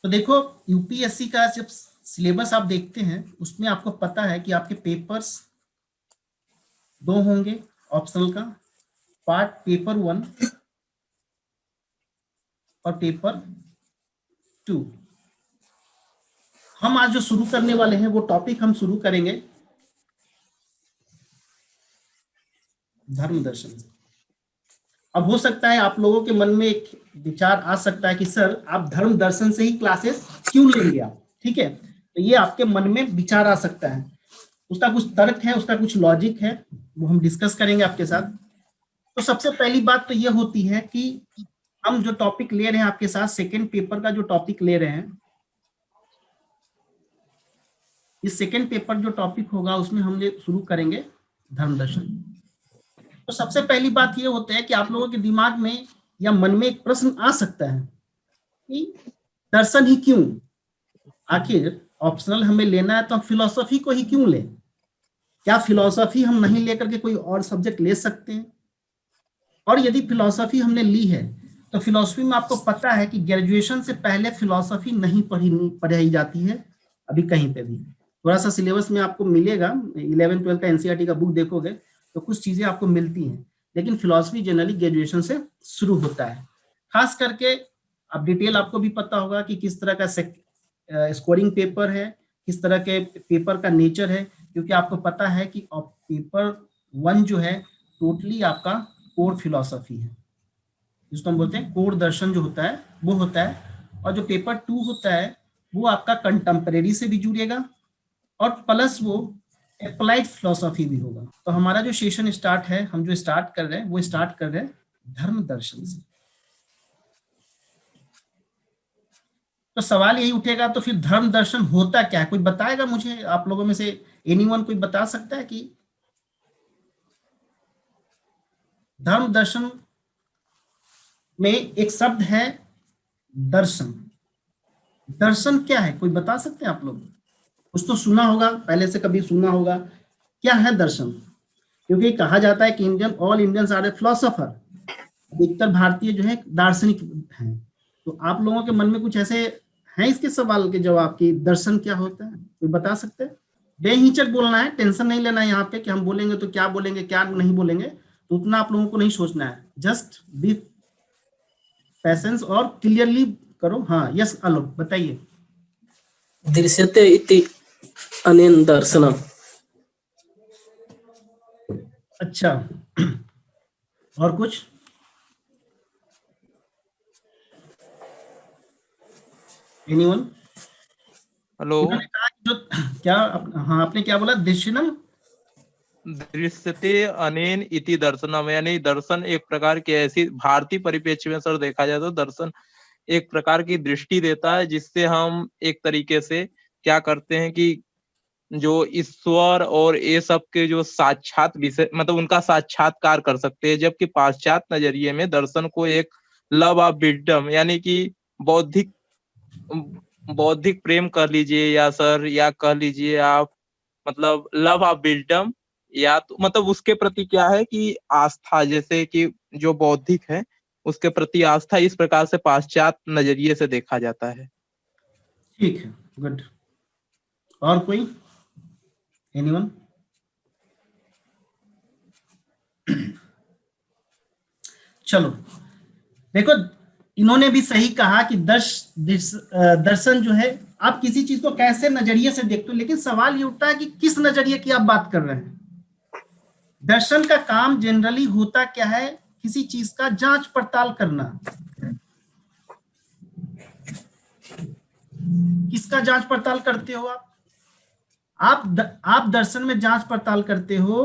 तो देखो, यूपीएससी का जब सिलेबस आप देखते हैं उसमें आपको पता है कि आपके पेपर्स 2 होंगे ऑप्शनल का, पार्ट पेपर 1 और पेपर 2। हम आज जो शुरू करने वाले हैं वो टॉपिक हम शुरू करेंगे धर्म दर्शन से। अब हो सकता है आप लोगों के मन में एक विचार आ सकता है कि सर आप धर्म दर्शन से ही क्लासेस क्यों लेंगे आप, ठीक है। तो ये आपके मन में विचार आ सकता है, उसका कुछ तर्क है, उसका कुछ लॉजिक है, वो हम डिस्कस करेंगे आपके साथ। तो सबसे पहली बात तो ये होती है कि हम जो टॉपिक ले रहे हैं आपके साथ, सेकेंड पेपर का जो टॉपिक ले रहे हैं, इस सेकेंड पेपर जो टॉपिक होगा उसमें हम शुरू करेंगे धर्म दर्शन। तो सबसे पहली बात ये होता है कि आप लोगों के दिमाग में या मन में एक प्रश्न आ सकता है कि दर्शन ही क्यों, आखिर ऑप्शनल हमें लेना है तो हम फिलॉसफी को ही क्यों लें, क्या फिलॉसफी हम नहीं लेकर के कोई और सब्जेक्ट ले सकते हैं। और यदि फिलॉसफी हमने ली है तो फिलॉसफी में आपको पता है कि ग्रेजुएशन से पहले फिलॉसफी नहीं पढ़ाई जाती है अभी कहीं पे भी। थोड़ा सा सिलेबस में आपको मिलेगा, 11th-12th का एनसीईआरटी का बुक देखोगे तो कुछ चीजें आपको मिलती हैं, लेकिन फिलॉसफी जनरली ग्रेजुएशन से शुरू होता है। खास करके अब डिटेल आपको भी पता होगा कि किस तरह का स्कोरिंग पेपर है, किस तरह के पेपर का नेचर है, क्योंकि आपको पता है कि पेपर 1 जो है टोटली आपका कोर फिलॉसफी है, जिसको हम बोलते हैं कोर दर्शन जो होता है वो होता है। और जो पेपर 2 होता है वो आपका कंटेम्परेरी से भी जुड़ेगा और प्लस वो अप्लाइड फिलोसफी भी होगा। तो हमारा जो सेशन स्टार्ट है, हम जो स्टार्ट कर रहे हैं वो स्टार्ट कर रहे हैं धर्म दर्शन से। तो सवाल यही उठेगा, तो फिर धर्म दर्शन होता क्या है, कोई बताएगा मुझे? आप लोगों में से एनीवन कोई बता सकता है कि धर्म दर्शन में एक शब्द है दर्शन, दर्शन क्या है, कोई बता सकते हैं आप लोग? कुछ तो सुना होगा, पहले से कभी सुना होगा, क्या है दर्शन? क्योंकि कहा जाता है कि Indian all Indians are a philosopher, अधिकतर भारतीय जो है दार्शनिक हैं। तो आप लोगों के मन में कुछ ऐसे हैं इसके सवाल के जवाब कि दर्शन क्या होता है, कोई बता सकते हैं? बेहिचक बोलना है, टेंशन नहीं लेना है यहाँ पे कि हम बोलेंगे तो क्या बोलेंगे क्या नहीं बोलेंगे, तो उतना आप लोगों को नहीं सोचना है, जस्ट बी पेशेंस और क्लियरली करो। हाँ, यस आलोक बताइए। दृश्यते इति अनेन दर्शनम। अच्छा, और कुछ? एनीवन? हेलो। उन्होंने कहा कि जो क्या हाँ आपने क्या बोला? दृश्यनम दृश्यते अनेन इति दर्शनम, यानी दर्शन एक प्रकार की ऐसी भारतीय परिप्रेक्ष्य में सर देखा जाए तो दर्शन एक प्रकार की दृष्टि देता है, जिससे हम एक तरीके से क्या करते हैं कि जो ईश्वर और ये सब के जो साक्षात विषय मतलब उनका साक्षात्कार कर सकते हैं। जबकि पाश्चात्य नजरिए में दर्शन को एक लव ऑफ विजडम यानी कि बौद्धिक बौद्धिक प्रेम कर लीजिए या सर, या कह लीजिए आप मतलब लव ऑफ विजडम, या तो मतलब उसके प्रति क्या है कि आस्था, जैसे कि जो बौद्धिक है उसके प्रति आस्था, इस प्रकार से पाश्चात्य नजरिए से देखा जाता है। ठीक है, गुड। और कोई? एनीवन? चलो देखो, इन्होंने भी सही कहा कि दर्शन जो है आप किसी चीज को कैसे नजरिए से देखते हो, लेकिन सवाल ये उठता है कि किस नजरिए की आप बात कर रहे हैं। दर्शन का काम जनरली होता क्या है? किसी चीज का जांच पड़ताल करना। किसका जांच पड़ताल करते हो आप दर्शन में जांच पड़ताल करते हो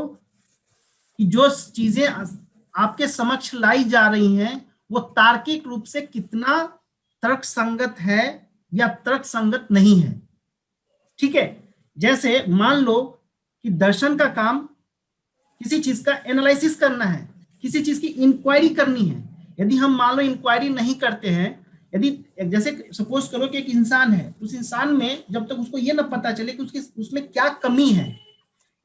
कि जो चीजें आपके समक्ष लाई जा रही हैं वो तार्किक रूप से कितना तर्क संगत है या तर्क संगत नहीं है। ठीक है, जैसे मान लो कि दर्शन का काम किसी चीज का एनालिसिस करना है, किसी चीज की इंक्वायरी करनी है। यदि हम मान लो इंक्वायरी नहीं करते हैं, यदि जैसे सपोज करो कि एक इंसान है, उस इंसान में जब तक उसको ये ना पता चले कि उसमें क्या कमी है,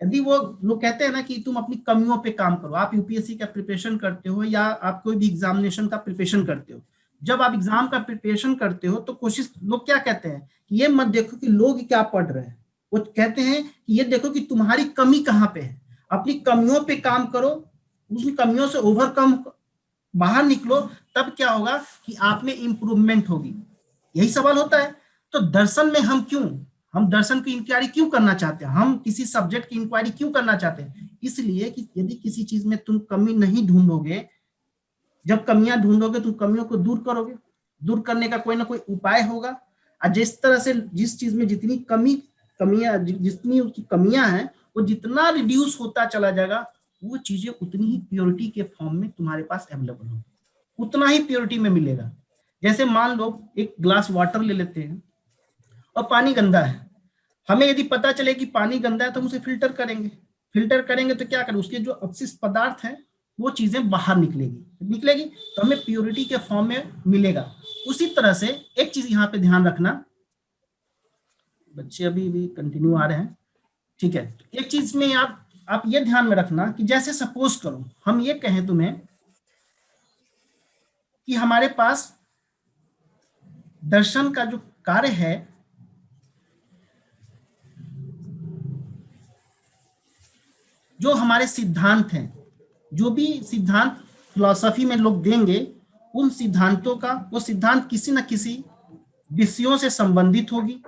यदि वो लोग कहते हैं ना कि तुम अपनी कमियों पे काम करो, आप यूपीएससी का प्रिपरेशन करते हो या आप कोई भी एग्जामिनेशन का प्रिपरेशन करते हो, जब आप एग्जाम का प्रिपरेशन करते हो तो कोशिश, लोग क्या कहते हैं कि ये मत देखो कि लोग क्या पढ़ रहे हैं, वो कहते हैं कि ये देखो कि तुम्हारी कमी कहाँ पे है, अपनी कमियों पे काम करो, उन कमियों से ओवरकम बाहर निकलो, तब क्या होगा कि आप में इंप्रूवमेंट होगी। यही सवाल होता है। तो दर्शन में हम दर्शन की इंक्वायरी क्यों करना चाहते हैं, हम किसी सब्जेक्ट की इंक्वायरी क्यों करना चाहते हैं? इसलिए कि यदि किसी चीज में तुम कमी नहीं ढूंढोगे, जब कमियां ढूंढोगे तुम कमियों को दूर करोगे, दूर करने का कोई ना कोई उपाय होगा। और जिस तरह से जिस चीज में जितनी जितनी उसकी कमियां हैं, वो जितना रिड्यूस होता चला जाएगा, वो चीजें उतनी ही प्योरिटी के फॉर्म में तुम्हारे पास अवेलेबल होगी, उतना ही प्योरिटी में मिलेगा। जैसे मान लो एक ग्लास वाटर ले लेते हैं और पानी गंदा है, हमें यदि पता चले कि पानी गंदा है तो हम उसे फिल्टर करेंगे तो क्या करें, उसके जो अवशिष्ट पदार्थ है वो चीजें बाहर निकलेगी तो हमें प्योरिटी के फॉर्म में मिलेगा। उसी तरह से एक चीज यहाँ पे ध्यान रखना, बच्चे अभी भी कंटिन्यू आ रहे हैं, ठीक है। एक चीज में आप ये ध्यान में रखना कि जैसे सपोज करो हम ये कहें तुम्हें कि हमारे पास दर्शन का जो कार्य है, जो हमारे सिद्धांत हैं, जो भी सिद्धांत फिलॉसफी में लोग देंगे, उन सिद्धांतों का वो सिद्धांत किसी न किसी विषयों से संबंधित होगी।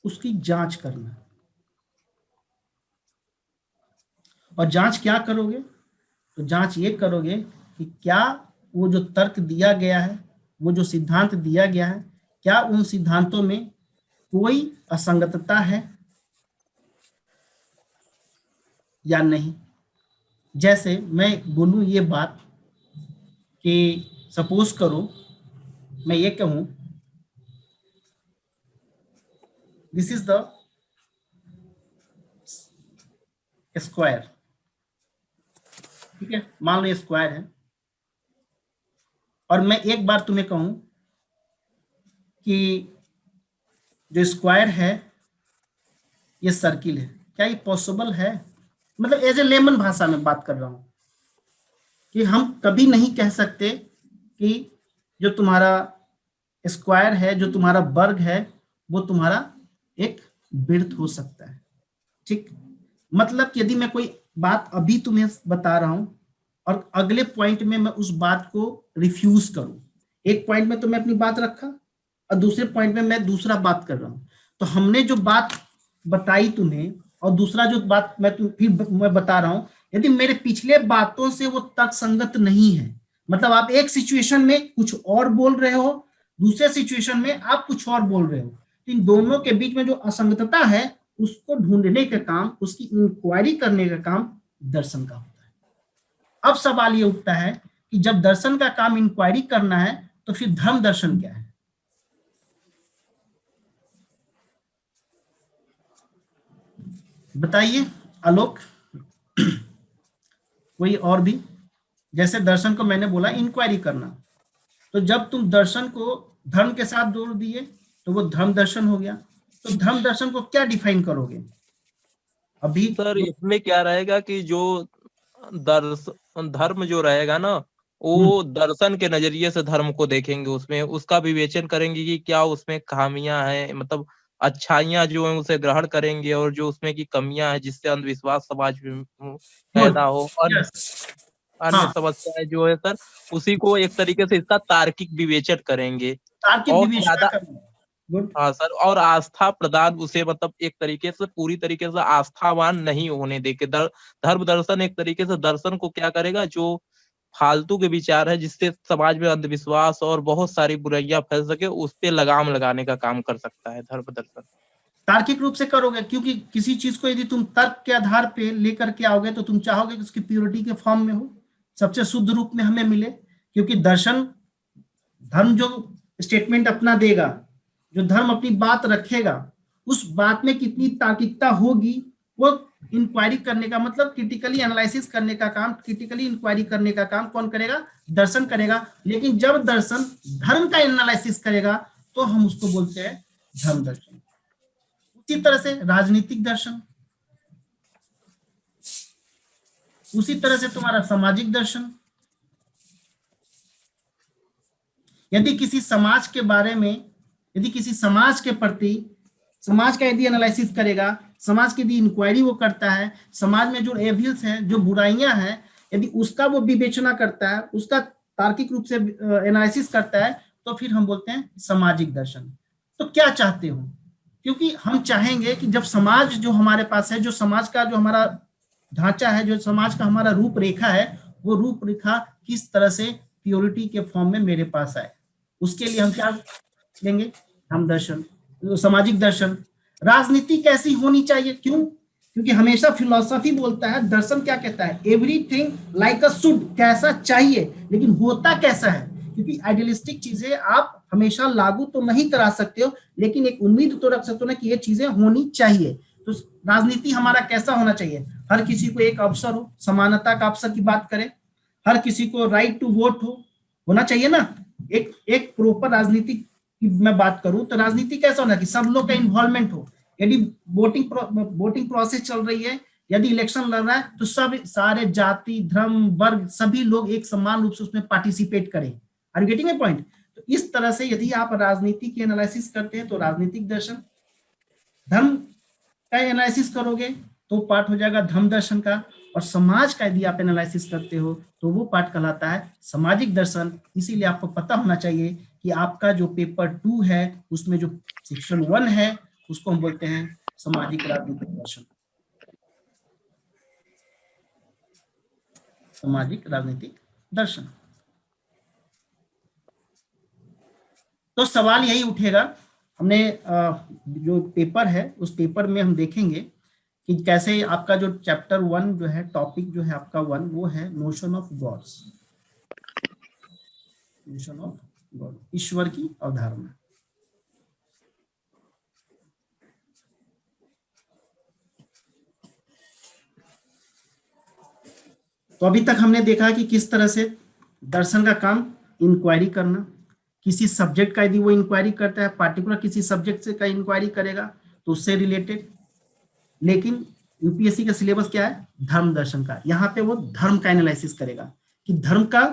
उसकी जांच करना, और जांच क्या करोगे, तो जांच ये करोगे कि क्या वो जो तर्क दिया गया है, वो जो सिद्धांत दिया गया है, क्या उन सिद्धांतों में कोई असंगतता है या नहीं। जैसे मैं बोलूं ये बात कि सपोज करो मैं ये कहूं दिस इज द स्क्वायर, ठीक है, मान लो ये स्क्वायर है, और मैं एक बार तुम्हें कहूं कि जो स्क्वायर है ये सर्किल है, क्या ये पॉसिबल है? मतलब एज ए लेमन भाषा में बात कर रहा हूं कि हम कभी नहीं कह सकते कि जो तुम्हारा स्क्वायर है, जो तुम्हारा वर्ग है, वो तुम्हारा एक वृत्त हो सकता है, ठीक। मतलब यदि मैं कोई बात अभी तुम्हें बता रहा हूं और अगले पॉइंट में मैं उस बात को रिफ्यूज करूं, एक पॉइंट में तो मैं अपनी बात रखा और दूसरे पॉइंट में मैं दूसरा बात कर रहा हूं, तो हमने जो बात बताई तुम्हें और दूसरा जो बात मैं बता रहा हूं, यदि मेरे पिछले बातों से वो तर्कसंगत नहीं है, मतलब आप एक सिचुएशन में कुछ और बोल रहे हो, दूसरे सिचुएशन में आप कुछ और बोल रहे हो, तो इन दोनों के बीच में जो असंगतता है उसको ढूंढने का काम, उसकी इंक्वायरी करने का काम दर्शन का होता है। अब सवाल ये उठता है कि जब दर्शन का काम इंक्वायरी करना है तो फिर धर्म दर्शन क्या है? बताइए आलोक, कोई और भी? जैसे दर्शन को मैंने बोला इंक्वायरी करना, तो जब तुम दर्शन को धर्म के साथ जोड़ दिए तो वो धर्म दर्शन हो गया। तो धर्म दर्शन को क्या डिफाइन करोगे अभी? सर इसमें क्या रहेगा कि जो धर्म जो रहेगा ना, वो दर्शन के नजरिए से धर्म को देखेंगे, उसमें उसका विवेचन करेंगे कि क्या उसमें खामियां हैं, मतलब अच्छाइयां जो है उसे ग्रहण करेंगे, और जो उसमें की कमियां हैं जिससे अंधविश्वास समाज में पैदा हो, और अन्य हाँ, समस्याएं जो है सर, उसी को एक तरीके से इसका तार्किक विवेचन करेंगे। तार्किक और विवेचना ज्यादा, करना। गुड। हाँ सर, और आस्था प्रदान उसे, मतलब एक तरीके से पूरी तरीके से आस्थावान नहीं होने देके धर्म दर्शन एक तरीके से दर्शन को क्या करेगा, जो फालतू के विचार है जिससे समाज में अंधविश्वास और बहुत सारी बुराइयां फैल सके, उस पे लगाम लगाने का काम कर सकता है धर्म दर्शन। तार्किक रूप से करोगे, क्योंकि किसी चीज को यदि तुम तर्क के आधार पे लेकर के आओगे तो तुम चाहोगे कि उसकी प्योरिटी के फॉर्म में हो, सबसे शुद्ध रूप में हमें मिले। क्योंकि दर्शन, धर्म जो स्टेटमेंट अपना देगा, जो धर्म अपनी बात रखेगा, उस बात में कितनी तार्किकता होगी, वो इंक्वायरी करने का मतलब क्रिटिकली एनालिसिस करने का काम, क्रिटिकली इंक्वायरी करने का काम कौन करेगा? दर्शन करेगा। लेकिन जब दर्शन धर्म का एनालिसिस करेगा तो हम उसको बोलते हैं धर्म दर्शन। उसी तरह से राजनीतिक दर्शन, उसी तरह से तुम्हारा सामाजिक दर्शन, यदि किसी समाज के बारे में, यदि किसी समाज के प्रति, समाज का यदि एनालिसिस करेगा, समाज की यदि इंक्वायरी वो करता है, समाज में जो एविल्स हैं, जो बुराइयां हैं, यदि उसका वो विवेचना करता है, उसका तार्किक रूप से एनालिसिस करता है, तो फिर हम बोलते हैं सामाजिक दर्शन। तो क्या चाहते हो? क्योंकि हम चाहेंगे कि जब समाज जो हमारे पास है, जो समाज का जो हमारा ढांचा है, जो समाज का हमारा रूपरेखा है, वो रूपरेखा किस तरह से प्योरिटी के फॉर्म में मेरे पास आए, उसके लिए हम क्या लेंगे? हम दर्शन, सामाजिक दर्शन। राजनीति कैसी होनी चाहिए? क्यों? क्योंकि हमेशा फिलॉसफी बोलता है, दर्शन क्या कहता है? एवरीथिंग लाइक अ शुड, कैसा चाहिए, लेकिन होता कैसा है? क्योंकि आइडियलिस्टिक चीजें आप हमेशा लागू तो नहीं करा सकते हो, लेकिन एक उम्मीद तो रख सकते हो ना कि ये चीजें होनी चाहिए। तो राजनीति हमारा कैसा होना चाहिए? हर किसी को एक अवसर हो, समानता का अवसर की बात करें, हर किसी को राइट टू वोट होना चाहिए ना। एक प्रॉपर राजनीति की मैं बात करूं तो राजनीति कैसा होना कि सब लोग का इन्वॉल्वमेंट हो। यदि वोटिंग प्रोसेस चल रही है, यदि इलेक्शन लड़ रहा है, तो सब सारे जाति, धर्म, वर्ग सभी लोग एक समान रूप से उसमें पार्टिसिपेट करें। Are you getting my point? तो इस तरह से यदि आप राजनीति की एनालिसिस करते हैं तो राजनीतिक दर्शन, धर्म का एनालिसिस करोगे तो पार्ट हो जाएगा धर्म दर्शन का, और समाज का यदि आप एनालिसिस करते हो तो वो पार्ट कहलाता है सामाजिक दर्शन। इसीलिए आपको पता होना चाहिए कि आपका जो पेपर 2 है उसमें जो सेक्शन 1 है उसको हम बोलते हैं सामाजिक राजनीतिक दर्शन। सामाजिक राजनीतिक दर्शन। तो सवाल यही उठेगा, हमने जो पेपर है उस पेपर में हम देखेंगे कि कैसे आपका जो चैप्टर 1 जो है, टॉपिक जो है आपका 1, वो है notion of gods, notion of god, ईश्वर की अवधारणा। तो अभी तक हमने देखा कि किस तरह से दर्शन का काम इंक्वायरी करना, किसी सब्जेक्ट का यदि वो इंक्वायरी करता है, पार्टिकुलर किसी सब्जेक्ट से का इंक्वायरी करेगा तो उससे रिलेटेड। लेकिन यूपीएससी का सिलेबस क्या है? धर्म दर्शन का। यहाँ पे वो धर्म का एनालिसिस करेगा कि धर्म का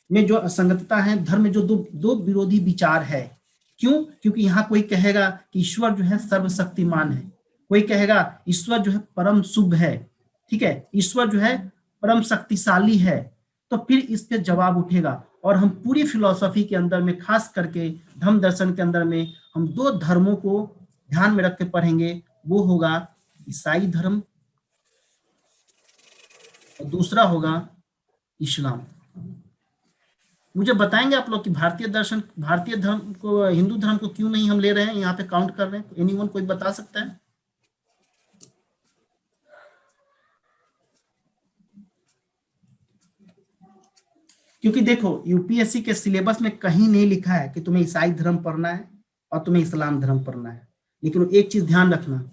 में जो असंगतता है, धर्म में जो दो विरोधी विचार है। क्यों? क्योंकि यहाँ कोई कहेगा कि ईश्वर जो है सर्वशक्तिमान है, कोई कहेगा ईश्वर जो है परम शुभ है, ठीक है, ईश्वर जो है परम शक्तिशाली है। तो फिर इस पे जवाब उठेगा, और हम पूरी फिलॉसफी के अंदर में, खास करके धर्म दर्शन के अंदर में, हम 2 धर्मों को ध्यान में रख के पढ़ेंगे। वो होगा ईसाई धर्म और दूसरा होगा इस्लाम। मुझे बताएंगे आप लोग कि भारतीय दर्शन, भारतीय धर्म को, हिंदू धर्म को क्यों नहीं हम ले रहे हैं, यहाँ पे काउंट कर रहे हैं? एनीवन कोई बता सकता है? क्योंकि देखो यूपीएससी के सिलेबस में कहीं नहीं लिखा है कि तुम्हें ईसाई धर्म पढ़ना है और तुम्हें इस्लाम धर्म पढ़ना है। लेकिन एक चीज ध्यान रखना,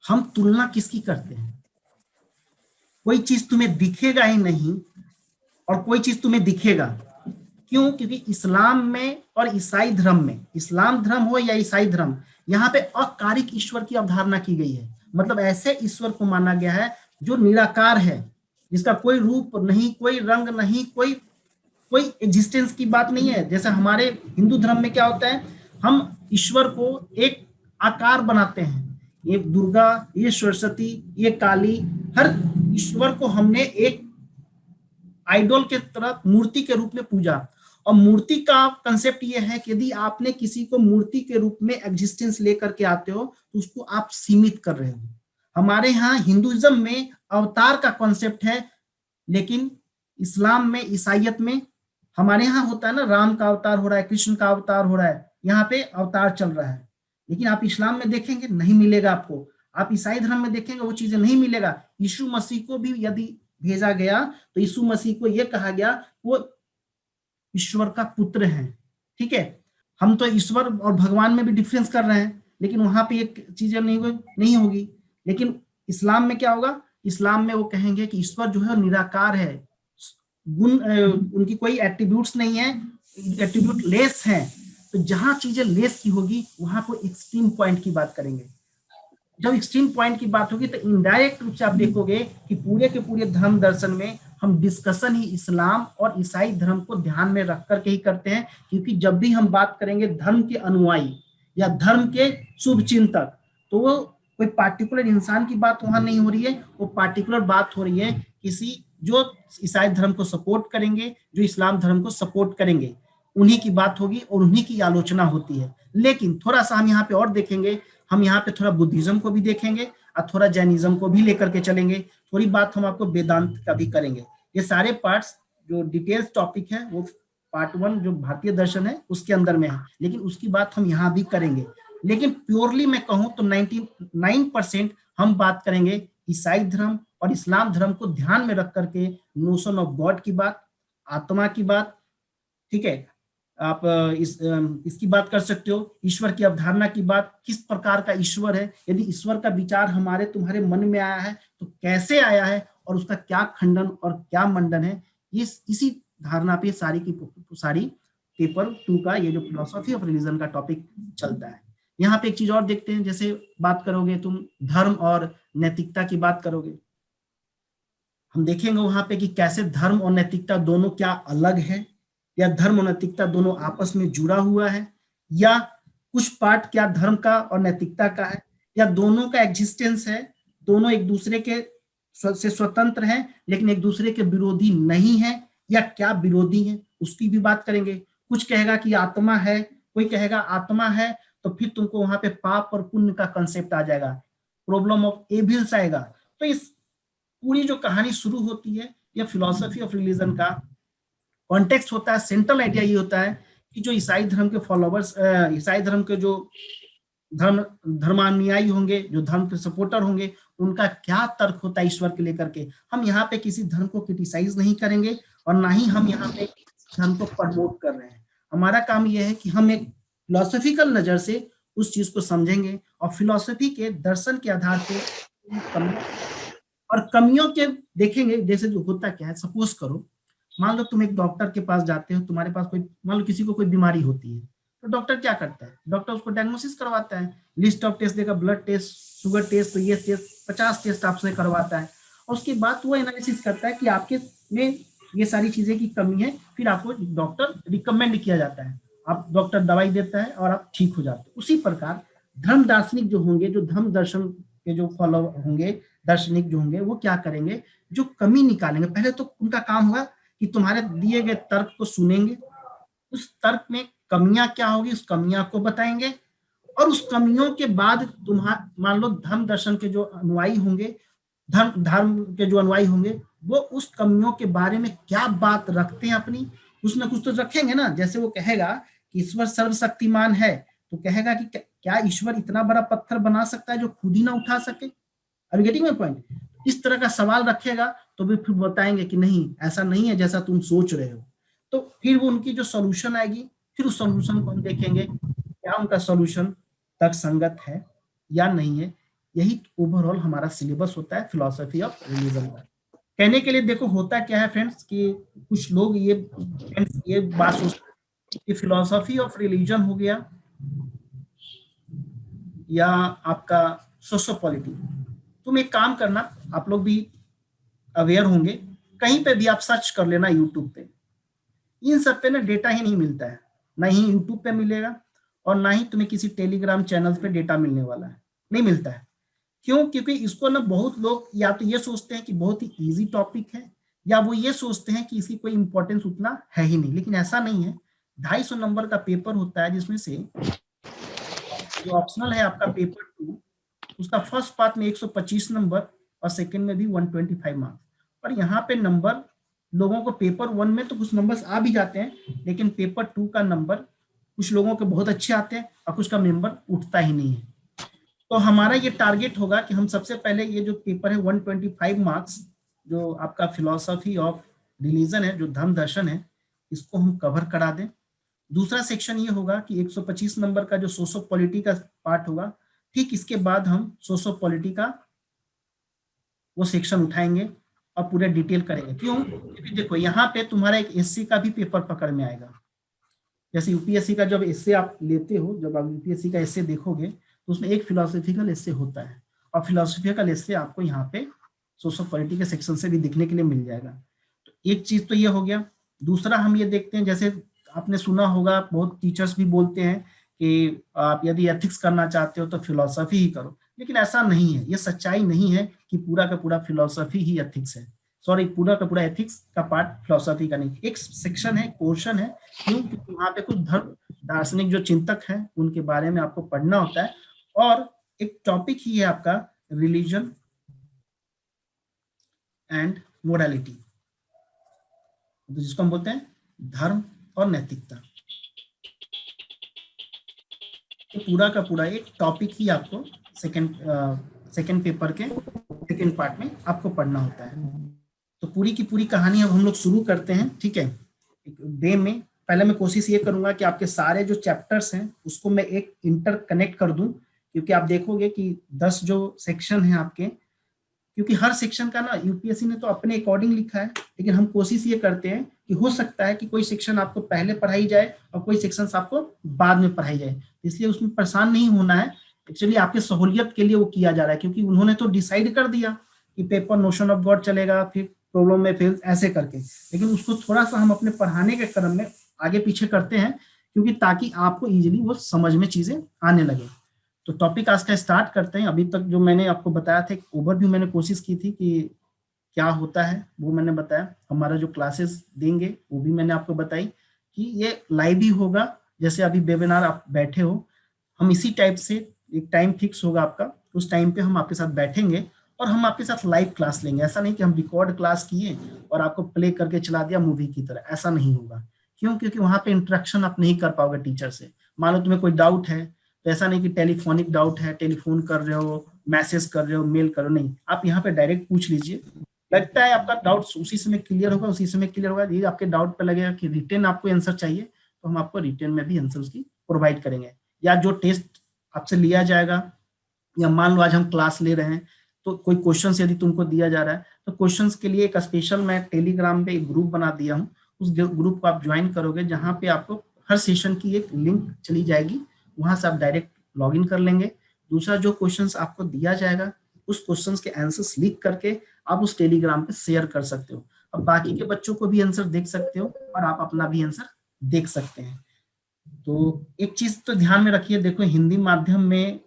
हम तुलना किसकी करते हैं? कोई चीज तुम्हें दिखेगा ही नहीं और कोई चीज तुम्हें दिखेगा। क्यों? क्योंकि इस्लाम में और ईसाई धर्म में, इस्लाम धर्म हो या ईसाई धर्म, यहाँ पे अकारिक ईश्वर की अवधारणा की गई है। मतलब ऐसे ईश्वर को माना गया है जो निराकार है, जिसका कोई रूप नहीं, कोई रंग नहीं, कोई एग्जिस्टेंस की बात नहीं है। जैसे हमारे हिंदू धर्म में क्या होता है, हम ईश्वर को एक आकार बनाते हैं, ये दुर्गा, ये सरस्वती, ये काली, हर ईश्वर को हमने एक आइडल के तरह मूर्ति के रूप में पूजा। और मूर्ति का कंसेप्ट ये है कि यदि आपने किसी को मूर्ति के रूप में एग्जिस्टेंस लेकर के आते हो तो उसको आप सीमित कर रहे हो। हमारे यहाँ हिंदुइज्म में अवतार का कॉन्सेप्ट है, लेकिन इस्लाम में, ईसाइयत में हमारे यहाँ होता है ना, राम का अवतार हो रहा है, कृष्ण का अवतार हो रहा है, यहाँ पे अवतार चल रहा है। लेकिन आप इस्लाम में देखेंगे नहीं मिलेगा आपको, आप ईसाई धर्म में देखेंगे वो चीजें नहीं मिलेगा। यीशु मसीह को भी यदि भेजा गया तो यीशु मसीह को यह कहा गया वो ईश्वर का पुत्र है, ठीक है। हम तो ईश्वर और भगवान में भी डिफरेंस कर रहे हैं, लेकिन वहां पे एक चीजें नहीं होगी। लेकिन इस्लाम में क्या होगा? इस्लाम में वो कहेंगे कि ईश्वर जो है निराकार है, गुण उनकी कोई एट्रीब्यूट्स नहीं है, एट्रीब्यूट लेस है। तो जहां चीजें लेस की होगी वहां को एक्सट्रीम पॉइंट की बात करेंगे। जब एक्सट्रीम पॉइंट की बात होगी तो इनडायरेक्ट रूप से आप देखोगे कि पूरे के पूरे धर्म दर्शन में हम डिस्कशन ही इस्लाम और ईसाई धर्म को ध्यान में रख करके ही करते हैं, क्योंकि जब भी हम बात करेंगे धर्म के अनुयायी या धर्म के शुभ चिंतक, तो वो कोई पार्टिकुलर इंसान की बात वहां नहीं हो रही है, वो पार्टिकुलर बात हो रही है किसी जो ईसाई धर्म को सपोर्ट करेंगे, जो इस्लाम धर्म को सपोर्ट करेंगे, उन्हीं की बात होगी और उन्हीं की आलोचना होती है। लेकिन थोड़ा सा हम यहाँ पे और देखेंगे, हम यहाँ पे थोड़ा बुद्धिज्म को भी देखेंगे और थोड़ा जैनिज्म को भी लेकर के चलेंगे, थोड़ी बात हम आपको वेदांत का भी करेंगे। ये सारे पार्ट्स जो डिटेल्स टॉपिक है वो पार्ट 1 जो भारतीय दर्शन है उसके अंदर में है, लेकिन उसकी बात हम यहाँ भी करेंगे। लेकिन प्योरली मैं कहूँ तो 99% हम बात करेंगे ईसाई धर्म और इस्लाम धर्म को ध्यान में रख करके नोशन ऑफ गॉड की बात, आत्मा की बात, ठीक है, आप इसकी बात कर सकते हो, ईश्वर की अवधारणा की बात, किस प्रकार का ईश्वर है, यदि ईश्वर का विचार हमारे तुम्हारे मन में आया है तो कैसे आया है और उसका क्या खंडन और क्या मंडन है, ये इसी धारणा पे सारी की सारी पेपर 2 का ये जो फिलोसॉफी ऑफ रिलीजन का टॉपिक चलता है। यहाँ पे एक चीज और देखते हैं, जैसे बात करोगे तुम धर्म और नैतिकता की बात करोगे, हम देखेंगे वहां पे कि कैसे धर्म और नैतिकता दोनों क्या अलग है, या धर्म और नैतिकता दोनों आपस में जुड़ा हुआ है, या कुछ पार्ट क्या धर्म का और नैतिकता का है, या दोनों का एग्जिस्टेंस है, दोनों एक दूसरे के से स्वतंत्र हैं लेकिन एक दूसरे के विरोधी नहीं है, या क्या विरोधी है उसकी भी बात करेंगे। कुछ कहेगा कि आत्मा है, कोई कहेगा आत्मा है, तो फिर तुमको वहां पे पाप और पुण्य का कंसेप्ट आ जाएगा, प्रॉब्लम ऑफ एविल्स आएगा। तो इस पूरी जो कहानी शुरू होती है यह फिलोसफी ऑफ रिलीजन का कॉन्टेक्स्ट होता है। सेंट्रल आइडिया ये होता है कि जो ईसाई धर्म के फॉलोवर्स, ईसाई धर्म के जो धर्मानुयायी होंगे, जो धर्म के सपोर्टर होंगे, उनका क्या तर्क होता है ईश्वर के लेकर के। हम यहाँ पे किसी धर्म को क्रिटिसाइज नहीं करेंगे और ना ही हम यहाँ पे धर्म को प्रमोट कर रहे हैं। हमारा काम यह है कि हम एक फिलोसफिकल नजर से उस चीज को समझेंगे और फिलोसफी के दर्शन के आधार पे और कमियों के देखेंगे। जैसे जो होता क्या है, सपोज करो मान लो तुम एक डॉक्टर के पास जाते हो, तुम्हारे पास कोई, मान लो किसी को कोई बीमारी होती है, तो डॉक्टर क्या करता है, डॉक्टर उसको डायग्नोसिस करवाता है, लिस्ट ऑफ टेस्ट देगा, ब्लड टेस्ट, शुगर टेस्ट, तो ये टेस्ट 50 टेस्ट आपसे करवाता है, और उसके बाद वो एनालिसिस करता है कि आपके में ये सारी चीजें की कमी है, फिर आपको डॉक्टर रिकमेंड किया जाता है, आप डॉक्टर दवाई देता है और आप ठीक हो जाते हो। उसी प्रकार धर्म दार्शनिक जो होंगे, जो धर्म दर्शन के जो फॉलो होंगे, दार्शनिक जो होंगे, वो क्या करेंगे, जो कमी निकालेंगे। पहले तो उनका काम होगा कि तुम्हारे दिए गए तर्क को सुनेंगे, उस तर्क में कमियां क्या होगी उस कमियां को बताएंगे, और उस कमियों के बाद तुम्हारा मान लो धर्म दर्शन के जो अनुयायी होंगे, धर्म के जो अनुयायी होंगे, वो उस कमियों के बारे में क्या बात रखते हैं अपनी, कुछ ना कुछ तो रखेंगे ना। जैसे वो कहेगा कि ईश्वर सर्वशक्तिमान है, तो कहेगा कि क्या ईश्वर इतना बड़ा पत्थर बना सकता है जो खुद ही ना उठा सके। Are you getting my point? इस तरह का सवाल रखेगा तो भी फिर बताएंगे कि नहीं, ऐसा नहीं है जैसा तुम सोच रहे हो। तो फिर वो उनकी जो सॉल्यूशन आएगी, फिर उस सॉल्यूशन को हम देखेंगे क्या उनका सॉल्यूशन तर्कसंगत है या नहीं है। यही ओवरऑल हमारा सिलेबस होता है फिलॉसफी ऑफ रिलीजन का। कहने के लिए देखो होता क्या है फ्रेंड्स कि कुछ लोग ये बात सोचते हैं कि फिलॉसफी ऑफ रिलीजन हो गया या आपका सोशियोपॉलिटी। तुम एक काम करना, आप लोग भी अवेयर होंगे, कहीं पे भी आप सर्च कर लेना यूट्यूब पे, इन सब पे ना डेटा ही नहीं मिलता है, ना ही यूट्यूब पे मिलेगा और ना ही तुम्हें किसी टेलीग्राम चैनल पे डेटा मिलने वाला है, नहीं मिलता है। क्यों? क्योंकि इसको ना बहुत लोग या तो ये सोचते हैं कि बहुत ही इजी टॉपिक है, या वो ये सोचते हैं कि इसकी कोई इंपॉर्टेंस उतना है ही नहीं, लेकिन ऐसा नहीं है। 250 नंबर का पेपर होता है, जिसमें से जो ऑप्शनल है आपका पेपर 2, उसका फर्स्ट पार्ट में 125 नंबर और सेकंड में भी 125 मार्क्स। और यहाँ पे नंबर लोगों को पेपर 1 में तो कुछ नंबर्स आ भी जाते हैं, लेकिन पेपर 2 का नंबर कुछ लोगों के बहुत अच्छे आते हैं और कुछ का नंबर उठता ही नहीं है। तो हमारा ये टारगेट होगा कि हम सबसे पहले ये जो पेपर है 125 मार्क्स, जो आपका फिलॉसफी ऑफ रिलीजन है, जो धर्म दर्शन है, इसको हम कवर करा दें। दूसरा सेक्शन ये होगा कि 125 नंबर का जो सोशियोपॉलिटी का पार्ट होगा, ठीक इसके बाद हम सोशियोपॉलिटी का वो सेक्शन उठाएंगे और पूरे डिटेल करेंगे। क्यों? क्योंकि देखो यहाँ पे तुम्हारा एक एससी का भी पेपर पकड़ में आएगा। जैसे यूपीएससी का जब एसए आप लेते हो, जब आप यूपीएससी का एसए देखोगे तो उसमें एक फिलोसफिकल एसए होता है, और फिलोसफिकल एस्से आपको यहाँ पे सोशल पॉलिटी के सेक्शन से भी दिखने के लिए मिल जाएगा। तो एक चीज तो ये हो गया। दूसरा हम ये देखते हैं, जैसे आपने सुना होगा बहुत टीचर्स भी बोलते हैं कि आप यदि एथिक्स करना चाहते हो तो फिलोसफी ही करो, लेकिन ऐसा नहीं है, ये सच्चाई नहीं है कि पूरा का पूरा फिलोसफी ही एथिक्स है। सॉरी, पूरा का पूरा एथिक्स का पार्ट फिलोसफी का नहीं, एक सेक्शन है, पोर्शन है। क्यों? क्योंकि वहां पे कुछ धर्म दार्शनिक जो चिंतक हैं उनके बारे में आपको पढ़ना होता है, और एक टॉपिक ही है आपका रिलीजन एंड मोरालिटी, जिसको हम बोलते हैं धर्म और नैतिकता। तो पूरा का पूरा एक टॉपिक ही आपको सेकंड पेपर के सेकंड पार्ट में आपको पढ़ना होता है। तो पूरी की पूरी कहानी अब हम लोग शुरू करते हैं, ठीक है। डे में पहले मैं कोशिश ये करूंगा कि आपके सारे जो चैप्टर्स हैं उसको मैं एक इंटरकनेक्ट कर दूं, क्योंकि आप देखोगे कि 10 जो सेक्शन हैं आपके, क्योंकि हर सेक्शन का ना यूपीएससी ने तो अपने अकॉर्डिंग लिखा है, लेकिन हम कोशिश ये करते हैं कि हो सकता है कि कोई सेक्शन आपको पहले पढ़ाई जाए और कोई सेक्शन आपको बाद में पढ़ाई जाए, इसलिए उसमें परेशान नहीं होना है। एक्चुअली आपके सहूलियत के लिए वो किया जा रहा है, क्योंकि उन्होंने तो डिसाइड कर दिया कि पेपर नोशन ऑफ गॉड चलेगा, फिर प्रॉब्लम में फेल, ऐसे करके, लेकिन उसको थोड़ा सा हम अपने पढ़ाने के क्रम में आगे पीछे करते हैं, क्योंकि ताकि आपको इजीली वो समझ में चीजें आने लगे। तो टॉपिक आज का स्टार्ट करते हैं। अभी तक जो मैंने आपको बताया था, एक ओवरव्यू मैंने कोशिश की थी कि क्या होता है वो मैंने बताया। हमारा जो क्लासेस देंगे वो भी मैंने आपको बताई कि ये लाइव ही होगा, जैसे अभी वेबिनार आप बैठे हो, हम इसी टाइप से एक टाइम फिक्स होगा आपका, उस टाइम पे हम आपके साथ बैठेंगे और हम आपके साथ लाइव क्लास लेंगे। ऐसा नहीं कि हम रिकॉर्ड क्लास किए और आपको प्ले करके चला दिया मूवी की तरह, ऐसा नहीं होगा। क्यों? क्योंकि वहां पे इंटरेक्शन आप नहीं कर पाओगे टीचर से। मान लो तुम्हें कोई डाउट है, तो ऐसा नहीं कि टेलीफोनिक डाउट है, टेलीफोन कर रहे हो, मैसेज कर रहे हो, मेल कर रहे हो, नहीं, आप यहाँ पे डायरेक्ट पूछ लीजिए। लगता है आपका डाउट उसी समय क्लियर होगा, उसी समय क्लियर होगा। ये आपके डाउट पे लगेगा कि रिटेन आपको आंसर चाहिए, तो हम आपको रिटेन में भी आंसर उसकी प्रोवाइड करेंगे। या जो टेस्ट आपसे लिया जाएगा, या मान लो आज हम क्लास ले रहे हैं तो कोई क्वेश्चन यदि तुमको दिया जा रहा है, तो क्वेश्चंस के लिए एक स्पेशल मैं टेलीग्राम पे एक ग्रुप बना दिया हूँ। उस ग्रुप को आप ज्वाइन करोगे, जहाँ पे आपको हर सेशन की एक लिंक चली जाएगी, वहां से आप डायरेक्ट लॉग इन कर लेंगे। दूसरा, जो क्वेश्चंस आपको दिया जाएगा उस क्वेश्चंस के आंसर्स लिख करके आप उस टेलीग्राम पे शेयर कर सकते हो। अब बाकी के बच्चों को भी आंसर देख सकते हो और आप अपना भी आंसर देख सकते हैं। तो एक चीज तो ध्यान में रखिए, देखो हिंदी माध्यम में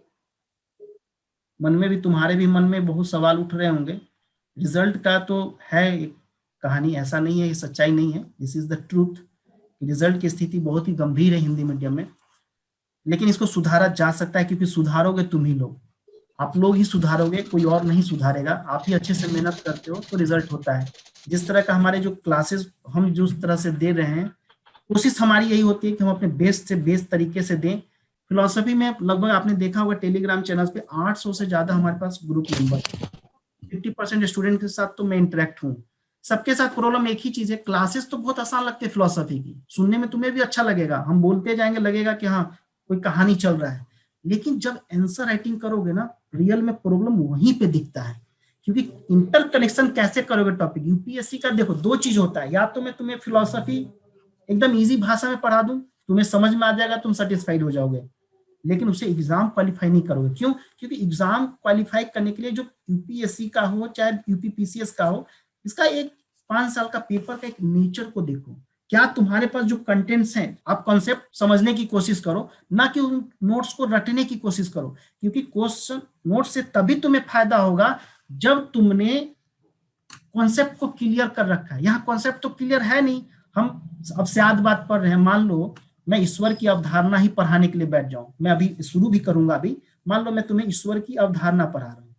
मन में भी, तुम्हारे भी मन में बहुत सवाल उठ रहे होंगे। रिजल्ट का तो है एक कहानी, ऐसा नहीं है, ये सच्चाई नहीं है, this is the truth. Result की स्थिति बहुत ही गंभीर है हिंदी मीडियम में, लेकिन इसको सुधारा जा सकता है, क्योंकि सुधारोगे तुम ही लोग, आप लोग ही सुधारोगे, कोई और नहीं सुधारेगा। आप ही अच्छे से मेहनत करते हो तो रिजल्ट होता है। जिस तरह का हमारे जो क्लासेस हम जिस तरह से दे रहे हैं, कोशिश हमारी यही होती है कि हम अपने बेस्ट से बेस्ट तरीके से दें। फिलोसफी में लगभग आपने देखा होगा टेलीग्राम चैनल पे 800 से ज्यादा हमारे पास ग्रुप मेंबर, 50% स्टूडेंट के साथ तो मैं इंटरेक्ट हूँ। सबके साथ प्रॉब्लम एक ही चीज है, क्लासेस तो बहुत आसान लगते हैं फिलोसफी की, सुनने में तुम्हें भी अच्छा लगेगा, हम बोलते जाएंगे, लगेगा कि हाँ कोई कहानी चल रहा है, लेकिन जब आंसर राइटिंग करोगे ना, रियल में प्रॉब्लम वहीं पे दिखता है। क्योंकि इंटरकनेक्शन कैसे करोगे टॉपिक, यूपीएससी का देखो 2 चीज होता है, या तो मैं तुम्हें फिलोसफी एकदम इजी भाषा में पढ़ा दूं, तुम्हें समझ में आ जाएगा, तुम सेटिस्फाइड हो जाओगे, लेकिन उसे एग्जाम क्वालिफाई नहीं करोगे। क्यों? क्योंकि एग्जाम क्वालिफाई करने के लिए जो यूपीएससी का हो चाहे यूपीपीसीएस का हो, इसका एक 5 साल का पेपर का एक नेचर को देखो। क्या तुम्हारे पास जो कंटेंट्स हैं, आप कॉन्सेप्ट समझने की कोशिश करो, ना कि उन नोट्स को रटने की कोशिश करो, क्योंकि क्वेश्चन नोट से तभी तुम्हें फायदा होगा जब तुमने कॉन्सेप्ट को क्लियर कर रखा है। यहाँ कॉन्सेप्ट तो क्लियर है नहीं, हम अब सियाद बात पढ़ रहे हैं। मान लो मैं ईश्वर की अवधारणा ही पढ़ाने के लिए बैठ जाऊं, मैं अभी शुरू भी करूंगा अभी, मान लो मैं तुम्हें ईश्वर की अवधारणा पढ़ा रहा हूं।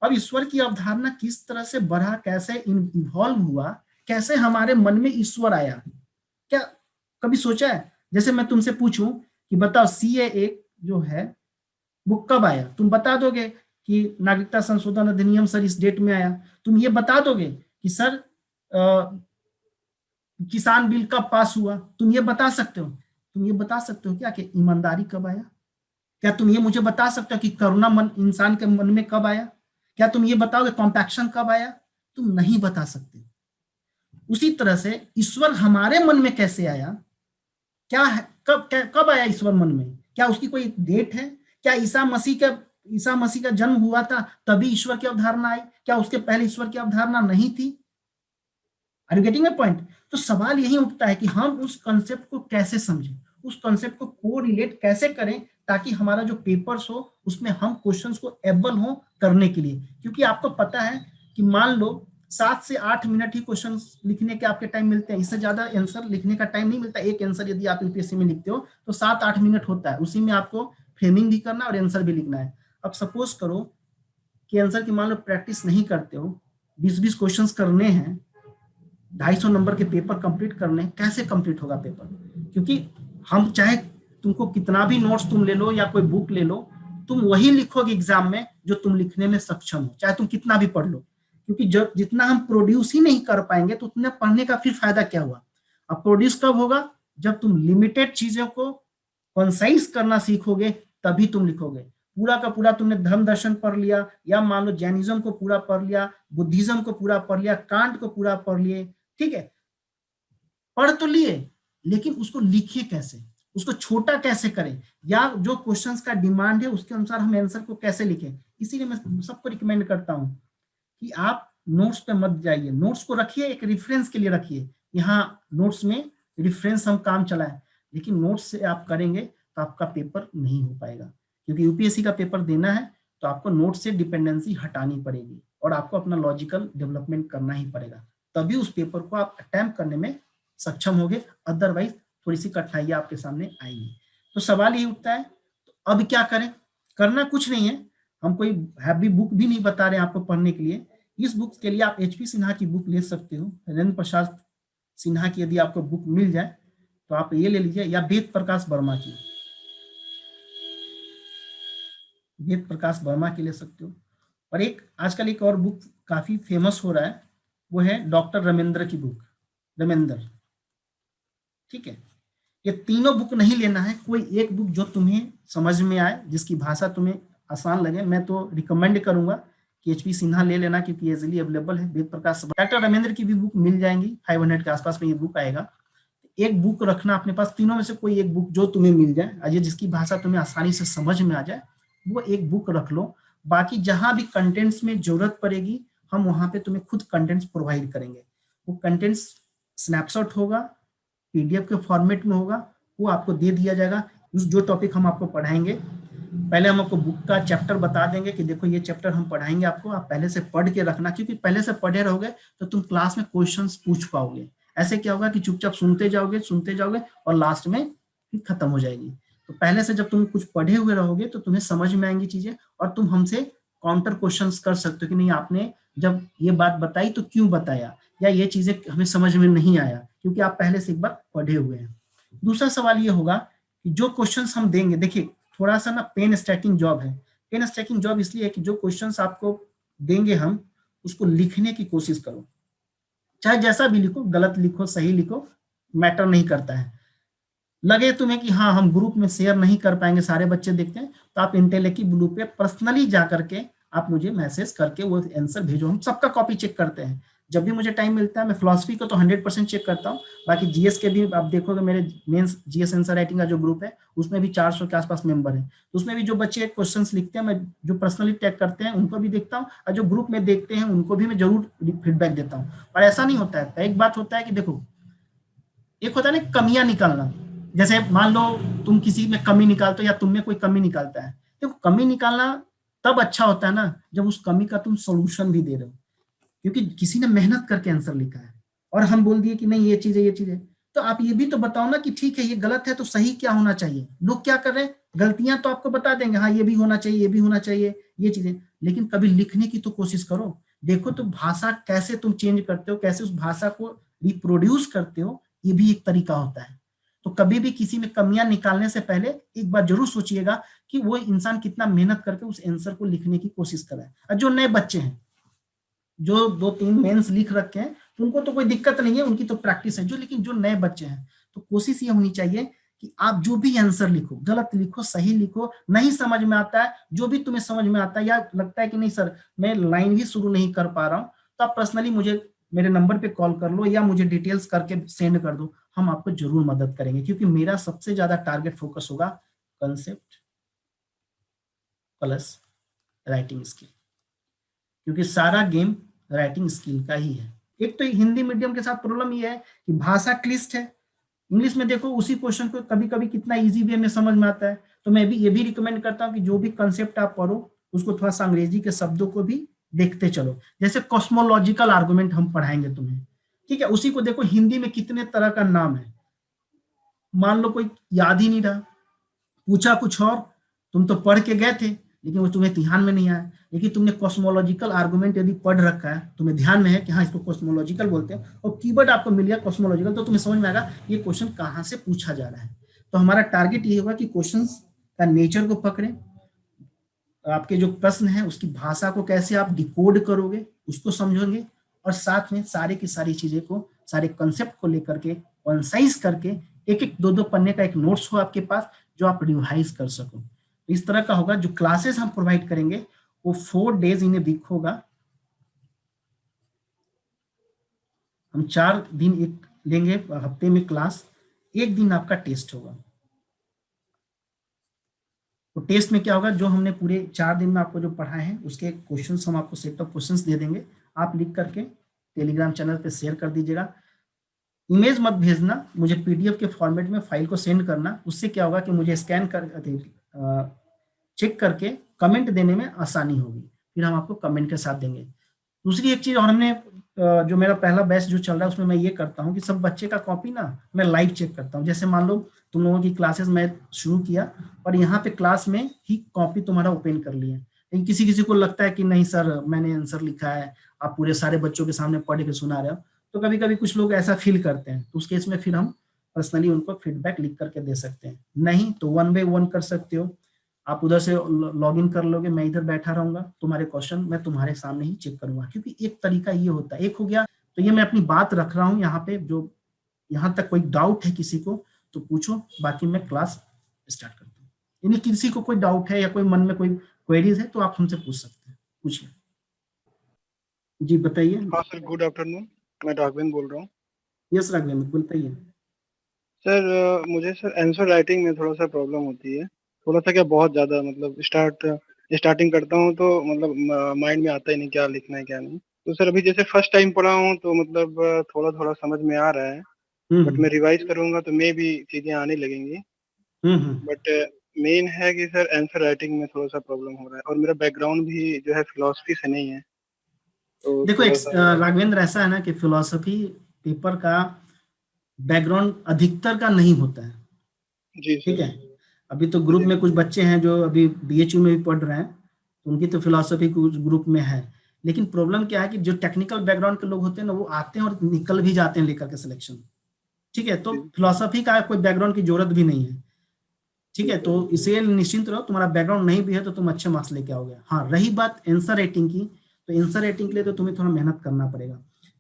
अब ईश्वर की अवधारणा किस तरह से बढ़ा, कैसे इवॉल्व हुआ, कैसे हमारे मन में ईश्वर आया, क्या कभी सोचा है? जैसे मैं तुमसे पूछूं कि बताओ CAA जो है वो कब आया, तुम बता दोगे कि नागरिकता संशोधन अधिनियम सर इस डेट में आया। तुम ये बता दोगे कि सर किसान बिल कब पास हुआ, तुम ये बता सकते हो। तुम ये बता सकते हो क्या कि ईमानदारी कब आया? क्या तुम ये मुझे बता सकते हो कि करुणा मन इंसान के मन में कब आया? क्या तुम ये बताओगे कॉम्पैक्शन कब आया? तुम नहीं बता सकते। उसी तरह से ईश्वर हमारे मन में कैसे आया, क्या है, कब आया ईश्वर मन में? क्या उसकी कोई डेट है? क्या ईसा मसीह के ईसा मसीह का जन्म हुआ था तभी ईश्वर की अवधारणा आई? क्या उसके पहले ईश्वर की अवधारणा नहीं थी? Are you getting my point? तो सवाल यही उठता है कि हम उस कंसेप्ट को कैसे समझें, उस कंसेप्ट को कोरिलेट कैसे करें ताकि हमारा जो पेपर्स हो उसमें हम क्वेश्चंस को एबल हो करने के लिए। क्योंकि आपको पता है कि मान लो 7 से 8 मिनट ही क्वेश्चन लिखने के आपके टाइम मिलते हैं, इससे ज्यादा आंसर लिखने का टाइम नहीं मिलता। एक आंसर यदि आप यूपीएससी में लिखते हो तो 7-8 मिनट होता है, उसी में आपको फ्रेमिंग भी करना और आंसर भी लिखना है। अब सपोज करो कि आंसर की मान लो प्रैक्टिस नहीं करते हो, 20-20 क्वेश्चन करने हैं, 250 नंबर के पेपर कंप्लीट करने, कैसे कंप्लीट होगा पेपर? क्योंकि हम चाहे तुमको कितना भी नोट्स तुम ले लो या कोई बुक ले लो, तुम वही लिखोगे एग्जाम में जो तुम लिखने में सक्षम हो, चाहे तुम कितना भी पढ़ लो। क्योंकि जब जितना हम प्रोड्यूस ही नहीं कर पाएंगे तो उतने पढ़ने का फिर फायदा क्या हुआ? अब प्रोड्यूस कब होगा? जब तुम लिमिटेड चीजों को कंसाइज करना सीखोगे, तभी तुम लिखोगे। पूरा का पूरा तुमने धर्म दर्शन पढ़ लिया, या मान लो जैनिज्म को पूरा पढ़ लिया, बुद्धिज्म को पूरा पढ़ लिया, कांट को पूरा पढ़ लिए, ठीक है, पढ़ तो लिए, लेकिन उसको लिखे कैसे, उसको छोटा कैसे करें, या जो क्वेश्चंस का डिमांड है उसके अनुसार हम आंसर को कैसे लिखें। इसीलिए मैं सबको रिकमेंड करता हूं कि आप नोट्स पे मत जाइए, नोट्स को रखिए, एक रेफरेंस के लिए रखिए। यहाँ नोट्स में रेफरेंस हम काम चलाएं, लेकिन नोट्स से आप करेंगे तो आपका पेपर नहीं हो पाएगा। क्योंकि यूपीएससी का पेपर देना है तो आपको नोट्स से डिपेंडेंसी हटानी पड़ेगी और आपको अपना लॉजिकल डेवलपमेंट करना ही पड़ेगा, तभी उस पेपर को आप अटेम्प्ट करने में सक्षम होगे। अदरवाइज थोड़ी सी कठिनाइयां आपके सामने आएंगी। तो सवाल ये उठता है, तो अब क्या करें? करना कुछ नहीं है, हम कोई हैवी बुक भी नहीं बता रहे हैं आपको पढ़ने के लिए। इस बुक के लिए आप एचपी सिन्हा की बुक ले सकते हो, हरेंद्र प्रसाद सिन्हा की यदि आपको बुक मिल जाए तो आप ये ले लीजिए, या वेद प्रकाश वर्मा की, वेद प्रकाश वर्मा की ले सकते हो। और एक आजकल एक और बुक काफी फेमस हो रहा है, वो है डॉक्टर रमेंद्र की बुक, रमेंद्र, ठीक है। ये तीनों बुक नहीं लेना है, कोई एक बुक जो तुम्हें समझ में आए, जिसकी भाषा तुम्हें आसान लगे। मैं तो रिकमेंड करूंगा कि एचपी सिन्हा ले लेना, क्योंकि इजीली अवेलेबल है। वेद प्रकाश, डॉक्टर रमेंद्र की भी बुक मिल जाएंगी, 500 के आसपास में ये बुक आएगा। एक बुक रखना अपने पास, तीनों में से कोई एक बुक जो तुम्हें मिल जाए, जिसकी भाषा तुम्हें आसानी से समझ में आ जाए, वो एक बुक रख लो। बाकी जहां भी कंटेंट्स में जरूरत पड़ेगी, हम वहां पे तुम्हें खुद कंटेंट्स प्रोवाइड करेंगे। वो कंटेंट्स स्नैपशॉट होगा, पीडीएफ के फॉर्मेट में होगा, वो आपको दे दिया जाएगा। जो टॉपिक हम आपको पढ़ाएंगे, पहले हम आपको बुक का चैप्टर बता देंगे कि देखो ये चैप्टर हम पढ़ाएंगे आपको, आप पहले से पढ़ के रखना, क्योंकि पहले से पढ़े रहोगे तो तुम क्लास में क्वेश्चंस पूछ पाओगे। ऐसे क्या होगा कि चुपचाप सुनते जाओगे और लास्ट में खत्म हो जाएगी। तो पहले से जब तुम कुछ पढ़े हुए रहोगे तो तुम्हें समझ में आएंगी चीजें, और तुम हमसे काउंटर क्वेश्चंस कर सकते हो कि नहीं आपने जब ये बात बताई तो क्यों बताया, या ये चीजें हमें समझ में नहीं आया, क्योंकि आप पहले से एक बार पढ़े हुए हैं। दूसरा सवाल ये होगा कि जो क्वेश्चंस हम देंगे, देखिए थोड़ा सा ना पेन स्टैकिंग जॉब है। पेन स्टैकिंग जॉब इसलिए है कि जो क्वेश्चंस आपको देंगे हम उसको लिखने की कोशिश करो, चाहे जैसा भी लिखो, गलत लिखो सही लिखो, मैटर नहीं करता है। लगे तुम्हें कि हाँ हम ग्रुप में शेयर नहीं कर पाएंगे, सारे बच्चे देखते हैं, तो आप इंटेलेक्ट ब्लू पे पर्सनली जा करके आप मुझे मैसेज करके वो आंसर भेजो, हम सबका कॉपी चेक करते हैं। जब भी मुझे टाइम मिलता है, मैं फिलॉसफी को तो 100% चेक करता हूँ, बाकी जीएस के भी आप देखोगे, मेरे मेंस जीएस आंसर राइटिंग का जो ग्रुप है उसमें भी 400 के आसपास मेंबर है। तो उसमें भी जो बच्चे क्वेश्चन लिखते हैं, मैं जो पर्सनली टैग करते हैं उनको भी देखता हूँ, और जो ग्रुप में देखते हैं उनको भी मैं जरूर फीडबैक देता हूँ। और ऐसा नहीं होता है, एक बात होता है कि देखो, एक होता है ना कमियां निकालना, जैसे मान लो तुम किसी में कमी निकालते हो या तुम में कोई कमी निकालता है, देखो कमी निकालना तब अच्छा होता है ना जब उस कमी का तुम सोल्यूशन भी दे रहे हो, क्योंकि किसी ने मेहनत करके आंसर लिखा है और हम बोल दिए कि नहीं ये चीज है, ये चीज है, तो आप ये भी तो बताओ ना कि ठीक है ये गलत है तो सही क्या होना चाहिए। लोग क्या कर रहे हैं, गलतियां तो आपको बता देंगे, हाँ ये भी होना चाहिए, ये भी होना चाहिए, ये चीजें, लेकिन कभी लिखने की तो कोशिश करो। देखो तो भाषा कैसे तुम चेंज करते हो, कैसे उस भाषा को रिप्रोड्यूस करते हो, ये भी एक तरीका होता है। तो कभी भी किसी में कमियां निकालने से पहले एक बार जरूर सोचिएगा कि वो इंसान कितना मेहनत करके उस आंसर को लिखने की कोशिश कर रहा है। और जो नए बच्चे हैं, जो 2-3 मेंस लिख रखे हैं, तो उनको तो कोई दिक्कत नहीं है, उनकी तो प्रैक्टिस है जो, लेकिन जो नए बच्चे हैं तो कोशिश ये होनी चाहिए कि आप जो भी आंसर लिखो, गलत लिखो सही लिखो, नहीं समझ में आता है, जो भी तुम्हें समझ में आता है, या लगता है कि नहीं सर मैं लाइन भी शुरू नहीं कर पा रहा हूँ, तो आप पर्सनली मुझे मेरे नंबर पे कॉल कर लो या मुझे डिटेल्स करके सेंड कर दो, हम आपको जरूर मदद करेंगे। क्योंकि मेरा सबसे ज्यादा टारगेट फोकस होगा कंसेप्ट प्लस राइटिंग स्किल, क्योंकि सारा गेम राइटिंग स्किल का ही है। एक तो हिंदी मीडियम के साथ प्रॉब्लम ये है कि भाषा क्लिष्ट है। इंग्लिश में देखो उसी क्वेश्चन को कभी कभी कितना इजी वे में समझ में आता है। तो मैं भी ये भी रिकमेंड करता हूँ कि जो भी कंसेप्ट आप पढ़ो उसको थोड़ा सा अंग्रेजी के शब्दों को भी देखते चलो। जैसे कॉस्मोलॉजिकल आर्गुमेंट हम पढ़ाएंगे तुम्हें, ठीक है, उसी को देखो हिंदी में कितने तरह का नाम है। मान लो कोई याद ही नहीं रहा, पूछा कुछ और, तुम तो पढ़ के गए थे लेकिन वो तुम्हें ध्यान में नहीं आया, लेकिन तुमने कॉस्मोलॉजिकल आर्गुमेंट यदि पढ़ रखा है, तुम्हें ध्यान में है कि हाँ इसको कॉस्मोलॉजिकल बोलते हैं, और कीवर्ड आपको मिल गया कॉस्मोलॉजिकल, तो तुम्हें समझ में आएगा ये क्वेश्चन कहाँ से पूछा जा रहा है। तो हमारा टारगेट ये होगा कि क्वेश्चन का नेचर को पकड़े, आपके जो प्रश्न है उसकी भाषा को कैसे आप डिकोड करोगे उसको समझोगे, और साथ में सारे की सारी चीजें को, सारे कंसेप्ट को लेकर के कंसाइज करके एक एक दो पन्ने का एक नोट्स हो आपके पास जो आप रिवाइज कर सको। इस तरह का होगा। जो क्लासेस हम प्रोवाइड करेंगे वो 4 डेज इन ए वीक होगा। हम 4 दिन एक लेंगे हफ्ते में क्लास, एक दिन आपका टेस्ट होगा। तो टेस्ट में क्या होगा, जो हमने पूरे 4 दिन में आपको जो पढ़ाए हैं उसके क्वेश्चंस हम आपको सेट ऑफ क्वेश्चंस दे देंगे, आप लिख करके टेलीग्राम चैनल पे शेयर कर दीजिएगा। इमेज मत भेजना, मुझे पीडीएफ के फॉर्मेट में फाइल को सेंड करना। उससे क्या होगा कि मुझे स्कैन कर चेक करके कमेंट देने में आसानी होगी, फिर हम आपको कमेंट के साथ देंगे। दूसरी एक चीज, और हमने जो मेरा पहला बैच जो चल रहा है उसमें मैं ये करता हूँ कि सब बच्चे का कॉपी ना मैं लाइव चेक करता हूँ। जैसे मान लो तुम लोगों की क्लासेस मैं शुरू किया और यहाँ पे क्लास में ही कॉपी तुम्हारा ओपन कर लिया, लेकिन किसी किसी को लगता है कि नहीं सर मैंने आंसर लिखा है, आप पूरे सारे बच्चों के सामने पढ़ के सुना रहे हो, तो कभी कभी कुछ लोग ऐसा फील करते हैं, तो उस केस में फिर हम पर्सनली उनको फीडबैक लिख करके दे सकते हैं। नहीं तो 1 by 1 कर सकते हो, आप उधर से लॉग इन कर लोगे, मैं इधर बैठा रहूंगा, तुम्हारे क्वेश्चन मैं तुम्हारे सामने ही चेक करूंगा। क्योंकि एक तरीका ये होता है, एक हो गया तो ये मैं अपनी बात रख रहा हूँ यहाँ पे, जो यहाँ तक कोई डाउट है किसी को तो पूछो, बाकी मैं क्लास स्टार्ट करता हूँ। यानी किसी को कोई डाउट है या कोई मन में कोई क्वेरीज है तो आप हमसे पूछ सकते हैं, पूछिए। जी बताइए। हाँ सर, गुड आफ्टरनून, मैं राघवेंद्र बोल रहा हूँ। यस राघवेंद्र बताइए। सर मुझे सर आंसर राइटिंग में थोड़ा सा प्रॉब्लम होती है, थोड़ा सा क्या बहुत ज़्यादा, मतलब स्टार्टिंग करता हूँ तो मतलब माइंड में आता ही नहीं क्या लिखना है क्या नहीं। तो सर अभी जैसे फर्स्ट टाइम पढ़ा हूँ तो मतलब थोड़ा थोड़ा समझ में आ रहा है, बट मैं रिवाइज करूंगा तो मे भी चीज़ें आने लगेंगी। बट मेन है कि सर आंसर राइटिंग में थोड़ा सा प्रॉब्लम हो रहा है, और मेरा बैकग्राउंड भी जो है फिलोसफी से नहीं है। तो देखो राघवेंद्र ऐसा है ना कि फिलोसफी पेपर का बैकग्राउंड अधिकतर का नहीं होता है। जी ठीक है, अभी तो ग्रुप में कुछ बच्चे हैं जो अभी बीएचयू में भी पढ़ रहे हैं, तो उनकी तो फिलोसफी कुछ ग्रुप में है, लेकिन प्रॉब्लम क्या है कि जो टेक्निकल बैकग्राउंड के लोग होते हैं ना वो आते हैं और निकल भी जाते हैं लेकर के सिलेक्शन। ठीक है, तो फिलोसफी का कोई बैकग्राउंड की जरूरत भी नहीं है। ठीक है, तो इसे निश्चिंत रहो, तुम्हारा बैकग्राउंड नहीं भी है तो तुम अच्छे मार्क्स लेके आओगे। हाँ रही बात आंसर राइटिंग की, तो आंसर राइटिंग के लिए तो तुम्हें थोड़ा मेहनत करना पड़ेगा,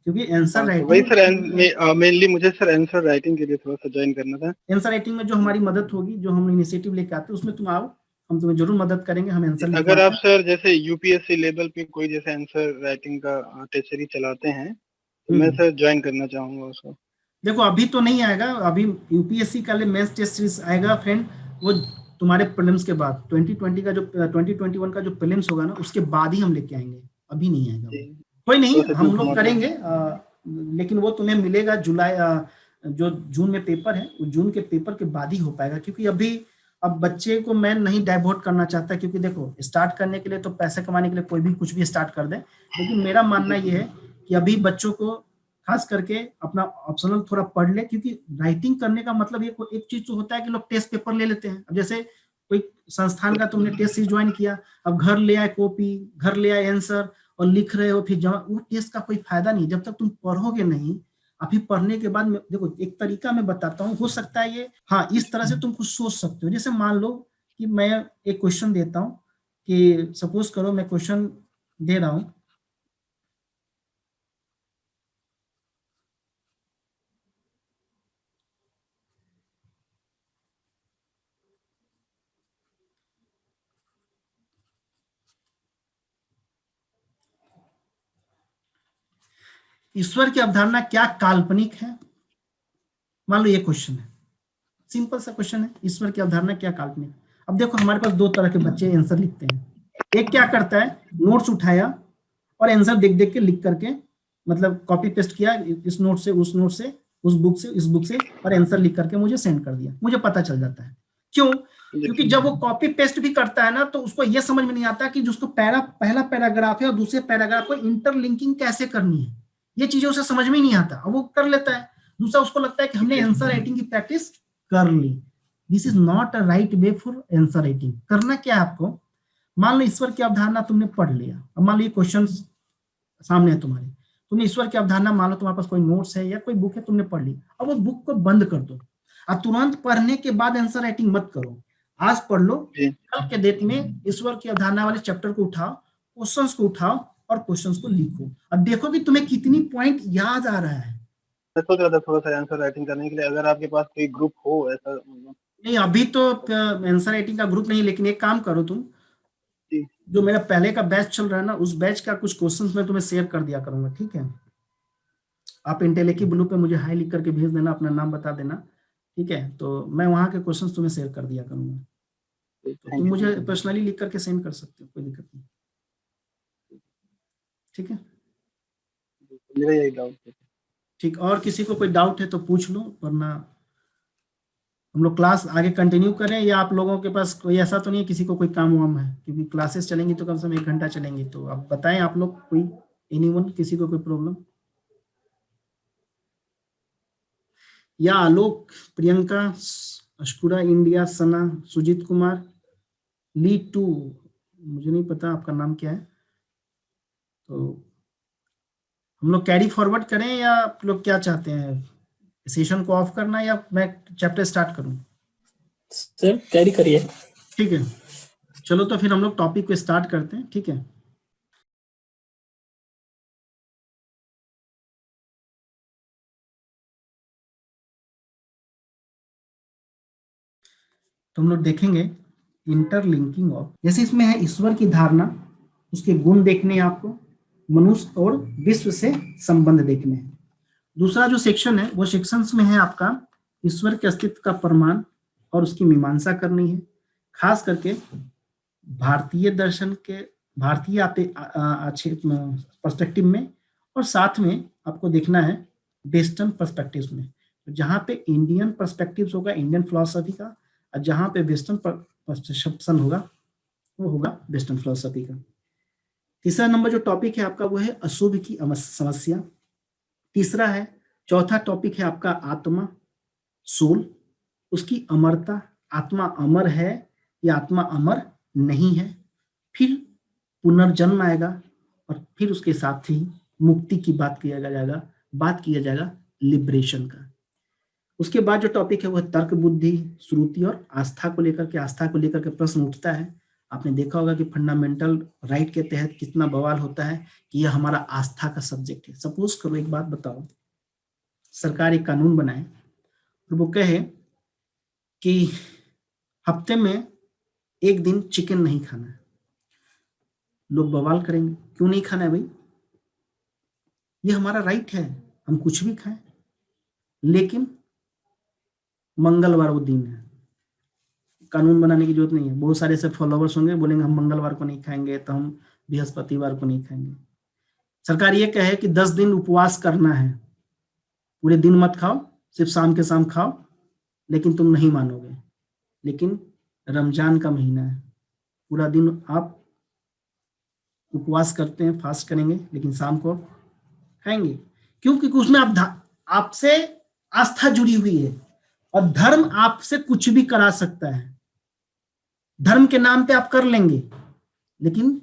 क्योंकि आंसर राइटिंग वही सर मेनली मुझे सर आंसर राइटिंग के लिए थोड़ा सा ज्वाइन करना था। आंसर राइटिंग में जो हमारी मदद होगी, जो हम इनिशिएटिव लेके आते हैं उसमें तुम आओ, हम तुम्हें जरूर मदद करेंगे। हम आंसर अगर आप सर जैसे यूपीएससी लेवल पे कोई जैसे आंसर राइटिंग का टेस्ट सीरीज चलाते हैं तो मैं सर ज्वाइन करना चाहूंगा उसको। देखो अभी तो नहीं आएगा, अभी यूपीएससी का मेंस टेस्ट सीरीज आएगा फ्रेंड, वो तुम्हारे प्रीलिम्स के बाद 2020 का जो 2021 का जो प्रीलिम्स होगा ना उसके बाद ही हम लेके आएंगे, अभी नहीं आएगा वो। कोई नहीं, हम लोग करेंगे, लेकिन वो तुम्हें मिलेगा जुलाई, जो जून में पेपर है वो जून के पेपर के बाद ही हो पाएगा। क्योंकि अभी अब बच्चे को मैं नहीं डाइवर्ट करना चाहता, क्योंकि देखो स्टार्ट करने के लिए तो पैसे कमाने के लिए कोई भी कुछ भी स्टार्ट कर दे, लेकिन मेरा मानना ये है कि अभी बच्चों को खास करके अपना ऑप्शनल थोड़ा पढ़ ले, क्योंकि राइटिंग करने का मतलब ये एक चीज तो होता है कि लोग टेस्ट पेपर ले लेते हैं। अब जैसे कोई संस्थान का तुमने टेस्ट सीरीज ज्वाइन किया, अब घर ले आए कॉपी, घर ले आए आंसर और लिख रहे हो, फिर जमा, वो टेस्ट का कोई फायदा नहीं जब तक तुम पढ़ोगे नहीं। अभी पढ़ने के बाद देखो एक तरीका मैं बताता हूँ, हो सकता है ये, हाँ इस तरह से तुम कुछ सोच सकते हो। जैसे मान लो कि मैं एक क्वेश्चन देता हूँ, कि सपोज करो मैं क्वेश्चन दे रहा हूँ, ईश्वर की अवधारणा क्या काल्पनिक है। मान लो ये क्वेश्चन है, सिंपल सा क्वेश्चन है, ईश्वर की अवधारणा क्या काल्पनिक। अब देखो हमारे पास 2 तरह के बच्चे आंसर लिखते हैं, एक क्या करता है, नोट्स उठाया और आंसर देख देख के लिख करके, मतलब कॉपी पेस्ट किया इस नोट से उस नोट से, उस बुक से इस बुक से, और आंसर लिख करके मुझे सेंड कर दिया, मुझे पता चल जाता है। क्यों? क्योंकि जब वो कॉपी पेस्ट भी करता है ना, तो उसको ये समझ में नहीं आता कि जिसको पहला पैराग्राफ है और दूसरे पैराग्राफ को इंटरलिंकिंग कैसे करनी है, ये चीजें उसे समझ में नहीं आता, और वो कर लेता है। दूसरा, उसको लगता है कि हमने आंसर राइटिंग की प्रैक्टिस कर ली। This is not a right way for answer writing. करना क्या है आपको, मान लो ईश्वर की अवधारणा तुमने पढ़ लिया, अब मान लो ये क्वेश्चन सामने है तुम्हारे, तुमने ईश्वर की अवधारणा, मान लो तुम्हारे पास कोई नोट्स है या कोई बुक है, तुमने पढ़ ली, अब उस बुक को बंद कर दो, और तुरंत पढ़ने के बाद आंसर राइटिंग मत करो। आज पढ़ लो, कल के डेट में ईश्वर की अवधारणा वाले चैप्टर को उठाओ, क्वेश्चंस को उठाओ और क्वेश्चंस को लिखो, और देखो कि तुम्हें कितनी पॉइंट याद आ रहा है। मैं सोच रहा था थोड़ा सा आंसर राइटिंग करने के लिए, अगर आपके पास कोई ग्रुप हो ऐसा। नहीं, अभी तो आंसर राइटिंग का ग्रुप नहीं, लेकिन एक काम करो तुम, जी। जो मेरा पहले का बैच चल रहा है ना, उस बैच का कुछ क्वेश्चंस मैं तुम्हें शेयर कर दिया करूंगा, ठीक है? आप इंटेलेक्की ब्लू पे मुझे हाई लिख करके भेज देना, अपना नाम बता देना, ठीक है? तो मैं वहां के क्वेश्चंस तुम्हें शेयर कर दिया करूंगा, तो तुम मुझे पर्सनली लिख करके सेंड कर सकते हो, कोई दिक्कत नहीं, ठीक है? मेरा यही डाउट है। ठीक, और किसी को कोई डाउट है तो पूछ लो, वरना हम लोग क्लास आगे कंटिन्यू करें, या आप लोगों के पास कोई ऐसा तो नहीं है किसी को कोई काम वाम है? क्योंकि क्लासेस चलेंगी तो कम से कम 1 घंटा चलेंगी, तो आप बताएं, आप लोग कोई एनीवन, किसी को कोई प्रॉब्लम? या आलोक, प्रियंका, अशकुरा इंडिया, सना, सुजीत कुमार, ली टू, मुझे नहीं पता आपका नाम क्या है, तो हम लोग कैरी फॉरवर्ड करें या आप लोग क्या चाहते हैं, सेशन को ऑफ करना या मैं चैप्टर स्टार्ट करूं? सर कैरी करिए। ठीक है, चलो तो फिर हम लोग टॉपिक को स्टार्ट करते हैं, ठीक है? तो हम लोग देखेंगे इंटरलिंकिंग ऑफ, जैसे इसमें है ईश्वर की धारणा, उसके गुण देखने हैं आपको, मनुष्य और विश्व से संबंध देखने हैं। दूसरा जो सेक्शन है वो सेक्शंस में है आपका ईश्वर के अस्तित्व का प्रमाण और उसकी मीमांसा करनी है, खास करके भारतीय दर्शन के, भारतीय पर्सपेक्टिव में, और साथ में आपको देखना है वेस्टर्न पर्सपेक्टिव में। जहाँ पे इंडियन पर्सपेक्टिव होगा इंडियन फिलोसफी का, और जहाँ पे वेस्टर्न परसेप्शन होगा वो होगा वेस्टर्न फिलोसफी का। तीसरा नंबर जो टॉपिक है आपका वो है अशुभ की समस्या। तीसरा है, चौथा टॉपिक है आपका आत्मा, सोल, उसकी अमरता, आत्मा अमर है या आत्मा अमर नहीं है। फिर पुनर्जन्म आएगा, और फिर उसके साथ ही मुक्ति की बात किया जाएगा लिबरेशन का। उसके बाद जो टॉपिक है वो तर्क बुद्धि, श्रुति और आस्था को लेकर के प्रश्न उठता है। आपने देखा होगा कि फंडामेंटल राइट के तहत कितना बवाल होता है कि यह हमारा आस्था का सब्जेक्ट है। सपोज करो, एक बात बताओ, सरकार एक कानून बनाए और वो कहे कि हफ्ते में 1 दिन चिकन नहीं खाना है, लोग बवाल करेंगे, क्यों नहीं खाना है भाई? ये हमारा राइट है, हम कुछ भी खाएं, लेकिन मंगलवार वो दिन है, कानून बनाने की जरूरत नहीं है। बहुत सारे ऐसे फॉलोवर्स होंगे, बोलेंगे हम मंगलवार को नहीं खाएंगे, तो हम बृहस्पतिवार को नहीं खाएंगे। सरकार ये कहे कि 10 दिन उपवास करना है, पूरे दिन मत खाओ, सिर्फ शाम के शाम खाओ, लेकिन तुम नहीं मानोगे, लेकिन रमजान का महीना है, पूरा दिन आप उपवास करते हैं, फास्ट करेंगे, लेकिन शाम को खाएंगे। क्यों? क्योंकि उसमें आपसे आस्था जुड़ी हुई है, और धर्म आपसे कुछ भी करा सकता है। धर्म के नाम पे आप कर लेंगे, लेकिन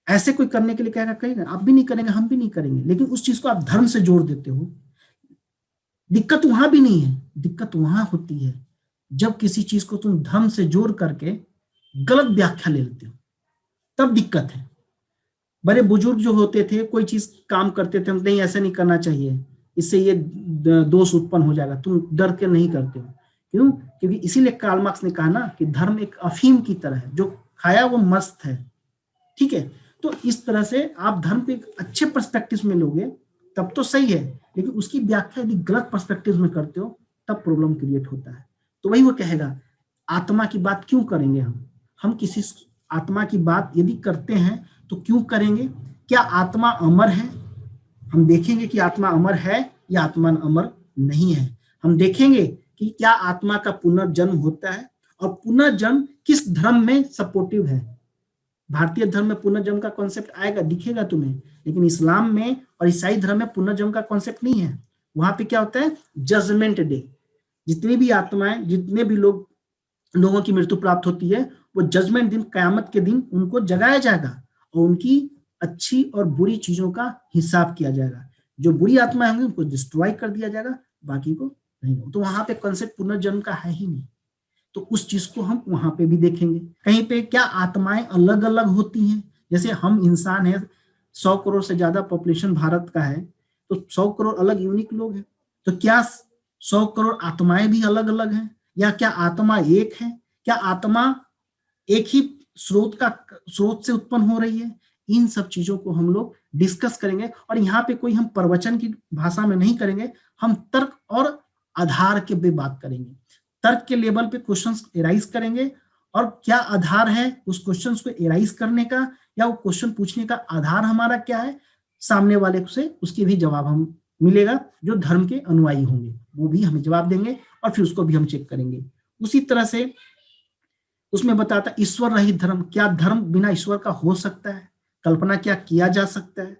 ऐसे कोई करने के लिए कहेगा, आप भी नहीं करेंगे, हम भी नहीं करेंगे, लेकिन उस चीज को आप धर्म से जोड़ देते हो। दिक्कत वहां भी नहीं है, दिक्कत वहां होती है जब किसी चीज को तुम धर्म से जोड़ करके गलत व्याख्या ले लेते हो, तब दिक्कत है। बड़े बुजुर्ग जो होते थे, कोई चीज काम करते थे, नहीं ऐसा नहीं करना चाहिए, इससे ये दोष उत्पन्न हो जाएगा, तुम डर के नहीं करते हो। क्यों? क्योंकि इसीलिए कार्ल मार्क्स ने कहा ना कि धर्म एक अफीम की तरह है, जो खाया वो मस्त है, ठीक है? तो इस तरह से आप धर्म को एक अच्छे पर्सपेक्टिव में लोगे तब तो सही है, लेकिन उसकी व्याख्या यदि गलत पर्सपेक्टिव में करते हो तब प्रॉब्लम क्रिएट होता है। तो वही वो कहेगा, आत्मा की बात क्यों करेंगे हम किसी आत्मा की बात यदि करते हैं तो क्यों करेंगे? क्या आत्मा अमर है? हम देखेंगे कि आत्मा अमर है या आत्मा अमर नहीं है। हम देखेंगे कि क्या आत्मा का पुनर्जन्म होता है और पुनर्जन्म किस धर्म में सपोर्टिव है। भारतीय धर्म में पुनर्जन्म का कॉन्सेप्ट आएगा, दिखेगा तुम्हें, लेकिन इस्लाम में और ईसाई धर्म में पुनर्जन्म का कॉन्सेप्ट नहीं है। वहां पे क्या होता है? Judgment day. जितनी भी आत्माएं, जितने भी लोगों की मृत्यु प्राप्त होती है, वो जजमेंट दिन, कयामत के दिन उनको जगाया जाएगा और उनकी अच्छी और बुरी चीजों का हिसाब किया जाएगा। जो बुरी आत्माएं होंगी उनको डिस्ट्रॉय कर दिया जाएगा, बाकी को नहीं। तो वहां पे कॉन्सेप्ट पुनर्जन्म का है ही नहीं। तो उस चीज को हम वहां पे भी देखेंगे। कहीं पे क्या आत्माएं अलग अलग होती हैं? जैसे हम इंसान हैं, 100 करोड़ से ज्यादा पॉपुलेशन भारत का है, तो 100 करोड़ अलग यूनिक लोग हैं। तो क्या 100 करोड़ आत्माएं भी अलग अलग हैं, या क्या आत्मा एक है? क्या आत्मा एक ही स्रोत से उत्पन्न हो रही है? इन सब चीजों को हम लोग डिस्कस करेंगे। और यहाँ पे कोई हम प्रवचन की भाषा में नहीं करेंगे, हम तर्क और आधार के भी बात करेंगे। तर्क के लेवल पे क्वेश्चंस एराइज करेंगे, और क्या आधार है उस क्वेश्चंस को एराइज करने का, या वो क्वेश्चन पूछने का आधार हमारा क्या है, सामने वाले से उसके भी जवाब हम मिलेगा। जो धर्म के अनुयायी होंगे वो भी हमें जवाब देंगे, और फिर उसको भी हम चेक करेंगे। उसी तरह से उसमें बताता ईश्वर रहित धर्म, क्या धर्म बिना ईश्वर का हो सकता है? कल्पना क्या किया जा सकता है?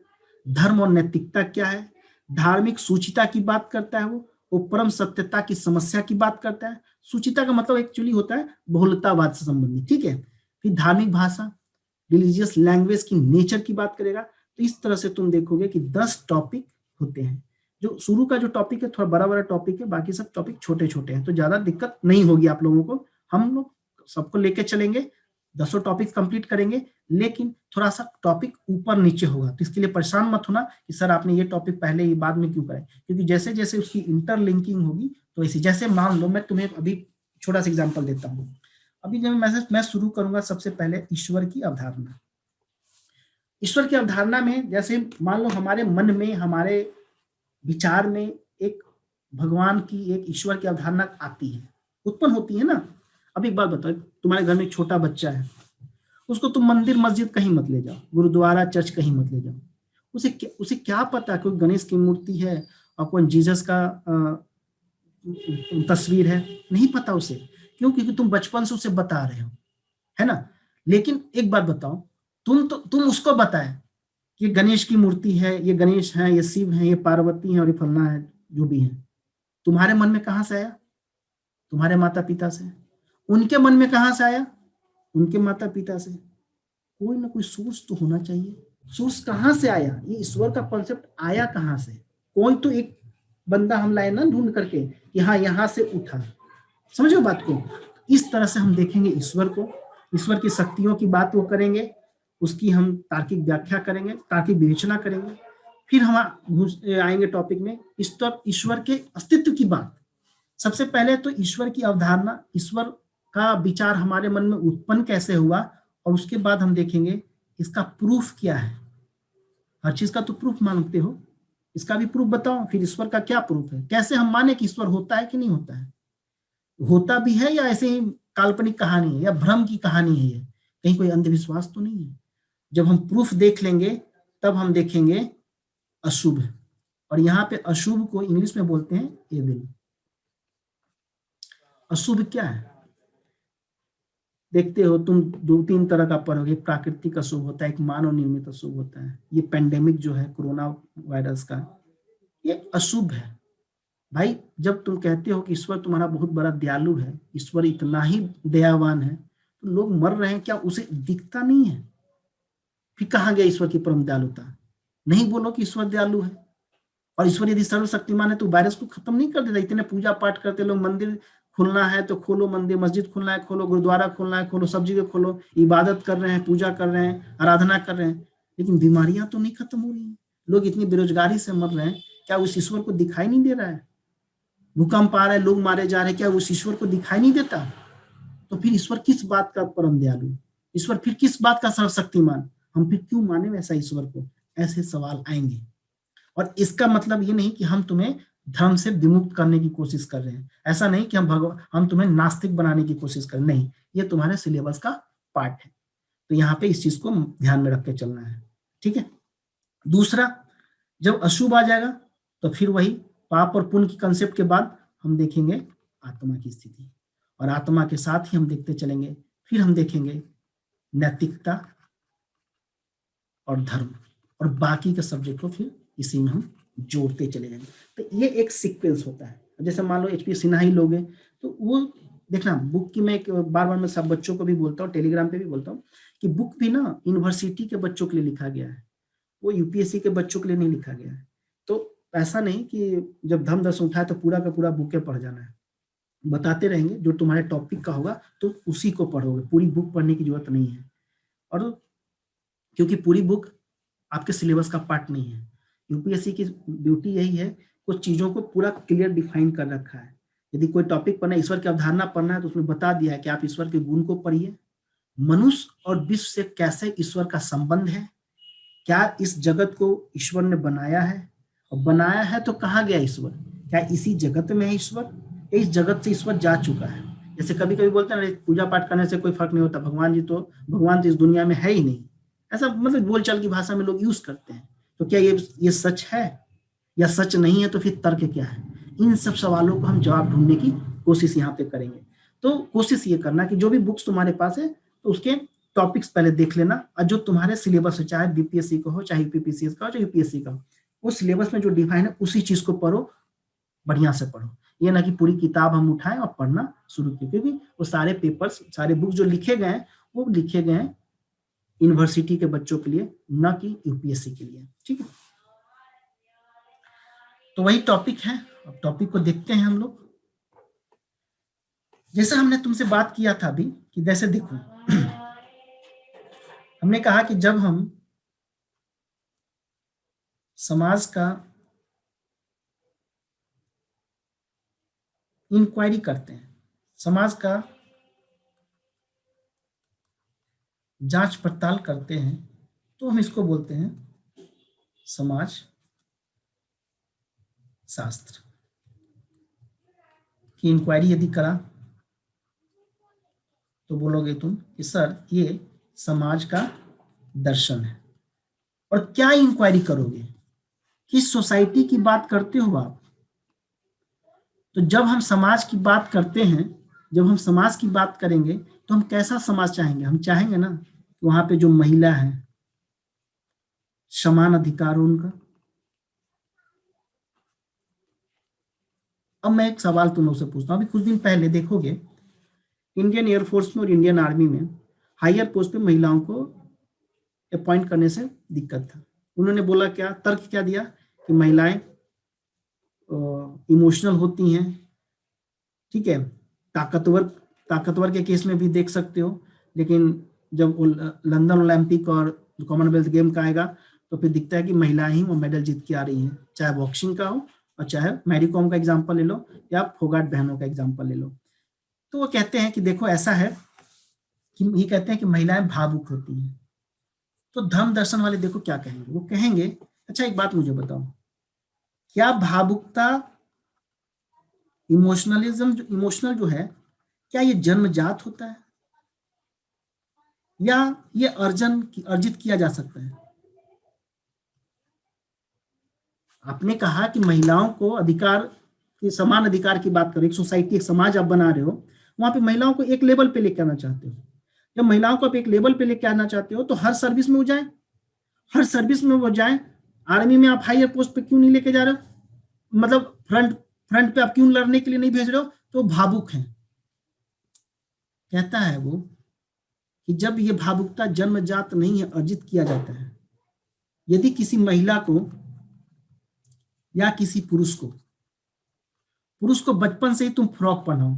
धर्म और नैतिकता क्या है? धार्मिक सूचिता की बात करता है वो परम सत्यता की समस्या की बात करता है। सूचिता का मतलब एक्चुअली होता है बहुलतावाद से संबंधित, ठीक है। फिर धार्मिक भाषा, रिलीजियस लैंग्वेज की नेचर की बात करेगा। तो इस तरह से तुम देखोगे कि 10 टॉपिक होते हैं। जो शुरू का जो टॉपिक है थोड़ा बड़ा बड़ा टॉपिक है, बाकी सब टॉपिक छोटे छोटे हैं, तो ज्यादा दिक्कत नहीं होगी आप लोगों को। हम लोग सबको लेके चलेंगे, 10 टॉपिक कंप्लीट करेंगे, लेकिन थोड़ा सा टॉपिक ऊपर नीचे होगा। तो इसके लिए परेशान मत होना कि सर आपने ये टॉपिक पहले ही बाद में क्यों करें, क्योंकि जैसे जैसे उसकी इंटरलिंकिंग होगी तो ऐसे, जैसे मान लो मैं तुम्हें अभी छोटा सा एग्जांपल देता हूँ। अभी जब मैं शुरू करूंगा, सबसे पहले ईश्वर की अवधारणा। ईश्वर की अवधारणा में जैसे मान लो हमारे मन में, हमारे विचार में एक भगवान की, एक ईश्वर की अवधारणा आती है, उत्पन्न होती है ना। अब एक बात बताओ, तुम्हारे घर में एक छोटा बच्चा है, उसको तुम मंदिर मस्जिद कहीं मत ले जाओ, गुरुद्वारा चर्च कहीं मत ले जाओ। उसे क्या पता कोई गणेश की मूर्ति है और कोई जीसस का तस्वीर है? नहीं पता उसे। क्यों? क्योंकि तुम बचपन से उसे बता रहे हो, है ना। लेकिन एक बात बताओ, तुम उसको बताए ये गणेश की मूर्ति है, ये गणेश है, ये शिव है, ये पार्वती है और ये फलना है, जो भी है, तुम्हारे मन में कहां से आया? तुम्हारे माता पिता से। उनके मन में कहां से आया? उनके माता पिता से। कोई ना कोई सोर्स तो होना चाहिए। सोर्स कहां से आया? ये ईश्वर का कॉन्सेप्ट आया कहां से? कोई तो एक बंदा हम लाए ना ढूंढ करके कि हाँ यहां से उठा। समझो बात को। इस तरह से हम देखेंगे ईश्वर को, ईश्वर की शक्तियों की बात वो करेंगे, उसकी हम तार्किक व्याख्या करेंगे, तार्किक विवेचना करेंगे। फिर हम आएंगे टॉपिक में ईश्वर के अस्तित्व की बात। सबसे पहले तो ईश्वर की अवधारणा, ईश्वर का विचार हमारे मन में उत्पन्न कैसे हुआ, और उसके बाद हम देखेंगे इसका प्रूफ क्या है। हर चीज का तो प्रूफ मांगते हो, इसका भी प्रूफ बताओ। फिर ईश्वर का क्या प्रूफ है, कैसे हम माने कि ईश्वर होता है कि नहीं होता है, होता भी है या ऐसे ही काल्पनिक कहानी है या भ्रम की कहानी है, ये कहीं कोई अंधविश्वास तो नहीं है। जब हम प्रूफ देख लेंगे तब हम देखेंगे अशुभ, और यहाँ पे अशुभ को इंग्लिश में बोलते हैं एविल। अशुभ क्या है? देखते हो तुम 2-3 तरह का पढ़ोगे, प्राकृतिक अशुभ होता है, एक मानव निर्मित अशुभ होता है। ये पेंडेमिक जो है कोरोना वायरस का, ये अशुभ है। भाई जब तुम कहते हो कि ईश्वर तुम्हारा बहुत बड़ा दयालु है, ईश्वर इतना ही दयावान है, तो लोग मर रहे हैं, क्या उसे दिखता नहीं है? फिर कहाँ गया ईश्वर की परम दयालुता? नहीं बोलो कि ईश्वर दयालु है। और ईश्वर यदि सर्वशक्तिमान है तो वायरस को खत्म नहीं कर देता। इतने पूजा पाठ करते लोग, मंदिर खुलना है तो खोलो मंदिर, मस्जिद खुलना है खोलो, गुरुद्वारा खोलना है खोलो, सब जगह खोलो, इबादत कर रहे हैं, पूजा कर रहे हैं, आराधना कर रहे हैं, लेकिन बीमारियां तो नहीं खत्म हो रही हैं। लोग इतनी बेरोजगारी से मर रहे हैं, क्या उस ईश्वर को दिखाई नहीं दे रहा है? भूकंप आ रहा है, लोग मारे जा रहे हैं, क्या उस ईश्वर को दिखाई नहीं देता? तो फिर ईश्वर किस बात का परम दयालु, ईश्वर फिर किस बात का सर्वशक्तिमान? हम फिर क्यों माने वैसा ईश्वर को? ऐसे सवाल आएंगे। और इसका मतलब ये नहीं कि हम तुम्हें धर्म से विमुक्त करने की कोशिश कर रहे हैं, ऐसा नहीं कि हम तुम्हें नास्तिक बनाने की कोशिश कर रहे, नहीं, ये तुम्हारे सिलेबस का पार्ट है। तो यहाँ पे इस चीज को ध्यान में रख के चलना है, ठीक है। दूसरा, जब अशुभ आ जाएगा तो फिर वही पाप और पुण्य की कंसेप्ट के बाद हम देखेंगे आत्मा की स्थिति, और आत्मा के साथ ही हम देखते चलेंगे, फिर हम देखेंगे नैतिकता और धर्म, और बाकी के सब्जेक्ट को फिर इसी में हम जोड़ते चले जाएंगे। तो ये एक सीक्वेंस होता है। जैसे मान लो HP सिन्हा ही लोगे तो वो देखना, बुक की मैं बार बार मैं सब बच्चों को भी बोलता हूँ, टेलीग्राम पे भी बोलता हूँ कि बुक भी ना यूनिवर्सिटी के बच्चों के लिए लिखा गया है, वो UPSC के बच्चों के लिए नहीं लिखा गया है। तो ऐसा नहीं कि जब धर्म दर्शन उठाए तो पूरा का पूरा बुक पढ़ जाना है, बताते रहेंगे जो तुम्हारे टॉपिक का होगा तो उसी को पढ़ोगे, पूरी बुक पढ़ने की जरूरत नहीं है। और क्योंकि पूरी बुक आपके सिलेबस का पार्ट नहीं है, UPSC की ड्यूटी यही है, कुछ चीजों को पूरा क्लियर डिफाइन कर रखा है। यदि कोई टॉपिक पढ़ना है, ईश्वर की अवधारणा पढ़ना है, तो उसमें बता दिया है कि आप ईश्वर के गुण को पढ़िए, मनुष्य और विश्व से कैसे ईश्वर का संबंध है, क्या इस जगत को ईश्वर ने बनाया है, और बनाया है तो कहाँ गया ईश्वर, क्या इसी जगत में है ईश्वर, इस जगत से ईश्वर जा चुका है। जैसे कभी कभी बोलते हैं पूजा पाठ करने से कोई फर्क नहीं होता, भगवान तो इस दुनिया में है ही नहीं, ऐसा मतलब बोलचाल की भाषा में लोग यूज करते हैं। तो क्या ये सच है या सच नहीं है, तो फिर तर्क क्या है? इन सब सवालों को हम जवाब ढूंढने की कोशिश यहाँ पे करेंगे। तो कोशिश ये करना कि जो भी बुक्स तुम्हारे पास है तो उसके टॉपिक्स पहले देख लेना, और जो तुम्हारे सिलेबस है, चाहे BPSC का हो, चाहे UPPCS का हो, चाहे UPSC का हो, उस सिलेबस में जो डिफाइन है उसी चीज को पढ़ो, बढ़िया से पढ़ो। ये ना कि पूरी किताब हम उठाएं और पढ़ना शुरू किए, क्योंकि वो सारे पेपर्स, सारे बुक्स जो लिखे गए हैं वो लिखे गए हैं यूनिवर्सिटी के बच्चों के लिए, ना कि UPSC के लिए, ठीक है। तो वही टॉपिक है, अब टॉपिक को देखते हैं हम लोग। जैसे हमने तुमसे बात किया था अभी कि जैसे देखो हमने कहा कि जब हम समाज का इंक्वायरी करते हैं, समाज का जांच पड़ताल करते हैं, तो हम इसको बोलते हैं समाज शास्त्र की। इंक्वायरी यदि करा तो बोलोगे तुम कि सर ये समाज का दर्शन है। और क्या इंक्वायरी करोगे, किस सोसाइटी की बात करते हो आप? तो जब हम समाज की बात करते हैं, जब हम समाज की बात करेंगे तो हम कैसा समाज चाहेंगे? हम चाहेंगे ना कि वहां पे जो महिला है समान अधिकार हो उनका। अब मैं एक सवाल तुम लोग से पूछता हूँ, अभी कुछ दिन पहले देखोगे इंडियन एयरफोर्स में और इंडियन आर्मी में हायर पोस्ट पे महिलाओं को अपॉइंट करने से दिक्कत था। उन्होंने बोला क्या, तर्क क्या दिया कि महिलाएं इमोशनल होती हैं, ठीक है, ताकतवर के केस में भी देख सकते हो, लेकिन जब लंदन ओलंपिक और कॉमनवेल्थ गेम का आएगा तो फिर दिखता है कि महिलाएं ही वो मेडल जीत के आ रही हैं, चाहे बॉक्सिंग का हो और चाहे मैरी कॉम का एग्जाम्पल ले लो या फोगाट बहनों का एग्जाम्पल ले लो। तो वो कहते हैं कि देखो ऐसा है कि ये कहते हैं कि महिलाएं भावुक होती हैं। तो धर्म दर्शन वाले देखो क्या कहेंगे, वो कहेंगे अच्छा एक बात मुझे बताओ, क्या भावुकता, इमोशनल जो है, क्या ये जन्मजात होता है या ये अर्जित किया जा सकता है? आपने कहा कि महिलाओं को अधिकार की, समान अधिकार की बात करो, एक सोसाइटी, एक समाज आप बना रहे हो, वहां पे महिलाओं को एक लेवल पे लेके आना चाहते हो। जब महिलाओं को आप एक लेवल पे लेके आना चाहते हो तो हर सर्विस में वो जाए, हर सर्विस में वो जाए। आर्मी में आप हायर पोस्ट पे क्यों नहीं लेके जा रहे हो, मतलब फ्रंट पे आप क्यों लड़ने के लिए नहीं भेज रहे हो? तो भावुक हैं। कहता है वो कि जब ये भावुकता जन्मजात नहीं है, अर्जित किया जाता है। यदि किसी महिला को या किसी पुरुष को बचपन से ही तुम फ्रॉक पहनाओ,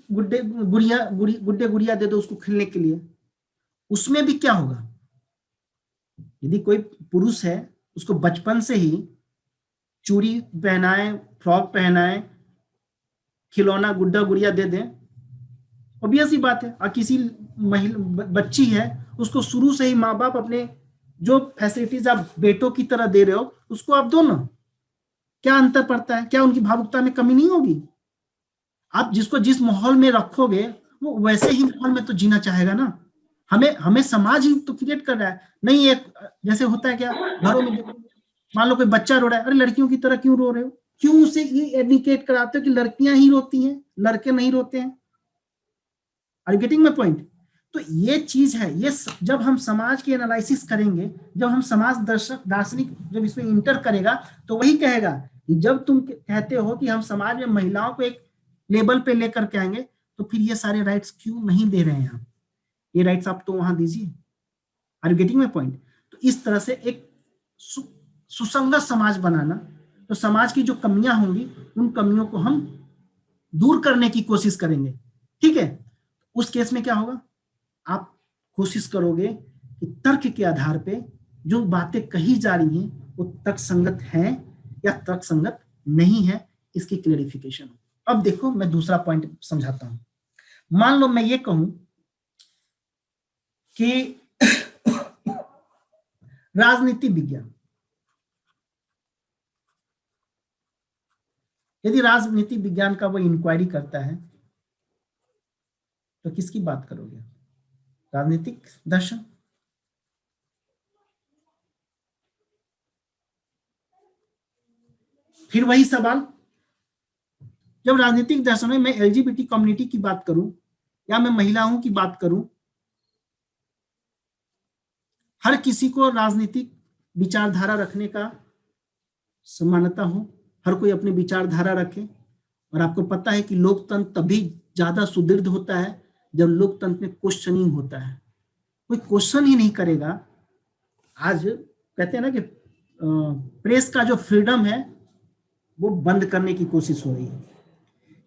गुड्डे गुड़िया दे दो उसको खेलने के लिए, उसमें भी क्या होगा? यदि कोई पुरुष है उसको बचपन से ही चूड़ी पहनाए, फ्रॉक पहनाए, खिलौना गुड्डा गुड़िया दे दें, ऑब्वियस ही बात है। और किसी महिला बच्ची है उसको शुरू से ही माँ बाप अपने जो फैसिलिटीज आप बेटों की तरह दे रहे हो उसको आप दो ना। क्या अंतर पड़ता है? क्या उनकी भावुकता में कमी नहीं होगी? आप जिसको जिस माहौल में रखोगे वो वैसे ही माहौल में तो जीना चाहेगा ना। हमें हमें समाज ही तो क्रिएट कर रहा है। नहीं एक जैसे होता है क्या घरों में, मान लो कोई बच्चा रो रहा है, अरे लड़कियों की तरह क्यों रो रहे हो, क्यों उसे ये एडुकेट कराते हो कि लड़कियां ही रोती हैं, लड़के नहीं रोते हैं। Are you getting my point? तो ये चीज है, ये जब हम समाज की एनालिसिस करेंगे, जब हम समाज दार्शनिक जब इसमें इंटर करेगा, तो वही कहेगा कि जब तुम कहते हो कि हम समाज में महिलाओं को एक लेवल पे लेकर के आएंगे, तो फिर ये सारे राइट्स क्यों नहीं दे रहे हैं आप? ये राइट्स आप तो वहां दीजिए। Are you getting my point? तो इस तरह से एक सुसंगत समाज बनाना, तो समाज की जो कमियां होंगी उन कमियों को हम दूर करने की कोशिश करेंगे। ठीक है, उस केस में क्या होगा, आप कोशिश करोगे कि तर्क के आधार पे जो बातें कही जा रही हैं वो तर्कसंगत हैं या तर्कसंगत नहीं है, इसकी क्लेरिफिकेशन। अब देखो मैं दूसरा पॉइंट समझाता हूं। मान लो मैं ये कहूं कि राजनीति विज्ञान, यदि राजनीति विज्ञान का वो इंक्वायरी करता है तो किसकी बात करोगे? राजनीतिक दर्शन। फिर वही सवाल, जब राजनीतिक दर्शन में मैं एलजीबीटी कम्युनिटी की बात करूं या मैं महिलाओं की बात करूं, हर किसी को राजनीतिक विचारधारा रखने का समानता हो, हर कोई अपनी विचारधारा रखे। और आपको पता है कि लोकतंत्र तभी ज्यादा सुदृढ़ होता है जब लोकतंत्र में क्वेश्चनिंग होता है। कोई क्वेश्चन ही नहीं करेगा। आज कहते हैं ना कि प्रेस का जो फ्रीडम है वो बंद करने की कोशिश हो रही है,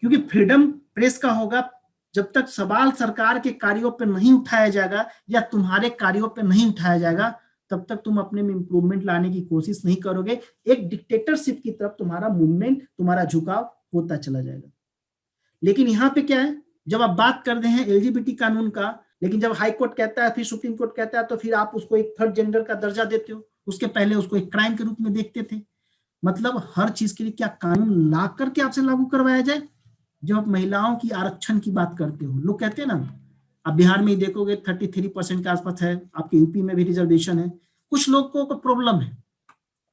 क्योंकि फ्रीडम प्रेस का होगा जब तक सवाल सरकार के कार्यों पर नहीं उठाया जाएगा या तुम्हारे कार्यों पर नहीं उठाया जाएगा, तब तक तुम अपने में इंप्रूवमेंट लाने की कोशिश नहीं करोगे। एक डिक्टेटरशिप की तरफ तुम्हारा मूवमेंट, तुम्हारा झुकाव होता चला जाएगा। लेकिन यहाँ पे क्या है, जब आप बात कर रहे हैं एलजीबीटी कानून का, लेकिन जब हाई कोर्ट कहता है, फिर सुप्रीम कोर्ट कहता है, तो फिर आप उसको एक थर्ड जेंडर का दर्जा देते हो। उसके पहले उसको एक क्राइम के रूप में देखते थे। मतलब हर चीज के लिए क्या कानून ला करके आपसे लागू करवाया जाए? जब आप महिलाओं की आरक्षण की बात करते हो, लोग कहते हैं ना, आप बिहार में ही देखोगे 33% के आसपास है, आपके यूपी में भी रिजर्वेशन है। कुछ लोगों को प्रॉब्लम है,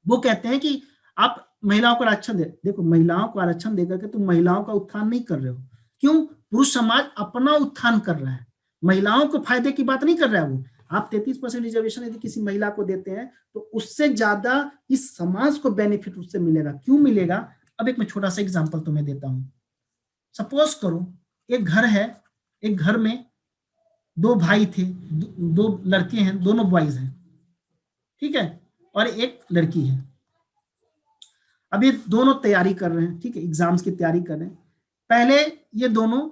वो कहते हैं कि आप महिलाओं को आरक्षण दे। देखो, महिलाओं को आरक्षण देकर के तुम महिलाओं का उत्थान नहीं कर रहे हो। क्यों? पुरुष समाज अपना उत्थान कर रहा है, महिलाओं को फायदे की बात नहीं कर रहा है वो। आप 33% रिजर्वेशन यदि किसी महिला को देते हैं तो उससे ज्यादा इस समाज को बेनिफिट उससे मिलेगा। क्यों मिलेगा? अब एक मैं छोटा सा एग्जांपल तुम्हें देता हूं। सपोज करो एक घर है, एक घर में दो भाई थे, दो लड़के हैं, दोनों बॉयज हैं, ठीक है, और एक लड़की है। अब ये दोनों तैयारी कर रहे हैं, ठीक है, एग्जाम्स की तैयारी कर रहे हैं। पहले ये दोनों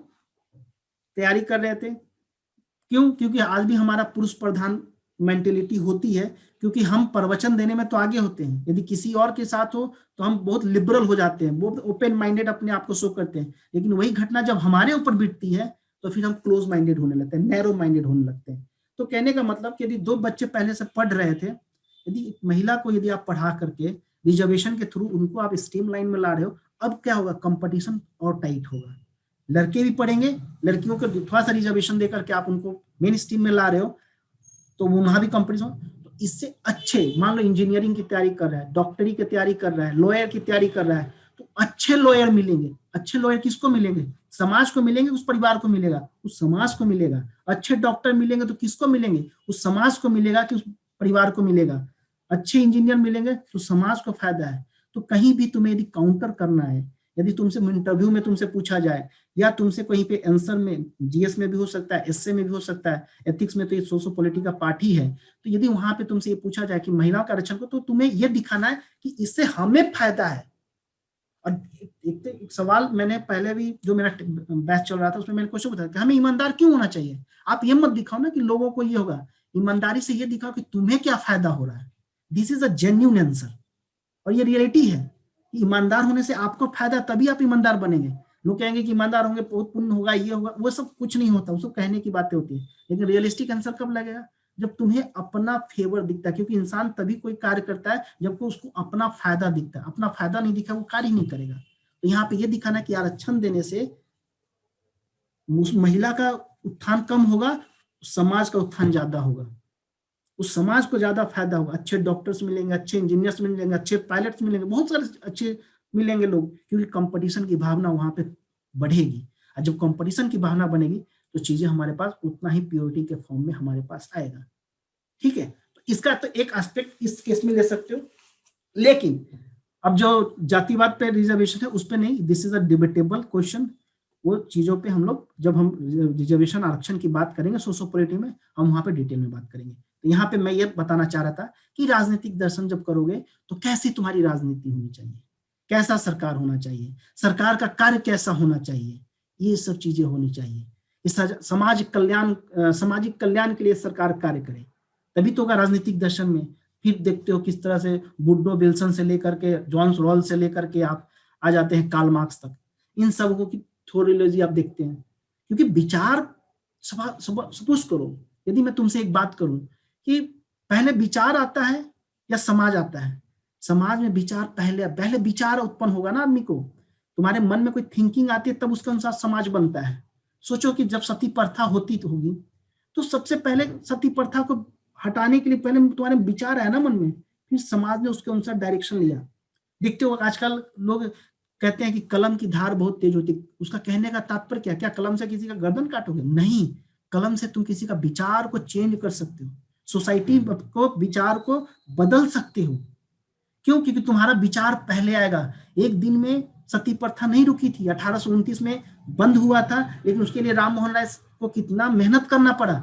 तैयारी कर रहे थे, क्यों? क्योंकि आज भी हमारा पुरुष प्रधान मेंटेलिटी होती है, क्योंकि हम प्रवचन देने में तो आगे होते हैं। यदि किसी और के साथ हो तो हम बहुत लिबरल हो जाते हैं, बहुत ओपन माइंडेड अपने आप को शो करते हैं। लेकिन वही घटना जब हमारे ऊपर बीतती है तो फिर हम क्लोज माइंडेड होने लगते हैं, नैरो माइंडेड होने लगते हैं। तो कहने का मतलब कि यदि दो बच्चे पहले से पढ़ रहे थे, यदि महिला को यदि आप पढ़ा करके रिजर्वेशन के थ्रू उनको आप स्ट्रीम लाइन में ला रहे हो, अब क्या होगा? कंपटीशन और टाइट होगा। लड़के भी पढ़ेंगे, लड़कियों को थोड़ा सा रिजर्वेशन देकर के आप उनको मेन स्ट्रीम में ला रहे हो, तो वहां भी कंपटीशन। तो इससे अच्छे, मान लो इंजीनियरिंग की तैयारी कर रहा है, डॉक्टरी की तैयारी कर रहा है, लॉयर की तैयारी कर रहा है, तो अच्छे लॉयर मिलेंगे। अच्छे लॉयर किसको मिलेंगे? समाज को मिलेंगे, उस परिवार को मिलेगा, उस समाज को मिलेगा। अच्छे डॉक्टर मिलेंगे तो किसको मिलेंगे? उस समाज को मिलेगा कि उस परिवार को मिलेगा। अच्छे इंजीनियर मिलेंगे तो समाज को फायदा है। तो कहीं भी तुम्हें यदि काउंटर करना है, यदि तुमसे इंटरव्यू में तुमसे पूछा जाए या तुमसे कहीं पे आंसर में, जीएस में भी हो सकता है, एसए में भी हो सकता है, एथिक्स में तो ये सोशो पॉलिटिकल पार्ट ही है, तो यदि वहां पे तुमसे ये पूछा जाए कि महिलाओं का आरक्षण को, तो तुम्हें ये दिखाना है कि इससे हमें फायदा है। और एक सवाल मैंने पहले भी, जो मेरा बैच चल रहा था उसमें मैंने क्वेश्चन बताया कि हमें ईमानदार क्यों होना चाहिए। आप ये मत दिखाओ ना कि लोगों को ये होगा, ईमानदारी से ये दिखाओ कि तुम्हें क्या फायदा हो रहा है। This is a genuine answer, और ये रियलिटी है कि ईमानदार होने से आपको फायदा, तभी आप ईमानदार बनेंगे। लोग कहेंगे कि ईमानदार होंगे बहुत पुण्य होगा, ये होगा, वो सब कुछ नहीं होता, वो सब कहने की बातें होती है। लेकिन रियलिस्टिक आंसर कब लगेगा? जब तुम्हें अपना फेवर दिखता है, क्योंकि इंसान तभी कोई कार्य करता है जब उसको अपना फायदा दिखता है। अपना फायदा नहीं दिखा वो कार्य नहीं करेगा। तो यहाँ पे ये दिखाना कि आरक्षण देने से उस महिला का उत्थान कम होगा, समाज का उत्थान ज्यादा होगा, उस समाज को ज्यादा फायदा होगा। अच्छे डॉक्टर्स मिलेंगे, अच्छे इंजीनियर्स मिलेंगे, अच्छे पायलट्स मिलेंगे, बहुत सारे अच्छे मिलेंगे लोग, क्योंकि कंपटीशन की भावना वहां पे बढ़ेगी। और जब कंपटीशन की भावना बनेगी तो चीजें हमारे पास उतना ही प्योरिटी के फॉर्म में हमारे पास आएगा। ठीक है, तो इसका तो एक एस्पेक्ट इस केस में ले सकते हो। लेकिन अब जो जातिवाद पे रिजर्वेशन है उस पे नहीं, this is a debatable question. वो चीजों पे हम लोग जब हम रिजर्वेशन आरक्षण की बात करेंगे सोशोपॉलिटी में, हम वहां पे डिटेल में बात करेंगे। तो यहाँ पे मैं ये बताना चाह रहा था कि राजनीतिक दर्शन जब करोगे तो कैसी तुम्हारी राजनीति होनी चाहिए, कैसा सरकार होना चाहिए, सरकार का कार्य कैसा होना चाहिए, ये सब चीजें होनी चाहिए। इस सामाजिक कल्याण के लिए सरकार कार्य करे, तभी तो होगा राजनीतिक दर्शन में। फिर देखते हो किस तरह से वुडरो विल्सन से लेकर के जॉन रॉल से लेकर के आप आ जाते हैं कार्ल मार्क्स तक, इन सबको की थ्योरियोलॉजी आप देखते हैं। क्योंकि विचार सपोज करो, यदि मैं तुमसे एक बात करूं कि पहले विचार आता है या समाज आता है, समाज में विचार पहले विचार उत्पन्न होगा ना आदमी को, तुम्हारे मन में कोई थिंकिंग आती है तब उसके अनुसार समाज बनता है। सोचो कि जब सती प्रथा होती तो होगी, तो सबसे पहले सती प्रथा को हटाने के लिए पहले तुम्हारे विचार आया ना मन में, फिर समाज ने उसके अनुसार डायरेक्शन लिया। देखते हो आजकल लोग कहते हैं कि कलम की धार बहुत तेज होती है, उसका कहने का तात्पर्य क्या, क्या कलम से किसी का गर्दन काटोगे? नहीं, कलम से तुम किसी का विचार को चेंज कर सकते हो, सोसाइटी को विचार को बदल सकते हो। क्यों? क्योंकि तुम्हारा विचार पहले आएगा। एक दिन में सती प्रथा नहीं रुकी थी, 1829 में बंद हुआ था, लेकिन उसके लिए राम मोहन राय को कितना मेहनत करना पड़ा,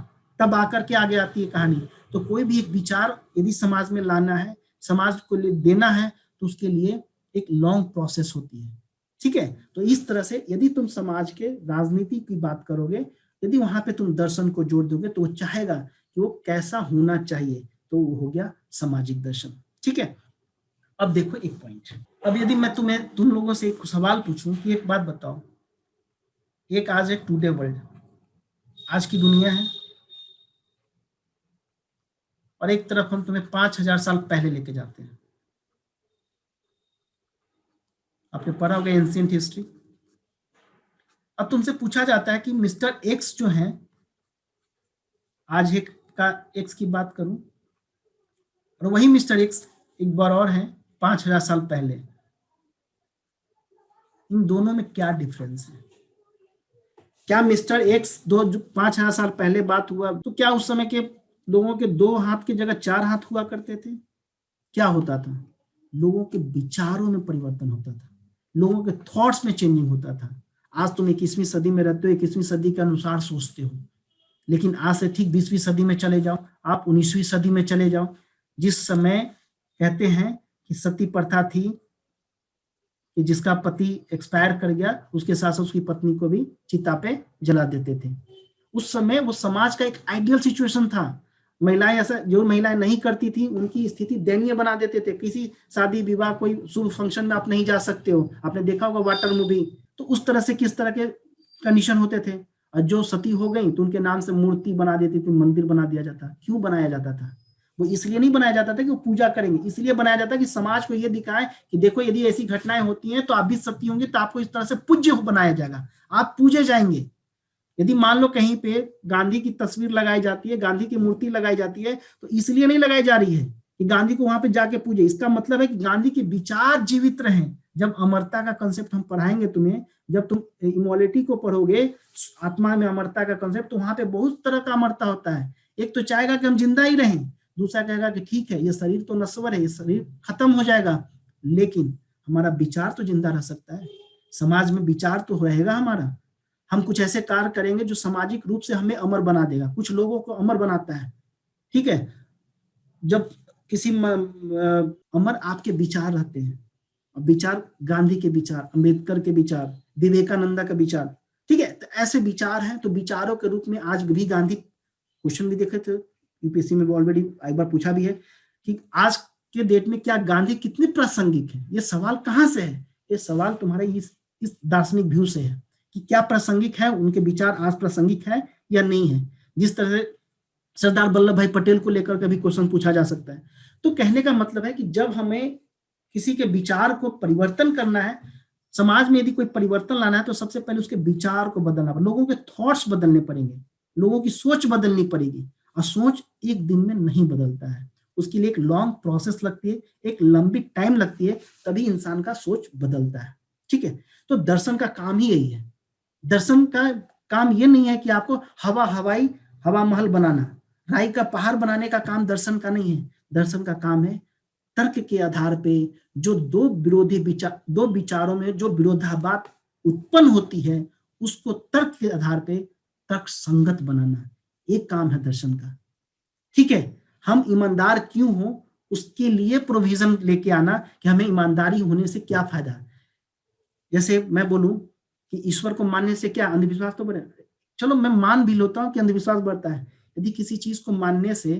तब आकर के आगे आती है कहानी। तो कोई भी एक विचार यदि समाज में लाना है, समाज को देना है, तो उसके लिए एक लॉन्ग प्रोसेस होती है। ठीक है, तो इस तरह से यदि तुम समाज के राजनीति की बात करोगे, यदि वहां पे तुम दर्शन को जोड़ दोगे, तो वो चाहेगा कि वो कैसा होना चाहिए, तो वो हो गया सामाजिक दर्शन। ठीक है, अब देखो एक पॉइंट, अब यदि मैं तुम लोगों से एक सवाल पूछूं कि एक बात बताओ, एक आज एक टुडे वर्ल्ड, आज की दुनिया है, और एक तरफ हम तुम्हें 5000 साल पहले लेके जाते हैं। आपने पढ़ा होगा एंशिएंट हिस्ट्री। अब तुमसे पूछा जाता है कि मिस्टर एक्स जो है, आज एक का एक्स की बात करूं, और वही मिस्टर एक्स एक बार और है 5000 साल पहले, इन दोनों में क्या डिफरेंस है? क्या मिस्टर एक्स 5000 साल पहले बात हुआ तो क्या उस समय के लोगों के 2 हाथ की जगह 4 हाथ हुआ करते थे? क्या होता था? लोगों के विचारों में परिवर्तन होता था, लोगों के थॉट्स में चेंजिंग होता था। आज तुम 21वीं सदी में रहते हो, 21वीं सदी के अनुसार सोचते हो, लेकिन आज से ठीक 20वीं सदी में चले जाओ, आप 19वीं सदी में चले जाओ, जिस समय कहते हैं कि सती प्रथा थी कि जिसका पति एक्सपायर कर गया, उसके साथ साथ उसकी पत्नी को भी चिता पे जला देते थे। उस समय वो समाज का एक आइडियल सिचुएशन था। महिलाएं, ऐसा जो महिलाएं नहीं करती थी उनकी स्थिति दयनीय बना देते थे। किसी शादी विवाह कोई शुभ फंक्शन में आप नहीं जा सकते हो, आपने देखा होगा वाटर मूवी। तो उस तरह से किस तरह के कंडीशन होते थे, और जो सती हो गई तो उनके नाम से मूर्ति बना देती थी, मंदिर बना दिया जाता। क्यों बनाया जाता था? वो इसलिए नहीं बनाया जाता था कि वो पूजा करेंगे, इसलिए बनाया जाता कि समाज को ये दिखाए कि देखो यदि ऐसी घटनाएं होती हैं तो आप भी सती होंगे, तो आपको इस तरह से पूज्य बनाया जाएगा, आप पूजे जाएंगे। यदि मान लो कहीं पे गांधी की तस्वीर लगाई जाती है, गांधी की मूर्ति लगाई जाती है, तो इसलिए नहीं लगाई जा रही है कि गांधी को वहां पे जाके पूजे, इसका मतलब है कि गांधी के विचार जीवित रहे। जब अमरता का कंसेप्ट हम पढ़ाएंगे तुम्हें, जब तुम इमोर्टैलिटी को पढ़ोगे, आत्मा में अमरता का कंसेप्ट, तो वहां पे बहुत तरह का अमरता होता है। एक तो चाहेगा कि हम जिंदा ही रहें, दूसरा कहेगा कि ठीक है ये शरीर तो नश्वर है, ये शरीर खत्म हो जाएगा, लेकिन हमारा विचार तो जिंदा रह सकता है, समाज में विचार तो रहेगा हमारा। हम कुछ ऐसे कार्य करेंगे जो सामाजिक रूप से हमें अमर बना देगा, कुछ लोगों को अमर बनाता है। ठीक है, जब किसी अमर आपके विचार रहते हैं, विचार गांधी के विचार, अंबेडकर के विचार, विवेकानंदा का विचार, ठीक है, तो ऐसे विचार हैं। तो विचारों के रूप में आज भी गांधी, क्वेश्चन भी देखे थे यूपीएससी में, ऑलरेडी एक बार पूछा भी है कि आज के डेट में क्या गांधी कितने प्रासंगिक है। ये सवाल कहाँ से है? ये सवाल तुम्हारे इस दार्शनिक व्यू से है कि क्या प्रासंगिक है, उनके विचार आज प्रासंगिक है या नहीं है। जिस तरह से सरदार वल्लभ भाई पटेल को लेकर के भी क्वेश्चन पूछा जा सकता है। तो कहने का मतलब है कि जब हमें किसी के विचार को परिवर्तन करना है, समाज में यदि कोई परिवर्तन लाना है तो सबसे पहले उसके विचार को बदलना, लोगों के थॉट्स बदलने पड़ेंगे, लोगों की सोच बदलनी पड़ेगी। और सोच एक दिन में नहीं बदलता है, उसके लिए एक लॉन्ग प्रोसेस लगती है, एक लंबी टाइम लगती है, तभी इंसान का सोच बदलता है। ठीक है, तो दर्शन का काम ही यही है। दर्शन का काम ये नहीं है कि आपको हवा महल बनाना, राई का पहाड़ बनाने का काम दर्शन का नहीं है। दर्शन का काम है तर्क के आधार पे जो दो विचारों में जो विरोधाभास उत्पन्न होती है, उसको तर्क के आधार पे तर्क संगत बनाना, एक काम है दर्शन का। ठीक है, हम ईमानदार क्यों हो उसके लिए प्रोविजन लेके आना कि हमें ईमानदारी होने से क्या फायदा है। जैसे मैं बोलूं कि ईश्वर को मानने से क्या अंधविश्वास तो बढ़े, चलो मैं मान भी लेता हूं कि अंधविश्वास बढ़ता है। यदि किसी चीज को मानने से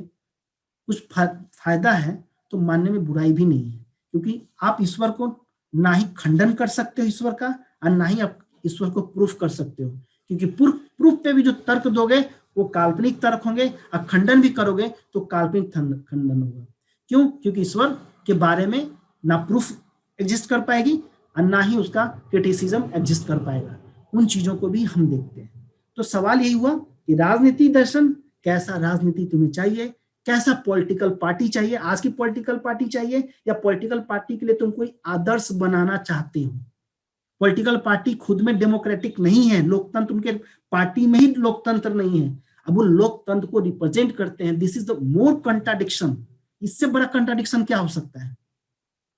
कुछ फायदा है तो मानने में बुराई भी नहीं है, क्योंकि आप ईश्वर को ना ही खंडन कर सकते हो ईश्वर का, और ना ही आप ईश्वर को प्रूफ कर सकते हो, क्योंकि प्रूफ पे भी जो तर्क दोगे वो काल्पनिक तर्क होंगे, और खंडन भी करोगे तो काल्पनिक खंडन होगा। क्यों? क्योंकि ईश्वर के बारे में ना प्रूफ एग्जिस्ट कर पाएगी और ना ही उसका क्रिटिसिज्म एग्जिस्ट कर पाएगा। उन चीजों को भी हम देखते हैं। तो सवाल यही हुआ कि राजनीति दर्शन, कैसा राजनीति तुम्हें चाहिए, कैसा पॉलिटिकल पार्टी चाहिए, आज की पॉलिटिकल पार्टी चाहिए, या पॉलिटिकल पार्टी के लिए तुम कोई आदर्श बनाना चाहते हो। पॉलिटिकल पार्टी खुद में डेमोक्रेटिक नहीं है, लोकतंत्र उनके पार्टी में ही लोकतंत्र नहीं है। अब वो लोकतंत्र को रिप्रेजेंट करते हैं। This is the more contradiction, इससे बड़ा कंट्राडिक्शन क्या हो सकता है।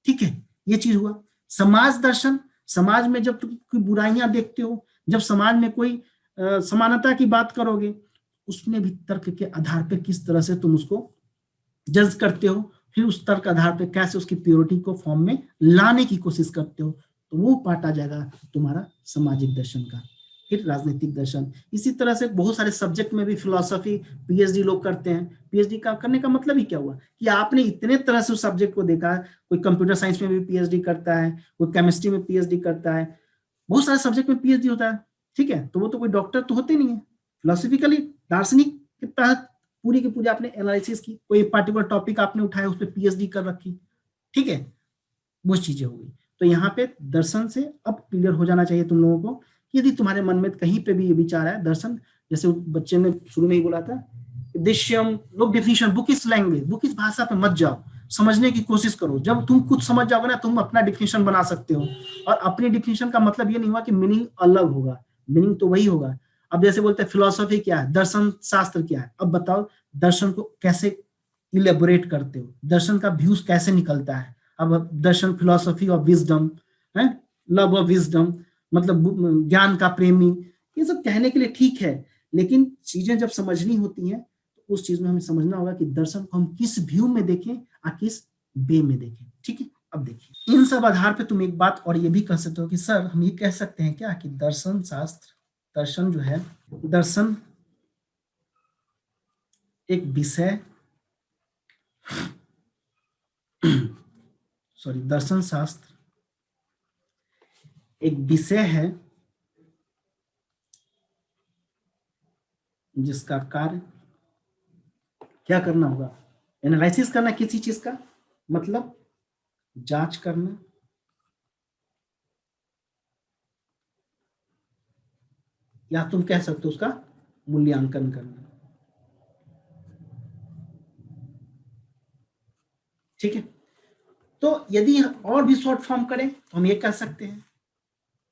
ठीक है, ये चीज हुआ। समाज दर्शन, समाज में जब तुम कोई बुराइयां देखते हो, जब समाज में कोई समानता की बात करोगे, उसमें भी तर्क के आधार पे किस तरह से तुम उसको जज करते हो, फिर उस तर्क आधार पे कैसे उसकी प्योरिटी को फॉर्म में लाने की कोशिश करते हो, तो वो पार्ट आ जाएगा तुम्हारा सामाजिक दर्शन का। फिर राजनीतिक दर्शन, इसी तरह से बहुत सारे सब्जेक्ट में भी फिलॉसफी पीएचडी लोग करते हैं। पीएचडी का करने का मतलब ही क्या हुआ कि आपने इतने तरह से उस सब्जेक्ट को देखा, कोई कंप्यूटर साइंस में भी पीएचडी करता है, कोई केमिस्ट्री में पीएचडी करता है, बहुत सारे सब्जेक्ट में पीएचडी होता है। ठीक है, तो वो तो कोई डॉक्टर तो होते नहीं है। फिलोसफिकली दार्शनिक के तहत पूरी की पूरी आपने एनालिसिस की, कोई पार्टिकुलर टॉपिक आपने उठाया, उस पर पीएचडी कर रखी। ठीक है, वो चीजें हो गई। तो यहाँ पे दर्शन से अब क्लियर हो जाना चाहिए तुम लोगों को कि यदि तुम्हारे मन में कहीं पे भी ये विचार है दर्शन, जैसे बच्चे ने शुरू में ही बोला था, दृश्यम लोग डेफिनेशन, बुक इस लैंग्वेज, बुक इस भाषा पे मत जाओ, समझने की कोशिश करो। जब तुम कुछ समझ जाओगे ना, तुम अपना डिफिनेशन बना सकते हो। और अपनी डिफिनेशन का मतलब ये नहीं हुआ कि मीनिंग अलग होगा, मीनिंग तो वही होगा। अब जैसे बोलते हैं फिलोसफी क्या है, दर्शन शास्त्र क्या है, अब बताओ दर्शन को कैसे इलेबोरेट करते हो, दर्शन का व्यूज कैसे निकलता है। अब दर्शन फिलोसफी ऑफ विजडम है, लव ऑफ विजडम, मतलब ज्ञान का प्रेमी, ये सब कहने के लिए ठीक है, लेकिन चीजें जब समझनी होती हैं तो उस चीज में हमें समझना होगा कि दर्शन को हम किस व्यू में देखें और किस वे में देखें। ठीक है, अब देखिए इन सब आधार पे तुम एक बात और ये भी कह सकते हो कि सर हम ये कह सकते हैं क्या कि दर्शन शास्त्र, दर्शन जो है, दर्शन एक विषय सॉरी दर्शन शास्त्र एक विषय है जिसका कार्य क्या करना होगा, एनालिसिस करना किसी चीज का, मतलब जांच करना, या तुम कह सकते हो उसका मूल्यांकन करना। ठीक है, तो यदि और भी शॉर्ट फॉर्म करें तो हम ये कह सकते हैं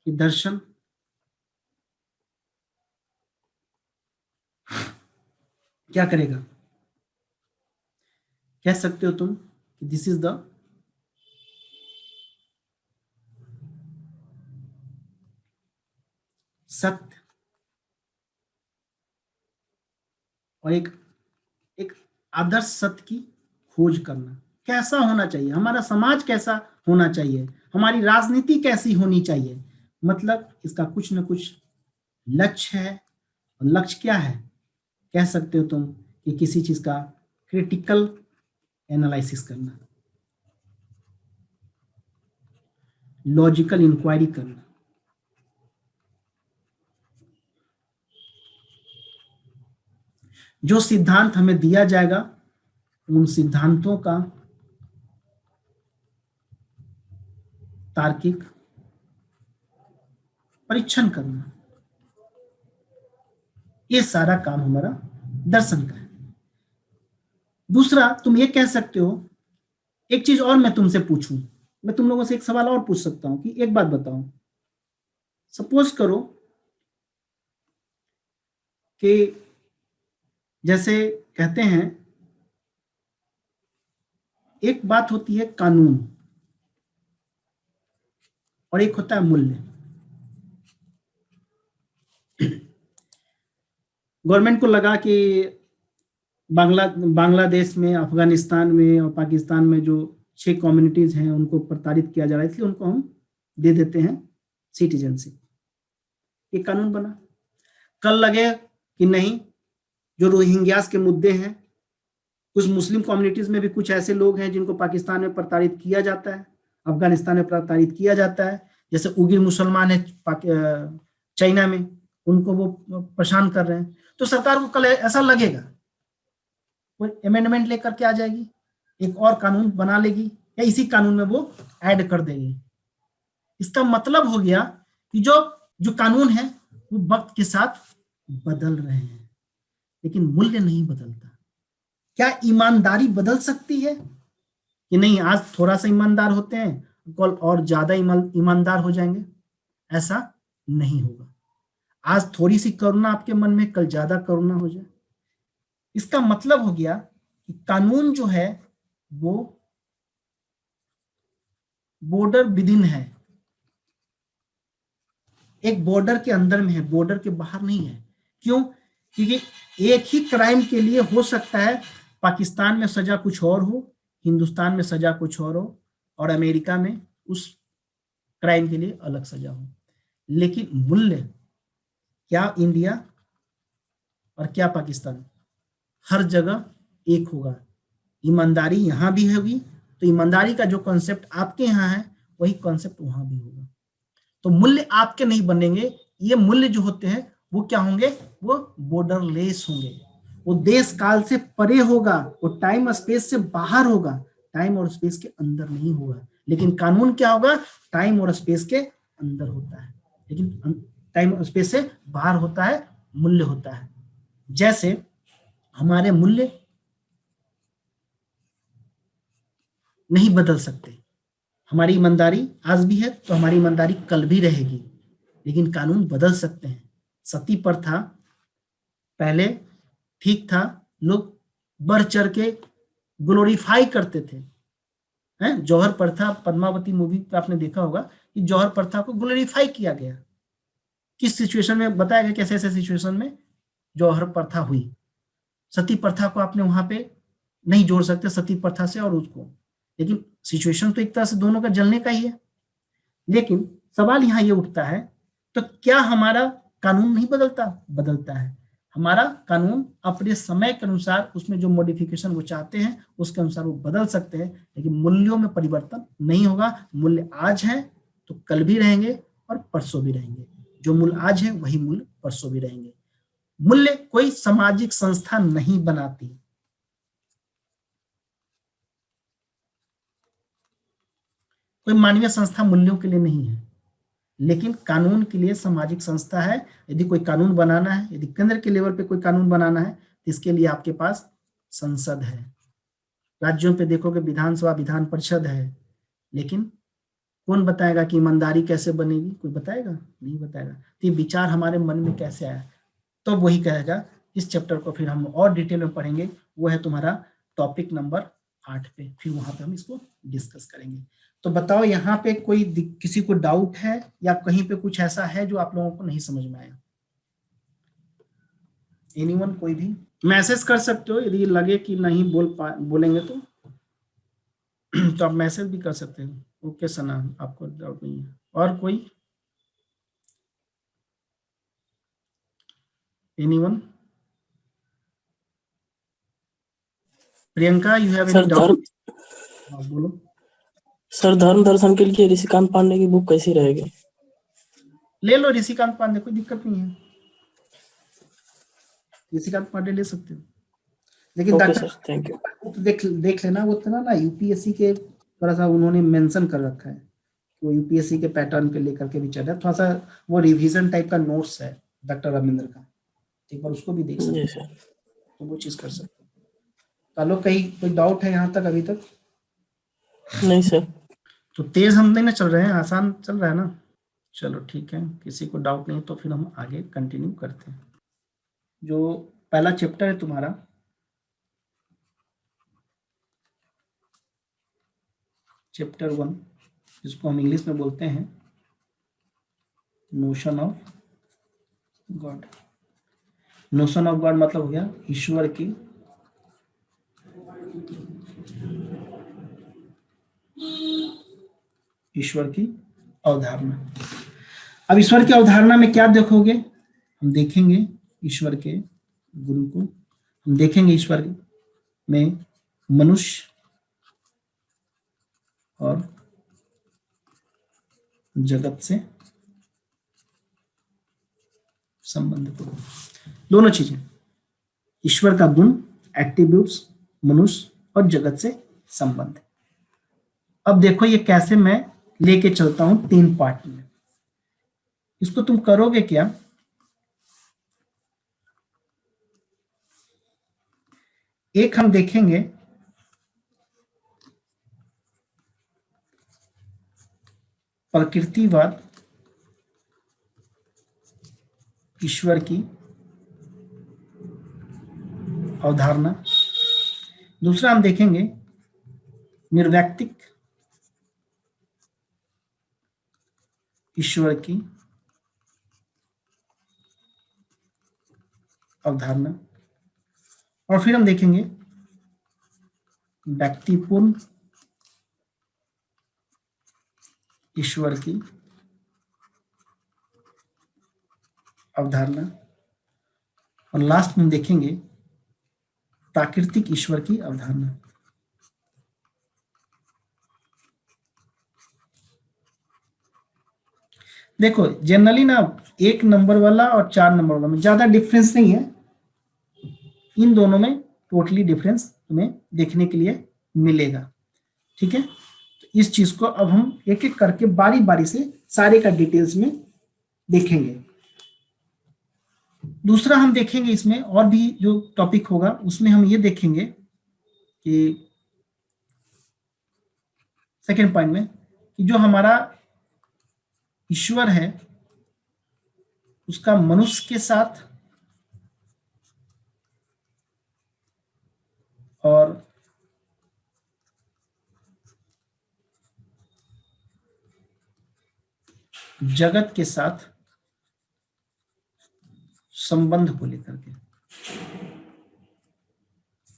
कि दर्शन क्या करेगा, कह सकते हो तुम कि दिस इज द सत्य, और एक आदर्श सत्य की खोज करना। कैसा होना चाहिए हमारा समाज, कैसा होना चाहिए हमारी राजनीति, कैसी होनी चाहिए, मतलब इसका कुछ न कुछ लक्ष्य है। और लक्ष्य क्या है, कह सकते हो तुम कि किसी चीज का क्रिटिकल एनालिसिस करना, लॉजिकल इंक्वायरी करना, जो सिद्धांत हमें दिया जाएगा उन सिद्धांतों का तार्किक परीक्षण करना, ये सारा काम हमारा दर्शन का है। दूसरा, तुम ये कह सकते हो, एक चीज और मैं तुमसे पूछूं, मैं तुम लोगों से एक सवाल और पूछ सकता हूं कि एक बात बताओ, सपोज करो कि जैसे कहते हैं, एक बात होती है कानून और एक होता है मूल्य। गवर्नमेंट को लगा कि बांग्लादेश में, अफगानिस्तान में और पाकिस्तान में जो 6 कम्युनिटीज हैं उनको प्रताड़ित किया जा रहा है, इसलिए उनको हम दे देते हैं सिटीजनशिप। ये कानून बना। कल लगे कि नहीं, जो रोहिंग्यास के मुद्दे हैं, कुछ मुस्लिम कम्युनिटीज में भी कुछ ऐसे लोग हैं जिनको पाकिस्तान में प्रताड़ित किया जाता है, अफगानिस्तान में प्रताड़ित किया जाता है, जैसे उगिर मुसलमान है चाइना में, उनको वो परेशान कर रहे हैं। तो सरकार को कल ऐसा लगेगा, कोई अमेंडमेंट लेकर के आ जाएगी, एक और कानून बना लेगी या इसी कानून में वो ऐड कर देगी। इसका मतलब हो गया कि जो कानून है वो वक्त के साथ बदल रहे हैं, लेकिन मूल्य नहीं बदलता। क्या ईमानदारी बदल सकती है कि नहीं, आज थोड़ा सा ईमानदार होते हैं, कल और ज्यादा ईमानदार हो जाएंगे? ऐसा नहीं होगा। आज थोड़ी सी करुणा आपके मन में, कल ज्यादा करुणा हो जाए। इसका मतलब हो गया कि कानून जो है वो बॉर्डर विदिन है, एक बॉर्डर के अंदर में है, बॉर्डर के बाहर नहीं है। क्यों? क्योंकि एक ही क्राइम के लिए हो सकता है पाकिस्तान में सजा कुछ और हो, हिंदुस्तान में सजा कुछ और हो, और अमेरिका में उस क्राइम के लिए अलग सजा हो। लेकिन मूल्य, क्या इंडिया और क्या पाकिस्तान, हर जगह एक होगा। ईमानदारी यहां भी होगी, तो ईमानदारी का जो कॉन्सेप्ट आपके यहाँ है वही कॉन्सेप्ट वहां भी होगा। तो मूल्य आपके नहीं बनेंगे, ये मूल्य जो होते हैं वो क्या होंगे? वो बॉर्डरलेस होंगे, वो देश काल से परे होगा, वो टाइम स्पेस से बाहर होगा, टाइम और स्पेस के अंदर नहीं होगा। लेकिन कानून क्या होगा? टाइम और स्पेस के अंदर होता है, लेकिन टाइम और स्पेस से बाहर होता है, मूल्य होता है। जैसे हमारे मूल्य नहीं बदल सकते, हमारी ईमानदारी आज भी है तो हमारी ईमानदारी कल भी रहेगी, लेकिन कानून बदल सकते हैं। सती प्रथा पहले ठीक था, लोग बढ़ चढ़ के ग्लोरीफाई करते थे, हैं? जौहर प्रथा, पद्मावती मूवी पे आपने देखा होगा कि जौहर प्रथा को ग्लोरीफाई किया गया। किस सिचुएशन में बताया गया, कैसे ऐसे सिचुएशन में जौहर प्रथा हुई। सती प्रथा को आपने वहां पे नहीं जोड़ सकते, सती प्रथा से और उसको, लेकिन सिचुएशन तो एक तरह से दोनों का जलने का ही है। लेकिन सवाल यहाँ ये उठता है, तो क्या हमारा कानून नहीं बदलता? बदलता है। हमारा कानून अपने समय के अनुसार, उसमें जो मॉडिफिकेशन वो चाहते हैं उसके अनुसार वो बदल सकते हैं, लेकिन मूल्यों में परिवर्तन नहीं होगा। मूल्य आज है तो कल भी रहेंगे और परसों भी रहेंगे, जो मूल्य आज है वही मूल्य परसों भी रहेंगे। मूल्य कोई सामाजिक संस्था नहीं बनाती, कोई मानवीय संस्था मूल्यों के लिए नहीं है, लेकिन कानून के लिए सामाजिक संस्था है। यदि कोई कानून बनाना है, यदि केंद्र के लेवल पे कोई कानून बनाना है, तो इसके लिए आपके पास संसद है। राज्यों पे देखोगे विधानसभा, विधान परिषद है, लेकिन कौन बताएगा कि ईमानदारी कैसे बनेगी? कोई बताएगा? नहीं बताएगा। तो ये विचार हमारे मन में कैसे आया? तो वही कहेगा। इस चैप्टर को फिर हम और डिटेल में पढ़ेंगे, वो है तुम्हारा टॉपिक नंबर 8 पे, फिर वहां पे हम इसको डिस्कस करेंगे। तो बताओ, यहाँ पे कोई किसी को डाउट है या कहीं पे कुछ ऐसा है जो आप लोगों को नहीं समझ में आया? एनीवन? कोई भी मैसेज कर सकते हो, यदि लगे कि नहीं बोलेंगे तो आप मैसेज भी कर सकते हो। ओके सना, आपको डाउट नहीं है? और कोई? Anyone? Priyanka, you have any doubt? बोलो सर। धर्म दर्शन के लिए ऋषिकांत पांडे की बुक कैसी रहेगी? ले लो ऋषिकांत पांडे, कोई दिक्कत नहीं है, ऋषिकांत पांडे ले सकते हो। लेकिन okay doctor sir, thank you. देख लेना, वो था ना यूपीएससी के थोड़ा सा उन्होंने मेंशन कर रखा है, वो यूपीएससी के पैटर्न पे लेकर के भी चल रहा है, थोड़ा सा वो रिवीजन टाइप का नोट्स है डॉक्टर रविंद्र का, एक बार उसको भी देख सकते जी हैं, सर। तो वो चीज कर सकते हैं। चलो, कहीं कोई डाउट है यहाँ तक अभी तक? नहीं सर। तो तेज हम नहीं ना चल रहे हैं, आसान चल रहा है ना? चलो ठीक है, किसी को डाउट नहीं तो फिर हम आगे कंटिन्यू करते हैं। जो पहला चैप्टर है तुम्हारा, चैप्टर 1, जिसको हम इंग्लिश में बोलते हैं notion of God. Notion of God मतलब हो गया ईश्वर की अवधारणा। अब ईश्वर की अवधारणा में क्या देखोगे? हम देखेंगे ईश्वर के गुरु को, हम देखेंगे ईश्वर में मनुष्य और जगत से संबंध को, दोनों चीजें, ईश्वर का गुण, एट्रीब्यूट्स, मनुष्य और जगत से संबंध। अब देखो ये कैसे मैं लेके चलता हूं 3 पार्ट में। इसको तुम करोगे क्या? एक हम देखेंगे प्रकृतिवाद, ईश्वर की अवधारणा। दूसरा हम देखेंगे निर्वैयक्तिक ईश्वर की अवधारणा। और फिर हम देखेंगे व्यक्तिपूर्ण ईश्वर की अवधारणा। और लास्ट में देखेंगे प्राकृतिक ईश्वर की अवधारणा। देखो जनरली ना 1 नंबर वाला और 4 नंबर वाला में ज्यादा डिफरेंस नहीं है, इन दोनों में टोटली डिफरेंस तुम्हें देखने के लिए मिलेगा। ठीक है, तो इस चीज को अब हम एक एक करके बारी बारी से सारे का डिटेल्स में देखेंगे। दूसरा हम देखेंगे इसमें और भी जो टॉपिक होगा उसमें हम ये देखेंगे कि सेकेंड पॉइंट में कि जो हमारा ईश्वर है उसका मनुष्य के साथ और जगत के साथ संबंध को लेकर के,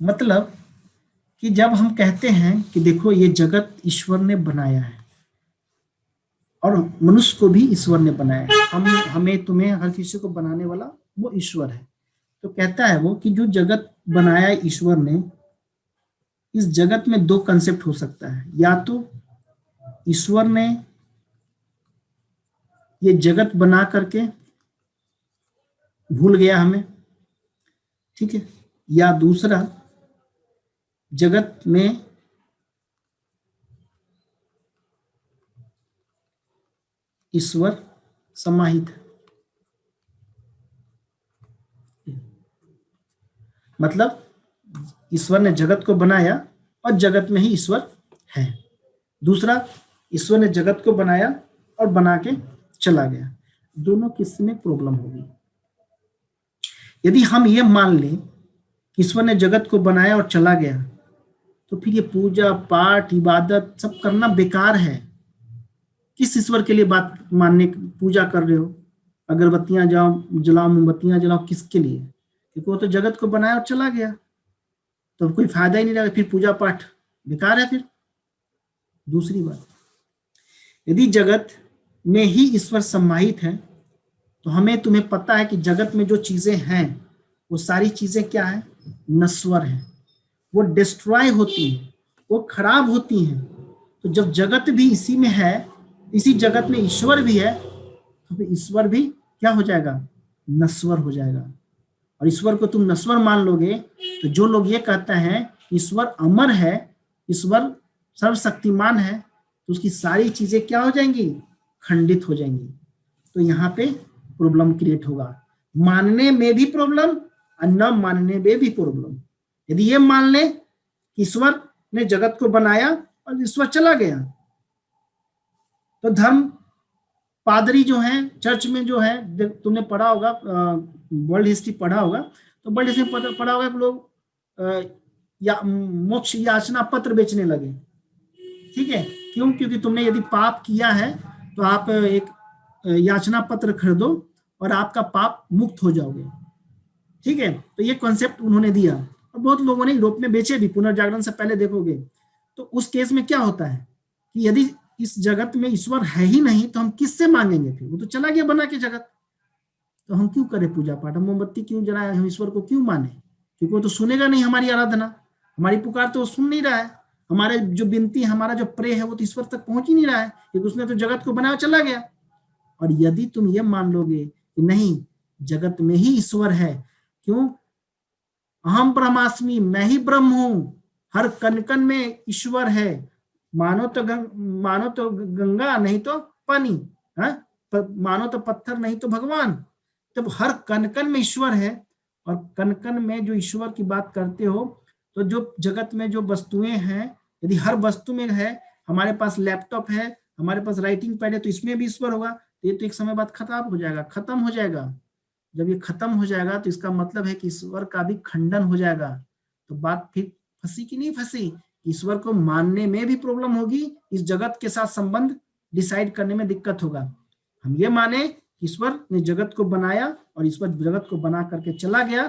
मतलब कि जब हम कहते हैं कि देखो ये जगत ईश्वर ने बनाया है और मनुष्य को भी ईश्वर ने बनाया है, हमें तुम्हें हर किसी को बनाने वाला वो ईश्वर है। तो कहता है वो कि जो जगत बनाया ईश्वर ने, इस जगत में 2 कंसेप्ट हो सकता है, या तो ईश्वर ने ये जगत बना करके भूल गया हमें, ठीक है, या दूसरा जगत में ईश्वर समाहित है। मतलब ईश्वर ने जगत को बनाया और जगत में ही ईश्वर है। दूसरा, ईश्वर ने जगत को बनाया और बना के चला गया। दोनों किस में प्रॉब्लम होगी? यदि हम ये मान लें कि ईश्वर ने जगत को बनाया और चला गया, तो फिर ये पूजा पाठ इबादत सब करना बेकार है। किस ईश्वर के लिए बात मानने पूजा कर रहे हो? अगरबत्तियां जलाओ, मोमबत्तियां जलाओ, किसके लिए? क्योंकि वो तो जगत को बनाया और चला गया, तो कोई फायदा ही नहीं रहा, फिर पूजा पाठ बेकार है। फिर दूसरी बात, यदि जगत में ही ईश्वर समाहित है तो हमें तुम्हें पता है कि जगत में जो चीजें हैं वो सारी चीजें क्या है? नश्वर है, वो डिस्ट्रॉय होती है, वो खराब होती हैं। तो जब जगत भी इसी में है, इसी जगत में ईश्वर भी है, तो फिर ईश्वर भी क्या हो जाएगा? नश्वर हो जाएगा। और ईश्वर को तुम नश्वर मान लोगे तो जो लोग ये कहते हैं ईश्वर अमर है, ईश्वर सर्वशक्तिमान है, तो उसकी सारी चीजें क्या हो जाएंगी, खंडित हो जाएंगी। तो यहाँ पे प्रॉब्लम क्रिएट होगा, मानने में भी प्रॉब्लम और न मानने में भी प्रॉब्लम। यदि ये मान ले कि ईश्वर ने जगत को बनाया और ईश्वर चला गया, तो धर्म पादरी जो हैं चर्च में जो है, तुमने पढ़ा होगा, वर्ल्ड हिस्ट्री पढ़ा होगा, तो वर्ल्ड हिस्ट्री पढ़ा होगा कि लोग या मोक्ष याचना पत्र बेचने लगे। ठीक है, क्यों? क्योंकि तुमने यदि पाप किया है तो आप एक याचना पत्र खरीदो और आपका पाप मुक्त हो जाओगे। ठीक है, तो ये कॉन्सेप्ट उन्होंने दिया और बहुत लोगों ने यूरोप में बेचे भी। पुनर्जागरण से पहले देखोगे तो उस केस में क्या होता है कि यदि इस जगत में ईश्वर है ही नहीं तो हम किससे मांगेंगे? फिर वो तो चला गया बना के जगत, तो हम क्यों करें पूजा पाठ, हम मोमबत्ती क्यों जलाएं, हम ईश्वर को क्यों माने? क्योंकि वो तो सुनेगा नहीं हमारी आराधना, हमारी पुकार तो वो सुन नहीं रहा है, हमारे जो विनती, हमारा जो प्रे है वो तो ईश्वर तक पहुंच ही नहीं रहा है, क्योंकि उसने तो जगत को बनाया चला गया। और यदि तुम ये मान लोगे कि नहीं जगत में ही ईश्वर है, क्यों? अहम ब्रह्मास्मि, मैं ही ब्रह्म हूं, हर कण कण में ईश्वर है, मानो तो गंगा नहीं तो पानी, मानो तो पत्थर नहीं तो भगवान। तब हर कण कण में ईश्वर है, और कण कण में जो ईश्वर की बात करते हो, तो जो जगत में जो वस्तुएं हैं, यदि हर वस्तु में है, हमारे पास लैपटॉप है, हमारे पास राइटिंग पैड है, तो इसमें भी ईश्वर होगा। तो ये तो एक समय बाद खत्म हो जाएगा, खत्म हो जाएगा। जब ये खत्म हो जाएगा तो इसका मतलब है कि ईश्वर का भी खंडन हो जाएगा। तो बात फिर फंसी कि नहीं फंसी? ईश्वर को मानने में भी प्रॉब्लम होगी, इस जगत के साथ संबंध डिसाइड करने में दिक्कत होगा। हम ये माने ईश्वर ने जगत को बनाया और ईश्वर जगत को बना करके चला गया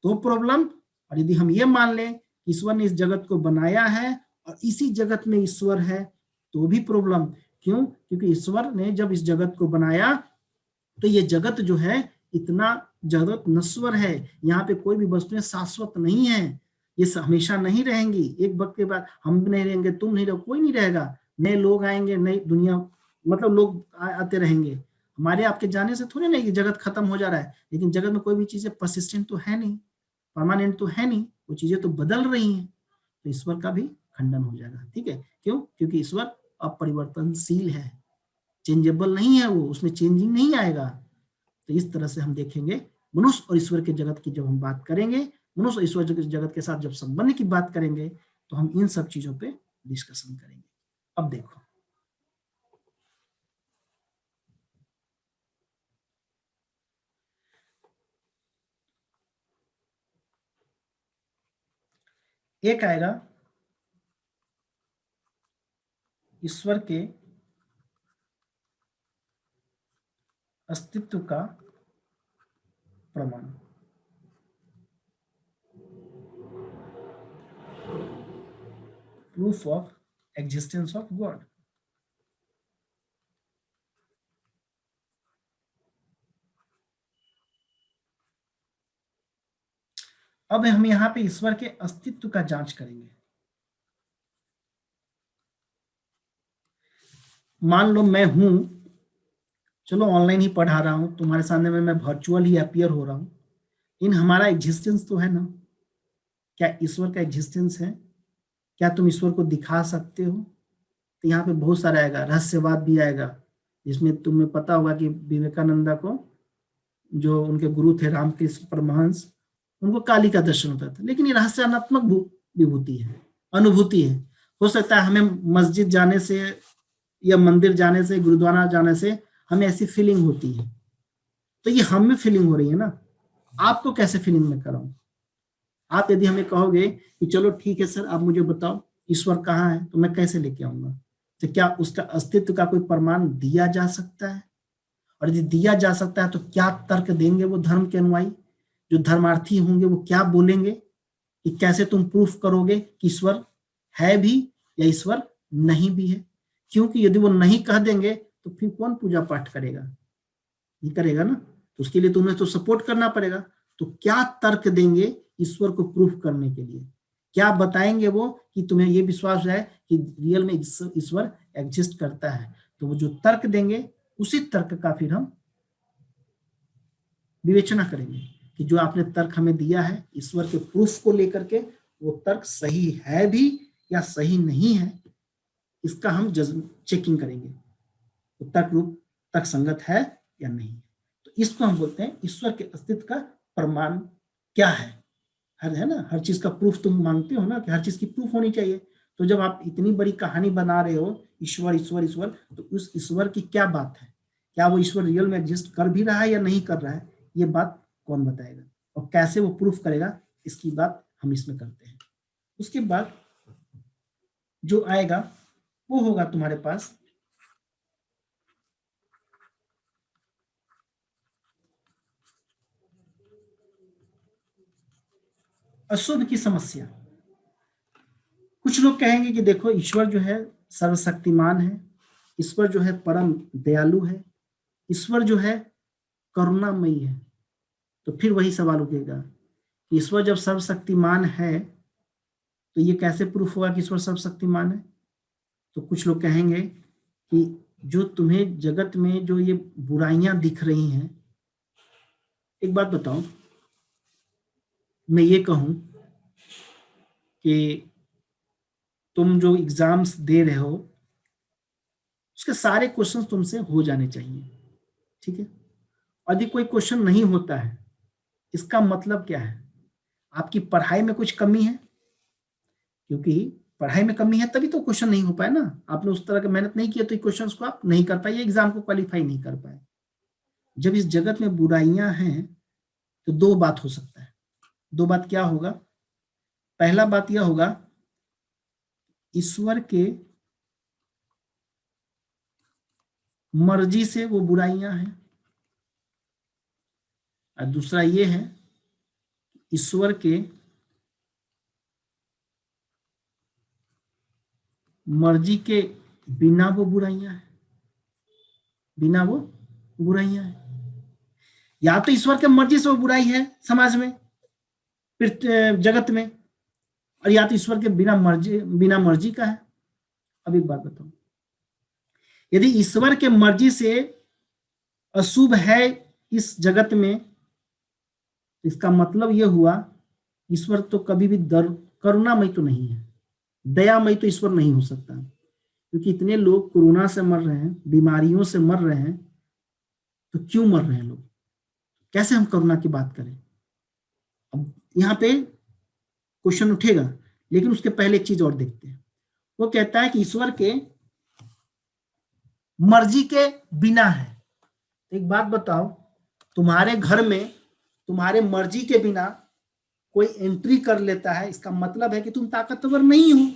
तो प्रॉब्लम, और यदि हम ये मान लें ईश्वर ने इस जगत को बनाया है और इसी जगत में ईश्वर है तो भी प्रॉब्लम। क्यों? क्योंकि ईश्वर ने जब इस जगत को बनाया तो ये जगत जो है इतना जगत नश्वर है, यहाँ पे कोई भी वस्तुएं शाश्वत नहीं है, ये हमेशा नहीं रहेंगी। एक वक्त के बाद हम नहीं रहेंगे, तुम नहीं रहो, कोई नहीं रहेगा, नए लोग आएंगे, नई दुनिया, मतलब लोग आते रहेंगे। हमारे आपके जाने से थोड़ी नहीं कि जगत खत्म हो जा रहा है, लेकिन जगत में कोई भी चीजें परसिस्टेंट तो है नहीं, परमानेंट तो है नहीं, वो चीजें तो बदल रही हैं। तो ईश्वर का भी खंडन हो जाएगा। ठीक है, क्यों? क्योंकि ईश्वर अपरिवर्तनशील है, चेंजेबल नहीं है, वो उसमें चेंजिंग नहीं आएगा। तो इस तरह से हम देखेंगे मनुष्य और ईश्वर के जगत की जब हम बात करेंगे, मनुष्य और ईश्वर के जगत के साथ जब संबंध की बात करेंगे तो हम इन सब चीजों पे डिस्कशन करेंगे। अब देखो, एक आएगा ईश्वर के अस्तित्व का प्रमाण। Proof of existence of God. अब हम यहाँ पे ईश्वर के अस्तित्व का जांच करेंगे। मान लो मैं हूं, चलो ऑनलाइन ही पढ़ा रहा हूं तुम्हारे सामने में, मैं वर्चुअल ही अपीयर हो रहा हूं, इन हमारा एग्जिस्टेंस तो है ना? क्या ईश्वर का एग्जिस्टेंस है? क्या तुम ईश्वर को दिखा सकते हो? तो यहाँ पे बहुत सारा आएगा, रहस्यवाद भी आएगा, जिसमें तुम्हें पता होगा कि विवेकानंदा को, जो उनके गुरु थे रामकृष्ण परमहंस, उनको काली का दर्शन होता था। लेकिन ये रहस्यात्मक विभूति है, अनुभूति है। हो सकता है हमें मस्जिद जाने से या मंदिर जाने से, गुरुद्वारा जाने से हमें ऐसी फीलिंग होती है, तो ये हमें फीलिंग हो रही है ना, आपको कैसे फीलिंग में कराऊं? आप यदि हमें कहोगे कि चलो ठीक है सर, आप मुझे बताओ ईश्वर कहाँ है, तो मैं कैसे लेके आऊंगा? तो क्या उसका अस्तित्व का कोई प्रमाण दिया जा सकता है? और यदि दिया जा सकता है तो क्या तर्क देंगे वो धर्म के अनुयायी, जो धर्मार्थी होंगे, वो क्या बोलेंगे कि कैसे तुम प्रूफ करोगे कि ईश्वर है भी या ईश्वर नहीं भी है? क्योंकि यदि वो नहीं कह देंगे तो फिर कौन पूजा पाठ करेगा? नहीं करेगा ना, तो उसके लिए तुम्हें तो सपोर्ट करना पड़ेगा। तो क्या तर्क देंगे ईश्वर को प्रूफ करने के लिए? क्या बताएंगे वो कि तुम्हें ये विश्वास है कि रियल में ईश्वर एग्जिस्ट करता है? तो वो जो तर्क देंगे उसी तर्क का फिर हम विवेचना करेंगे कि जो आपने तर्क हमें दिया है ईश्वर के प्रूफ को लेकर के, वो तर्क सही है भी या सही नहीं है। इसका हम चेकिंग करेंगे, तो तर्क रूप तर्क संगत है या नहीं। तो इसको हम बोलते हैं ईश्वर के अस्तित्व का प्रमाण क्या है। है ना, हर चीज का प्रूफ तुम मांगते हो ना कि हर चीज की प्रूफ होनी चाहिए। तो जब आप इतनी बड़ी कहानी बना रहे हो ईश्वर ईश्वर ईश्वर, तो उस ईश्वर की क्या बात है, क्या वो ईश्वर रियल में एग्जिस्ट कर भी रहा है या नहीं कर रहा है, ये बात कौन बताएगा और कैसे वो प्रूफ करेगा, इसकी बात हम इसमें करते हैं। उसके बाद जो आएगा वो होगा तुम्हारे पास अशुभ की समस्या। कुछ लोग कहेंगे कि देखो ईश्वर जो है सर्वशक्तिमान है, ईश्वर जो है परम दयालु है, ईश्वर जो है करुणामयी है। तो फिर वही सवाल उठेगा, ईश्वर जब सर्वशक्तिमान है तो ये कैसे प्रूफ होगा कि ईश्वर सर्वशक्तिमान है। तो कुछ लोग कहेंगे कि जो तुम्हें जगत में जो ये बुराइयां दिख रही हैं, एक बात बताओ, मैं ये कहूं कि तुम जो एग्जाम्स दे रहे हो उसके सारे क्वेश्चंस तुमसे हो जाने चाहिए, ठीक है। यदि कोई क्वेश्चन नहीं होता है, इसका मतलब क्या है, आपकी पढ़ाई में कुछ कमी है, क्योंकि पढ़ाई में कमी है तभी तो क्वेश्चन नहीं हो पाए ना। आपने उस तरह की मेहनत नहीं की तो क्वेश्चंस को आप नहीं कर पाए, एग्जाम को क्वालिफाई नहीं कर पाए। जब इस जगत में बुराइयां हैं तो दो बात हो सकता है। दो बात क्या होगा, पहला बात यह होगा ईश्वर के मर्जी से वो बुराइयां हैं, और दूसरा ये है ईश्वर के मर्जी के बिना वो बुराइयां हैं, बिना वो बुराइयां हैं। या तो ईश्वर के मर्जी से वो बुराई है समाज में, फिर जगत में, और या तो ईश्वर के बिना मर्जी का है। अब एक बात बताओ, यदि ईश्वर के मर्जी से अशुभ है इस जगत में, इसका मतलब यह हुआ ईश्वर तो कभी भी करुणामय तो नहीं है, दयामय तो ईश्वर नहीं हो सकता, क्योंकि इतने लोग कोरोना से मर रहे हैं, बीमारियों से मर रहे हैं, तो क्यों मर रहे हैं लोग, कैसे हम करुणा की बात करें। अब यहाँ पे क्वेश्चन उठेगा, लेकिन उसके पहले एक चीज और देखते हैं। वो कहता है कि ईश्वर के मर्जी के बिना है। एक बात बताओ, तुम्हारे घर में तुम्हारे मर्जी के बिना कोई एंट्री कर लेता है, इसका मतलब है कि तुम ताकतवर नहीं हो।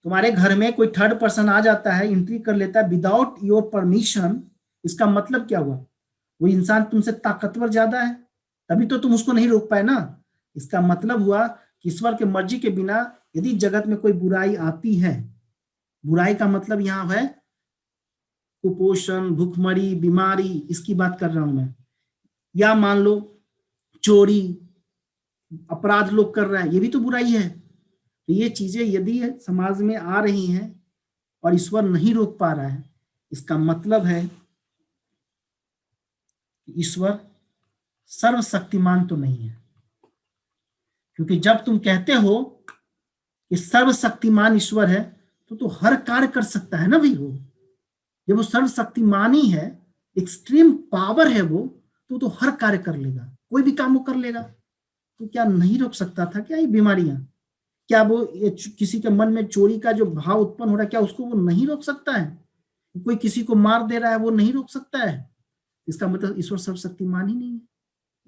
तुम्हारे घर में कोई थर्ड पर्सन आ जाता है, एंट्री कर लेता है विदाउट योर परमिशन, इसका मतलब क्या हुआ, वो इंसान तुमसे ताकतवर ज्यादा है, तभी तो तुम उसको नहीं रोक पाए ना। इसका मतलब हुआ कि ईश्वर के मर्जी के बिना यदि जगत में कोई बुराई आती है, बुराई का मतलब यहाँ है कुपोषण, भूखमरी, बीमारी, इसकी बात कर रहा हूं मैं, या मान लो चोरी, अपराध लोग कर रहे हैं, ये भी तो बुराई है। तो ये चीजें यदि समाज में आ रही हैं और ईश्वर नहीं रोक पा रहा है, इसका मतलब है ईश्वर सर्वशक्तिमान तो नहीं है। क्योंकि जब तुम कहते हो कि सर्वशक्तिमान ईश्वर है, तो हर कार्य कर सकता है ना भाई। वो जब वो सर्वशक्तिमान ही है, एक्सट्रीम पावर है वो, तो हर कार्य कर लेगा, कोई भी काम वो कर लेगा। तो क्या नहीं रोक सकता था क्या ये बीमारियां, क्या वो किसी के मन में चोरी का जो भाव उत्पन्न हो रहा है, क्या उसको वो नहीं रोक सकता है। कोई किसी को मार दे रहा है, वो नहीं रोक सकता है। इसका मतलब ईश्वर सर्वशक्तिमान ही नहीं है,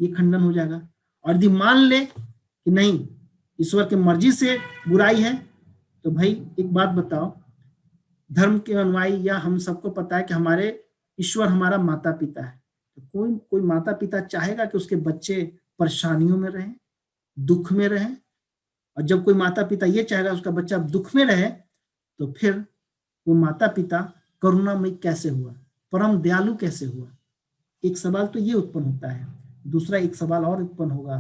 ये खंडन हो जाएगा। और यदि मान ले कि नहीं ईश्वर की मर्जी से बुराई है, तो भाई एक बात बताओ, धर्म के अनुयायी या हम सबको पता है कि हमारे ईश्वर हमारा माता पिता है। तो कोई माता पिता चाहेगा कि उसके बच्चे परेशानियों में रहें, दुख में रहें। और जब कोई माता पिता ये चाहेगा उसका बच्चा दुख में रहे, तो फिर वो माता पिता करुणामय कैसे हुआ, परम दयालु कैसे हुआ। एक सवाल तो ये उत्पन्न होता है। दूसरा एक सवाल और उत्पन्न होगा,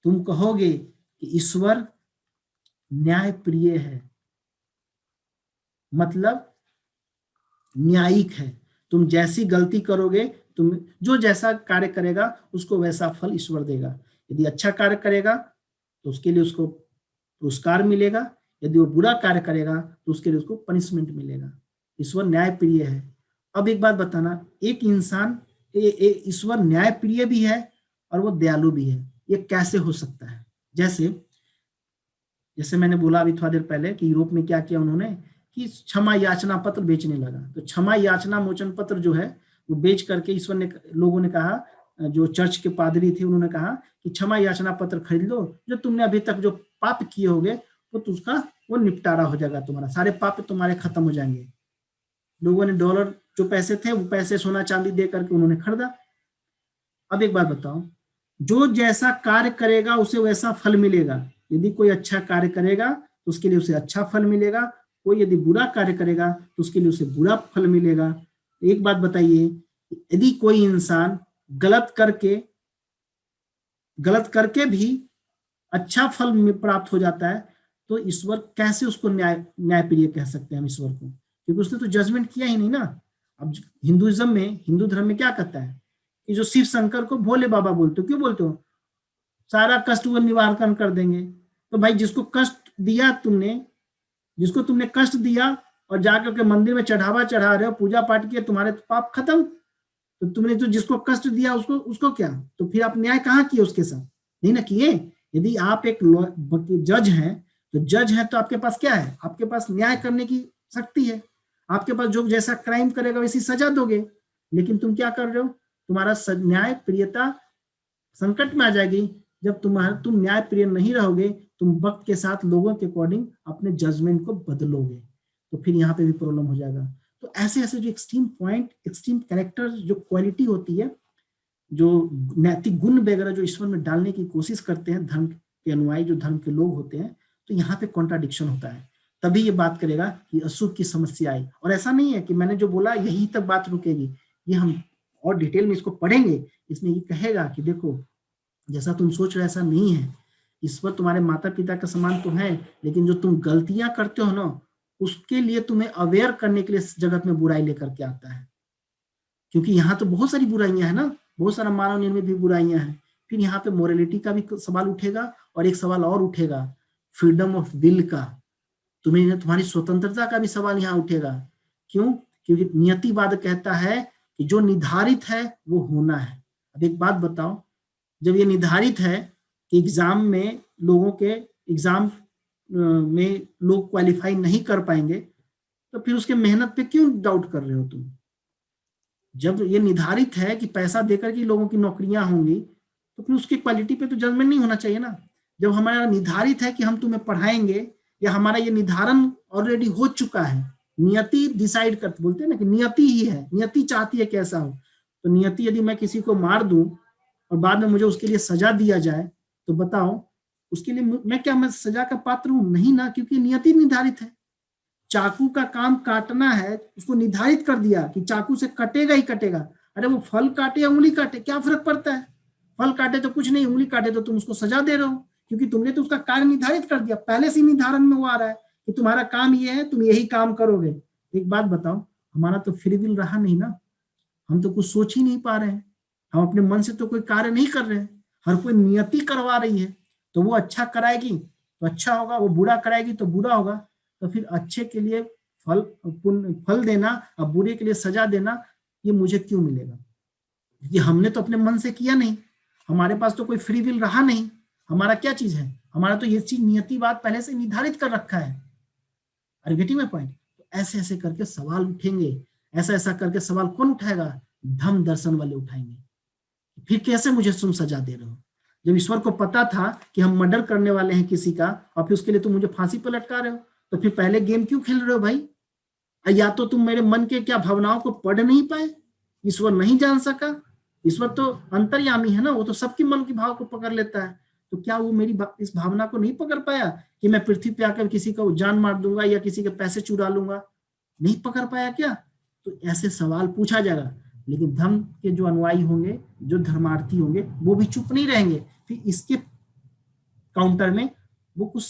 तुम कहोगे कि ईश्वर न्याय प्रिय है, मतलब न्यायिक है। तुम जैसी गलती करोगे, तुम जो जैसा कार्य करेगा उसको वैसा फल ईश्वर देगा। यदि अच्छा कार्य करेगा तो उसके लिए उसको पुरस्कार मिलेगा, यदि वो बुरा कार्य करेगा तो उसके लिए उसको पनिशमेंट मिलेगा। ईश्वर न्याय प्रिय है। अब एक बात बताना, एक इंसान ईश्वर न्याय प्रिय भी है और वो दयालु भी है, ये कैसे हो सकता है? जैसे मैंने बोला अभी थोड़ा देर पहले कि यूरोप में क्या किया उन्होंने कि क्षमा याचना पत्र बेचने लगा। तो क्षमा याचना मोचन पत्र जो है वो बेच करके ईश्वर ने, लोगों ने कहा, जो चर्च के पादरी थे उन्होंने कहा कि क्षमा याचना पत्र खरीद लो, जो तुमने अभी तक जो पाप किए होगे वो तो उसका वो निपटारा हो जाएगा, तुम्हारा सारे पाप तुम्हारे खत्म हो जाएंगे। लोगों ने डॉलर जो पैसे थे वो पैसे सोना चांदी दे करके उन्होंने खरीदा। अब एक बात बताओ, जो जैसा कार्य करेगा उसे वैसा फल मिलेगा। यदि कोई अच्छा कार्य करेगा तो उसके लिए उसे अच्छा फल मिलेगा, कोई यदि बुरा कार्य करेगा तो उसके लिए उसे बुरा फल मिलेगा। एक बात बताइए, यदि कोई इंसान गलत करके भी अच्छा फल प्राप्त हो जाता है तो ईश्वर कैसे उसको न्यायप्रिय कह सकते हैं हम ईश्वर को? क्योंकि उसने तो जजमेंट किया ही नहीं ना। अब हिंदुइज्म में, हिंदू धर्म में क्या कहता है कि जो शिव शंकर को भोले बाबा बोलते हो, क्यों बोलते हो? सारा कष्ट वो निवारण कर देंगे। तो भाई जिसको कष्ट दिया तुमने, जिसको तुमने कष्ट दिया और जाकर के मंदिर में चढ़ावा चढ़ा रहे हो, पूजा पाठ किया, तुम्हारे तो पाप खत्म। तो तुमने जो जिसको कष्ट दिया उसको क्या? तो फिर आप न्याय कहाँ किए उसके साथ? नहीं ना किए। यदि आप एक जज हैं तो आपके पास क्या है? आपके पास न्याय करने की शक्ति है। आपके पास जो जैसा क्राइम करेगा वैसी सजा दोगे। लेकिन तुम क्या कर रहे हो? तुम्हारा न्याय प्रियता संकट में आ जाएगी जब तुम न्याय प्रिय नहीं रहोगे। तुम वक्त के साथ लोगों के अकॉर्डिंग अपने जजमेंट को बदलोगे, तो फिर यहाँ पे भी प्रॉब्लम हो जाएगा। तो ऐसे ऐसे जो एक्सट्रीम पॉइंट, एक्सट्रीम कैरेक्टर, जो क्वालिटी होती है, जो नैतिक गुण वगैरह जो ईश्वर में डालने की कोशिश करते हैं धर्म के अनुयायी, जो धर्म के लोग होते हैं, तो यहाँ पे कॉन्ट्राडिक्शन होता है। तभी ये बात करेगा कि अशुभ की समस्या आई। और ऐसा नहीं है कि मैंने जो बोला यही तक बात रुकेगी, ये हम और डिटेल में इसको पढ़ेंगे। इसमें ये कहेगा कि देखो जैसा तुम सोच रहे ऐसा नहीं है, ईश्वर तुम्हारे माता पिता के समान तो है, लेकिन जो तुम गलतियां करते हो ना उसके लिए तुम्हें अवेयर करने के लिए जगत में बुराई लेकर के आता है। क्योंकि यहाँ तो बहुत सारी बुराइयां हैं ना, बहुत सारा मानव निर्मित भी बुराइयां हैं। फिर यहाँ पे मोरालिटी का भी सवाल उठेगा और एक सवाल और उठेगा फ्रीडम ऑफ विल का, तुम्हारी स्वतंत्रता का भी सवाल यहाँ उठेगा। क्यों? क्योंकि नियतिवाद कहता है कि जो निर्धारित है वो होना है। अब एक बात बताओ, जब ये निर्धारित है कि एग्जाम में लोग क्वालिफाई नहीं कर पाएंगे, तो फिर उसके मेहनत पे क्यों डाउट कर रहे हो तुम? जब ये निर्धारित है कि पैसा देकर के लोगों की नौकरियां होंगी, तो फिर उसकी क्वालिटी पे तो जजमेंट नहीं होना चाहिए ना। जब हमारा निर्धारित है कि हम तुम्हें पढ़ाएंगे, या हमारा ये निर्धारण ऑलरेडी हो चुका है, नियति डिसाइड करते, बोलते हैं ना कि नियति ही है, नियति चाहती है कि ऐसा हो। तो नियति यदि मैं किसी को मार दूं और बाद में मुझे उसके लिए सजा दिया जाए, तो बताओ उसके लिए मैं सजा का पात्र हूं? नहीं ना, क्योंकि नियति निर्धारित है। चाकू का काम काटना है, उसको निर्धारित कर दिया कि चाकू से कटेगा ही कटेगा। अरे वो फल काटे या उंगली काटे, क्या फर्क पड़ता है? फल काटे तो कुछ नहीं, उंगली काटे तो तुम उसको सजा दे रहे हो, क्योंकि तुमने तो उसका कार्य निर्धारित कर दिया। पहले से निर्धारण में वो आ रहा है कि तुम्हारा काम ये है, तुम यही काम करोगे। एक बात बताओ, हमारा तो फ्री विल रहा नहीं ना, हम तो कुछ सोच ही नहीं पा रहे हैं, हम अपने मन से तो कोई कार्य नहीं कर रहे हैं। हर कोई नियति करवा रही है, तो वो अच्छा कराएगी तो अच्छा होगा, वो बुरा कराएगी तो बुरा होगा। तो फिर अच्छे के लिए फल देना और बुरे के लिए सजा देना, ये मुझे क्यों मिलेगा? ये हमने तो अपने मन से किया नहीं, हमारे पास तो कोई फ्री विल रहा नहीं। हमारा क्या चीज है? हमारा तो ये चीज नियतिवाद पहले से निर्धारित कर रखा है। Are you getting my point? तो ऐसे ऐसे करके सवाल उठेंगे। ऐसा ऐसा करके सवाल कौन उठाएगा? धम्म दर्शन वाले उठाएंगे। फिर कैसे मुझे तुम सजा दे रहे हो? जब ईश्वर को पता था कि हम मर्डर करने वाले हैं किसी का, और फिर उसके लिए तुम मुझे फांसी पर लटका रहे हो, तो फिर पहले गेम क्यों खेल रहे हो भाई? या तो तुम मेरे मन के क्या भावनाओं को पढ़ नहीं पाए, ईश्वर नहीं जान सका? ईश्वर तो अंतर्यामी है ना, वो तो सबके मन के भाव को पकड़ लेता है। तो क्या वो मेरी इस भावना को नहीं पकड़ पाया कि मैं पृथ्वी पे आकर किसी को जान मार दूंगा या किसी के पैसे चुरा लूंगा? नहीं पकड़ पाया क्या? तो ऐसे सवाल पूछा जाएगा। लेकिन धर्म के जो अनुयायी होंगे, जो धर्मार्थी होंगे, वो भी चुप नहीं रहेंगे। फिर इसके काउंटर में वो कुछ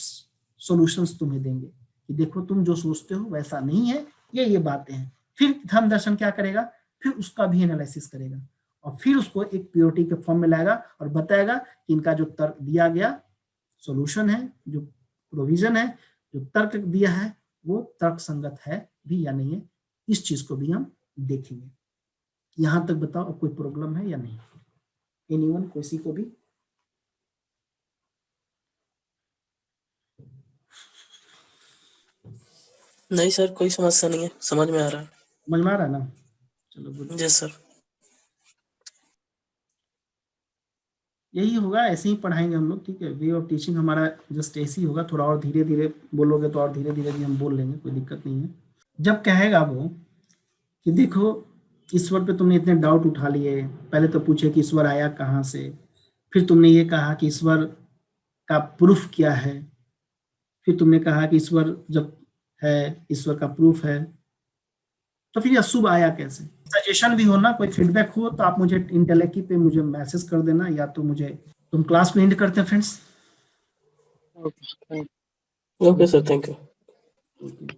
सॉल्यूशंस तुम्हें देंगे कि देखो तुम जो सोचते हो वैसा नहीं है, ये बातें हैं। फिर धर्म दर्शन क्या करेगा? फिर उसका भी एनालिसिस करेगा और फिर उसको एक प्योरिटी के फॉर्म में लाएगा और बताएगा कि इनका जो तर्क दिया गया सॉल्यूशन है, जो प्रोविजन है, जो तर्क दिया है वो तर्क संगत है भी या नहीं है, इस चीज को भी हम देखेंगे। यहां तक बताओ कोई प्रॉब्लम है या नहीं? एनीवन, किसी को भी? नहीं सर, कोई समस्या नहीं है, समझ में आ रहा है। समझ में आ रहा है ना? चलो गुड। जी सर। यही होगा, ऐसे ही पढ़ाएंगे हम लोग, ठीक है। वे ऑफ टीचिंग हमारा जस्ट ऐसे ही होगा, थोड़ा और धीरे धीरे बोलोगे तो और धीरे धीरे भी हम बोल लेंगे, कोई दिक्कत नहीं है। जब कहेगा वो कि देखो ईश्वर पे तुमने इतने डाउट उठा लिए, पहले तो पूछे कि ईश्वर आया कहाँ से, फिर तुमने ये कहा कि ईश्वर का प्रूफ क्या है, फिर तुमने कहा कि ईश्वर जब है, ईश्वर का प्रूफ है, तो फिर अशुभ आया कैसे? सजेशन भी हो ना, कोई फीडबैक हो तो आप मुझे इंटेलेक्टी पे मुझे मैसेज कर देना, या तो मुझे तुम क्लास को एंड करते हैं friends. Okay sir, thank okay sir, thank you. Okay.